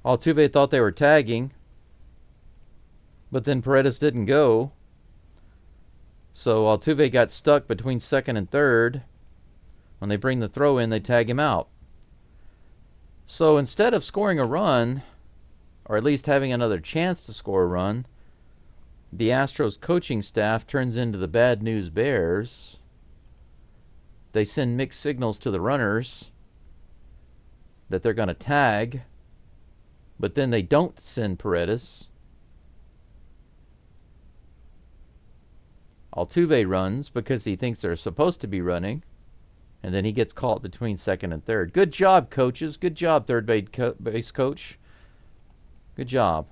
Altuve thought they were tagging, but then Paredes didn't go. So Altuve got stuck between second and third. When they bring the throw in, they tag him out. So instead of scoring a run, or at least having another chance to score a run, the Astros coaching staff turns into the bad news bears. They send mixed signals to the runners that they're going to tag, but then they don't send Paredes. Altuve runs because he thinks they're supposed to be running, and then he gets caught between second and third. Good job, coaches. Good job, third base coach. Good job.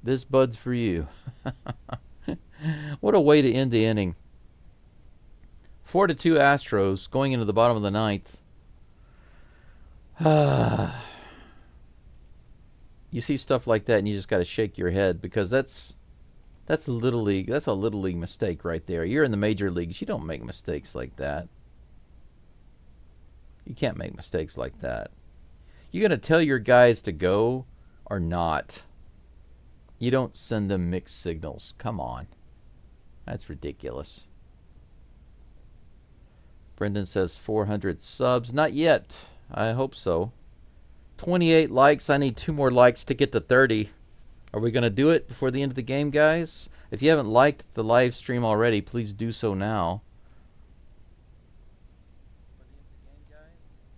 This bud's for you. What a way to end the inning. 4-2 Astros going into the bottom of the ninth. You see stuff like that and you just got to shake your head, because that's little league. That's a little league mistake right there. You're in the major leagues. You don't make mistakes like that. You can't make mistakes like that. You got to tell your guys to go or not. You don't send them mixed signals. Come on. That's ridiculous. Brendan says 400 subs. Not yet. I hope so. 28 likes. I need 2 more likes to get to 30. Are we going to do it before the end of the game, guys? If you haven't liked the live stream already, please do so now.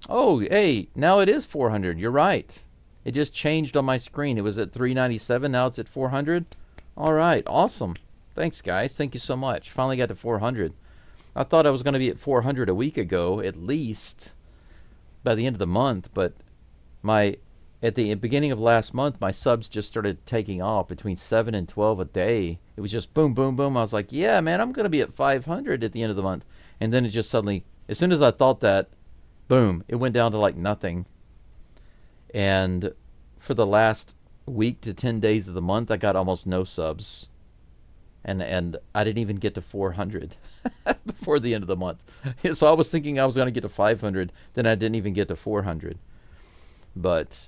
Oh, hey, now it is 400. You're right. It just changed on my screen. It was at 397. Now it's at 400. All right. Awesome. Thanks, guys. Thank you so much. Finally got to 400. I thought I was going to be at 400 a week ago, at least, by the end of the month. But at the beginning of last month, my subs just started taking off between 7 and 12 a day. It was just boom, boom, boom. I was like, yeah, man, I'm going to be at 500 at the end of the month. And then it just suddenly, as soon as I thought that, boom, it went down to like nothing. And for the last week to 10 days of the month, I got almost no subs. And I didn't even get to 400 before the end of the month. So I was thinking I was going to get to 500. Then I didn't even get to 400. but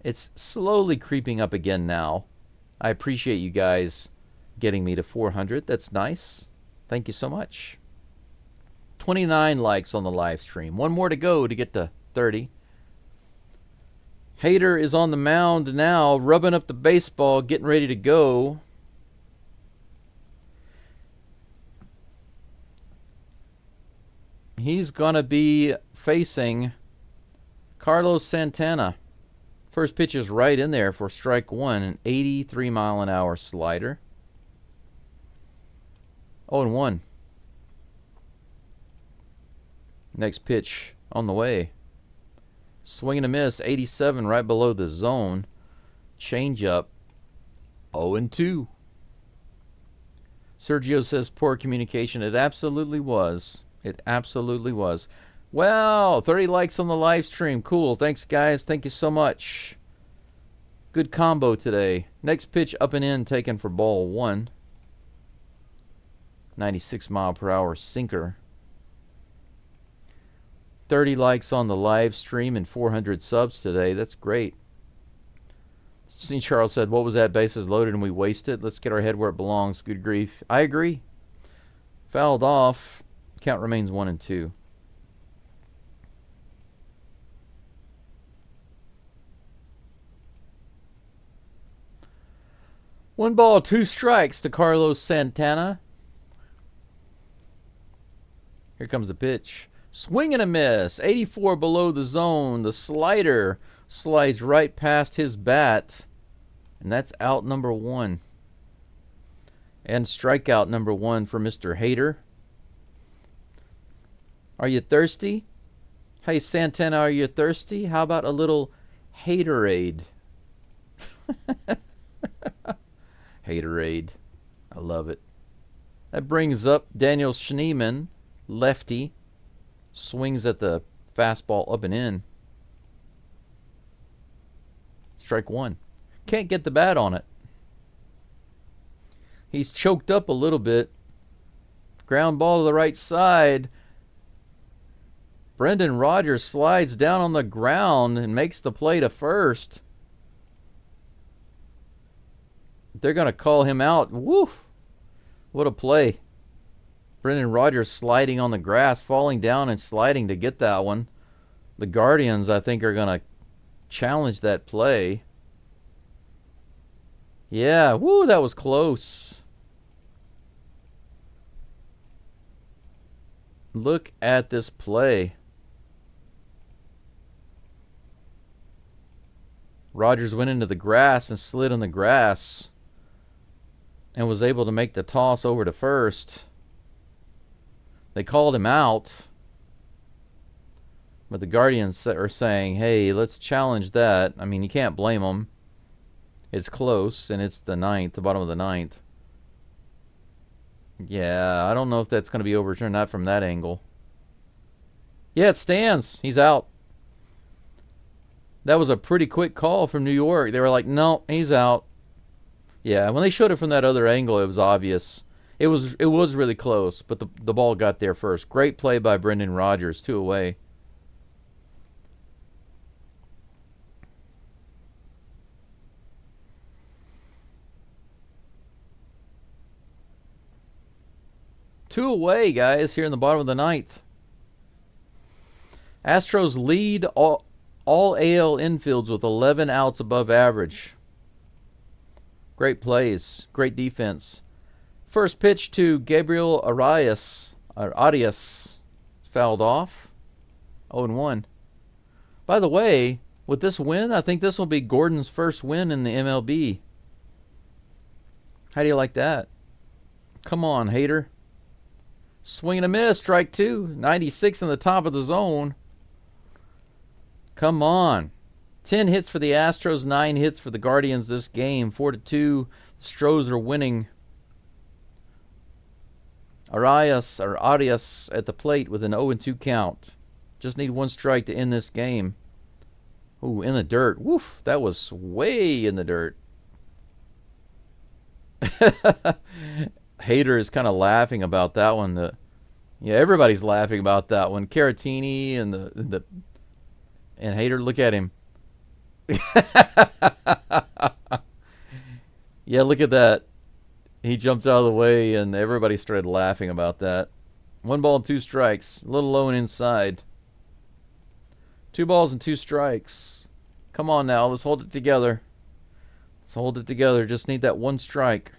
it's slowly creeping up again now. I appreciate you guys getting me to 400. That's nice. Thank you so much. 29 likes on the live stream. One more to go to get to 30. Hater is on the mound now, rubbing up the baseball, getting ready to go. He's going to be facing Carlos Santana. First pitch is right in there for strike one, an 83-mile-an-hour slider. 0-1. Next pitch on the way. Swing and a miss, 87 right below the zone. Changeup, 0-2. Sergio says poor communication. It absolutely was. It absolutely was. Well, 30 likes on the live stream. Cool. Thanks, guys. Thank you so much. Good combo today. Next pitch up and in, taken for ball one. 96-mile-per-hour sinker. 30 likes on the live stream and 400 subs today. That's great. C. Charles said, what was that? Bases loaded and we wasted. Let's get our head where it belongs. Good grief. I agree. Fouled off. Count remains 1-2. One ball, two strikes to Carlos Santana. Here comes the pitch. Swing and a miss. 84 below the zone. The slider slides right past his bat. And that's out number one. And strikeout number one for Mr. Hater. Are you thirsty? Hey, Santana, are you thirsty? How about a little Haterade? Haterade. I love it. That brings up Daniel Schneemann, lefty. Swings at the fastball up and in. Strike one. Can't get the bat on it. He's choked up a little bit. Ground ball to the right side. Brendan Rodgers slides down on the ground and makes the play to first. They're going to call him out. Woof! What a play. Brendan Rodgers sliding on the grass, falling down and sliding to get that one. The Guardians, I think, are going to challenge that play. Yeah, woo, that was close. Look at this play. Rodgers went into the grass and slid on the grass and was able to make the toss over to first. They called him out, but the Guardians are saying, hey, let's challenge that. I mean, you can't blame them. It's close, and it's the ninth, the bottom of the ninth. Yeah, I don't know if that's going to be overturned, not from that angle. Yeah, it stands. He's out. That was a pretty quick call from New York. They were like, no, he's out. Yeah, when they showed it from that other angle, it was obvious. It was really close, but the ball got there first. Great play by Brendan Rodgers, 2 away. Two away, guys, here in the bottom of the ninth. Astros lead all AL infields with 11 outs above average. Great plays, great defense. First pitch to Gabriel Arias. Fouled off. 0-1. By the way, with this win, I think this will be Gordon's first win in the MLB. How do you like that? Come on, Hater. Swing and a miss, strike two. 96 in the top of the zone. Come on. 10 hits for the Astros, 9 hits for the Guardians this game. 4-2. The Stros are winning. Arias at the plate with an 0-2 count. Just need one strike to end this game. Ooh, in the dirt. Woof, that was way in the dirt. Hater is kind of laughing about that one. Yeah, everybody's laughing about that one. Caratini and Hater, look at him. Yeah, look at that. He jumped out of the way, and everybody started laughing about that. 1 ball and 2 strikes. A little low and inside. 2 balls and 2 strikes. Come on now, let's hold it together. Let's hold it together. Just need that 1 strike.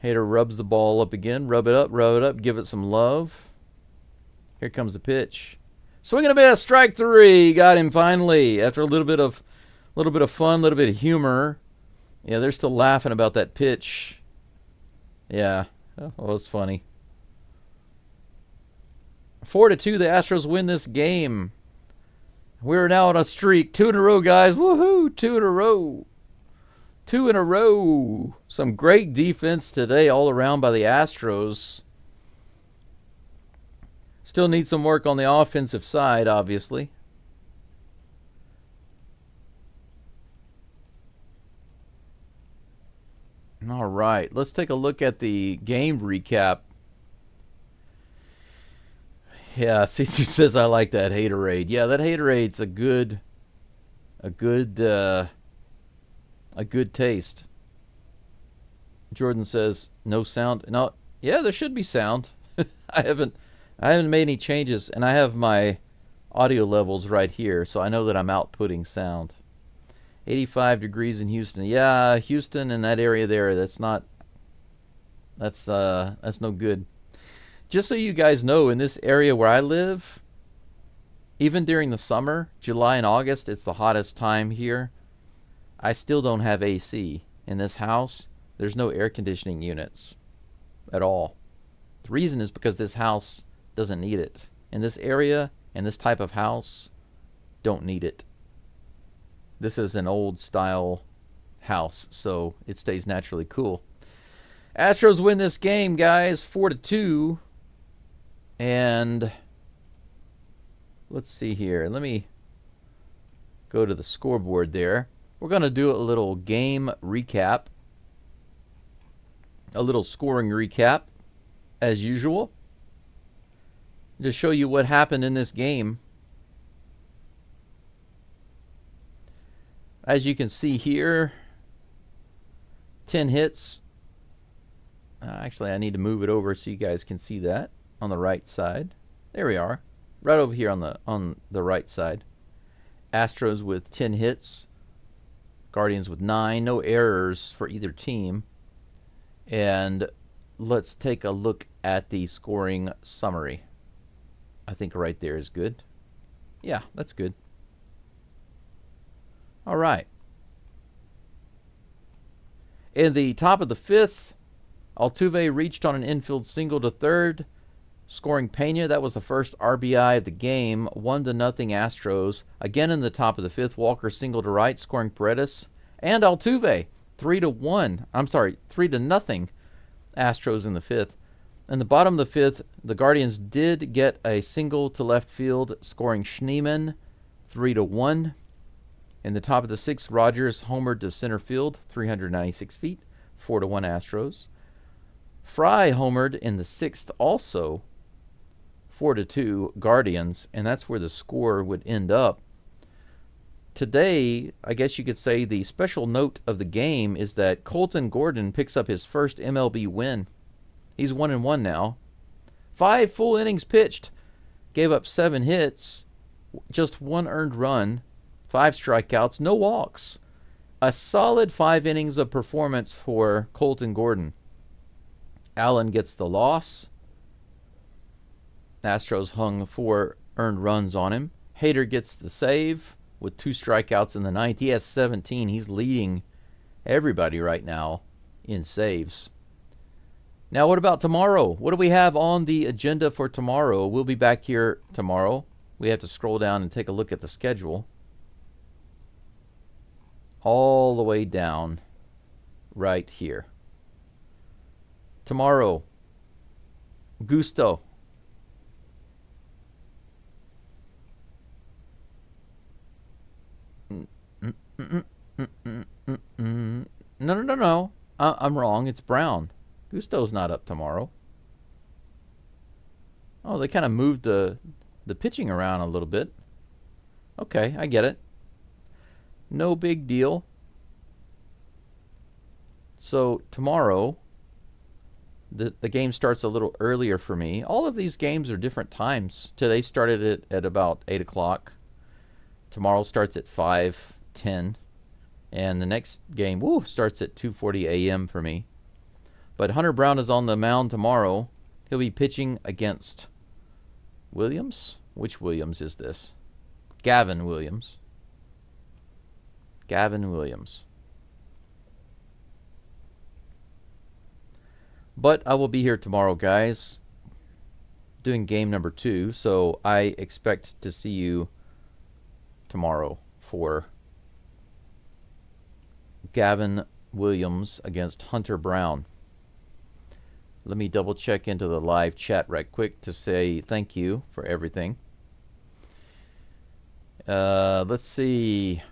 Hader rubs the ball up again. Rub it up, give it some love. Here comes the pitch. Swing and a miss, strike 3. Got him finally. After a little bit of fun, a little bit of humor. Yeah, they're still laughing about that pitch. Yeah, that was funny. 4-2, the Astros win this game. We're now on a streak. 2 in a row, guys. Woohoo! 2 in a row. 2 in a row. Some great defense today all around by the Astros. Still need some work on the offensive side, obviously. All right, let's take a look at the game recap. Yeah, Cece says I like that Haterade. Yeah, that Haterade's a good taste. Jordan says no sound. No, yeah, there should be sound. I haven't made any changes, and I have my audio levels right here, so I know that I'm outputting sound. 85 degrees in Houston. Yeah, Houston and that area there, that's no good. Just so you guys know, in this area where I live, even during the summer, July and August, it's the hottest time here. I still don't have AC in this house. There's no air conditioning units at all. The reason is because this house doesn't need it. In this area, and this type of house, don't need it. This is an old style house, so it stays naturally cool. Astros win this game, guys, 4-2. And let's see here. Let me go to the scoreboard there. We're going to do a little game recap. A little scoring recap, as usual. To show you what happened in this game. As you can see here, 10 hits. Actually, I need to move it over so you guys can see that on the right side. There we are. Right over here on the right side. Astros with 10 hits. Guardians with 9. No errors for either team. And let's take a look at the scoring summary. I think right there is good. Yeah, that's good. All right. In the top of the 5th, Altuve reached on an infield single to third, scoring Pena. That was the first RBI of the game. 1-0 Astros. Again in the top of the 5th, Walker single to right, scoring Paredes. And Altuve, 3-1. I'm sorry, 3-0 Astros in the 5th. In the bottom of the 5th, the Guardians did get a single to left field, scoring Schneemann, 3-1. In the top of the 6th, Rogers homered to center field, 396 feet, 4-1 Astros. Fry homered in the 6th also, 4-2 Guardians, and that's where the score would end up. Today, I guess you could say the special note of the game is that Colton Gordon picks up his first MLB win. He's 1-1 now. 5 full innings pitched, gave up 7 hits, just 1 earned run, 5 strikeouts, no walks. A solid 5 innings of performance for Colton Gordon. Allen gets the loss. Astros hung 4 earned runs on him. Hader gets the save with 2 strikeouts in the 9th. He has 17. He's leading everybody right now in saves. Now, what about tomorrow? What do we have on the agenda for tomorrow? We'll be back here tomorrow. We have to scroll down and take a look at the schedule. All the way down right here. Tomorrow, Gusto. No. I'm wrong. It's Brown. Gusto's not up tomorrow. Oh, they kind of moved the pitching around a little bit. Okay, I get it. No big deal. So tomorrow, the game starts a little earlier for me. All of these games are different times. Today started at about 8 o'clock. Tomorrow starts at 5:10. And the next game, starts at 2:40 a.m. for me. But Hunter Brown is on the mound tomorrow. He'll be pitching against Williams? Which Williams is this? Gavin Williams. Gavin Williams. But I will be here tomorrow, guys, doing game number 2. So I expect to see you tomorrow for Gavin Williams against Hunter Brown. Let me double check into the live chat right quick to say thank you for everything. Let's see.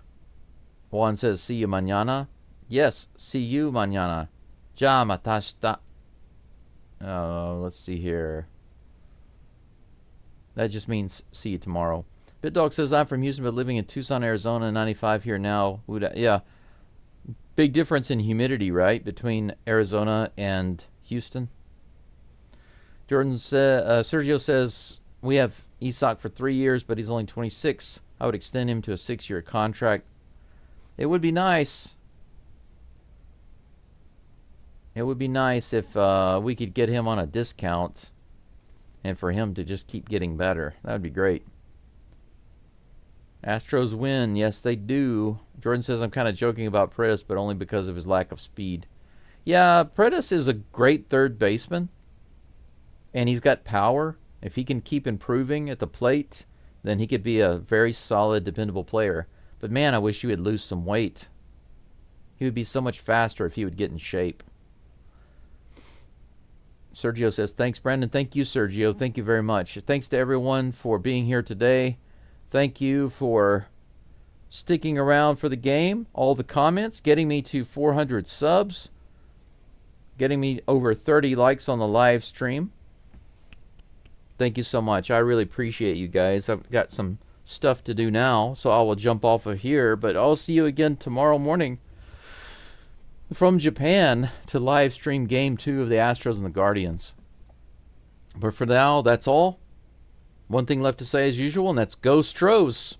Juan says, see you mañana. Yes, see you mañana. Ya matashita. Let's see here. That just means see you tomorrow. BitDog says, I'm from Houston but living in Tucson, Arizona, 95 here now. Yeah. Big difference in humidity, right, between Arizona and Houston. Sergio says, we have Isak for 3 years, but he's only 26. I would extend him to a 6-year contract. It would be nice. It would be nice if we could get him on a discount and for him to just keep getting better. That would be great. Astros win. Yes, they do. Jordan says, I'm kind of joking about Paredes, but only because of his lack of speed. Yeah, Paredes is a great third baseman, and he's got power. If he can keep improving at the plate, then he could be a very solid, dependable player. But man, I wish he would lose some weight. He would be so much faster if he would get in shape. Sergio says, thanks, Brandon. Thank you, Sergio. Thank you very much. Thanks to everyone for being here today. Thank you for sticking around for the game. All the comments, getting me to 400 subs, getting me over 30 likes on the live stream. Thank you so much. I really appreciate you guys. I've got some stuff to do now, so I will jump off of here. But I'll see you again tomorrow morning from Japan to live stream Game 2 of the Astros and the Guardians. But for now, that's all. One thing left to say as usual, and that's Go Stros.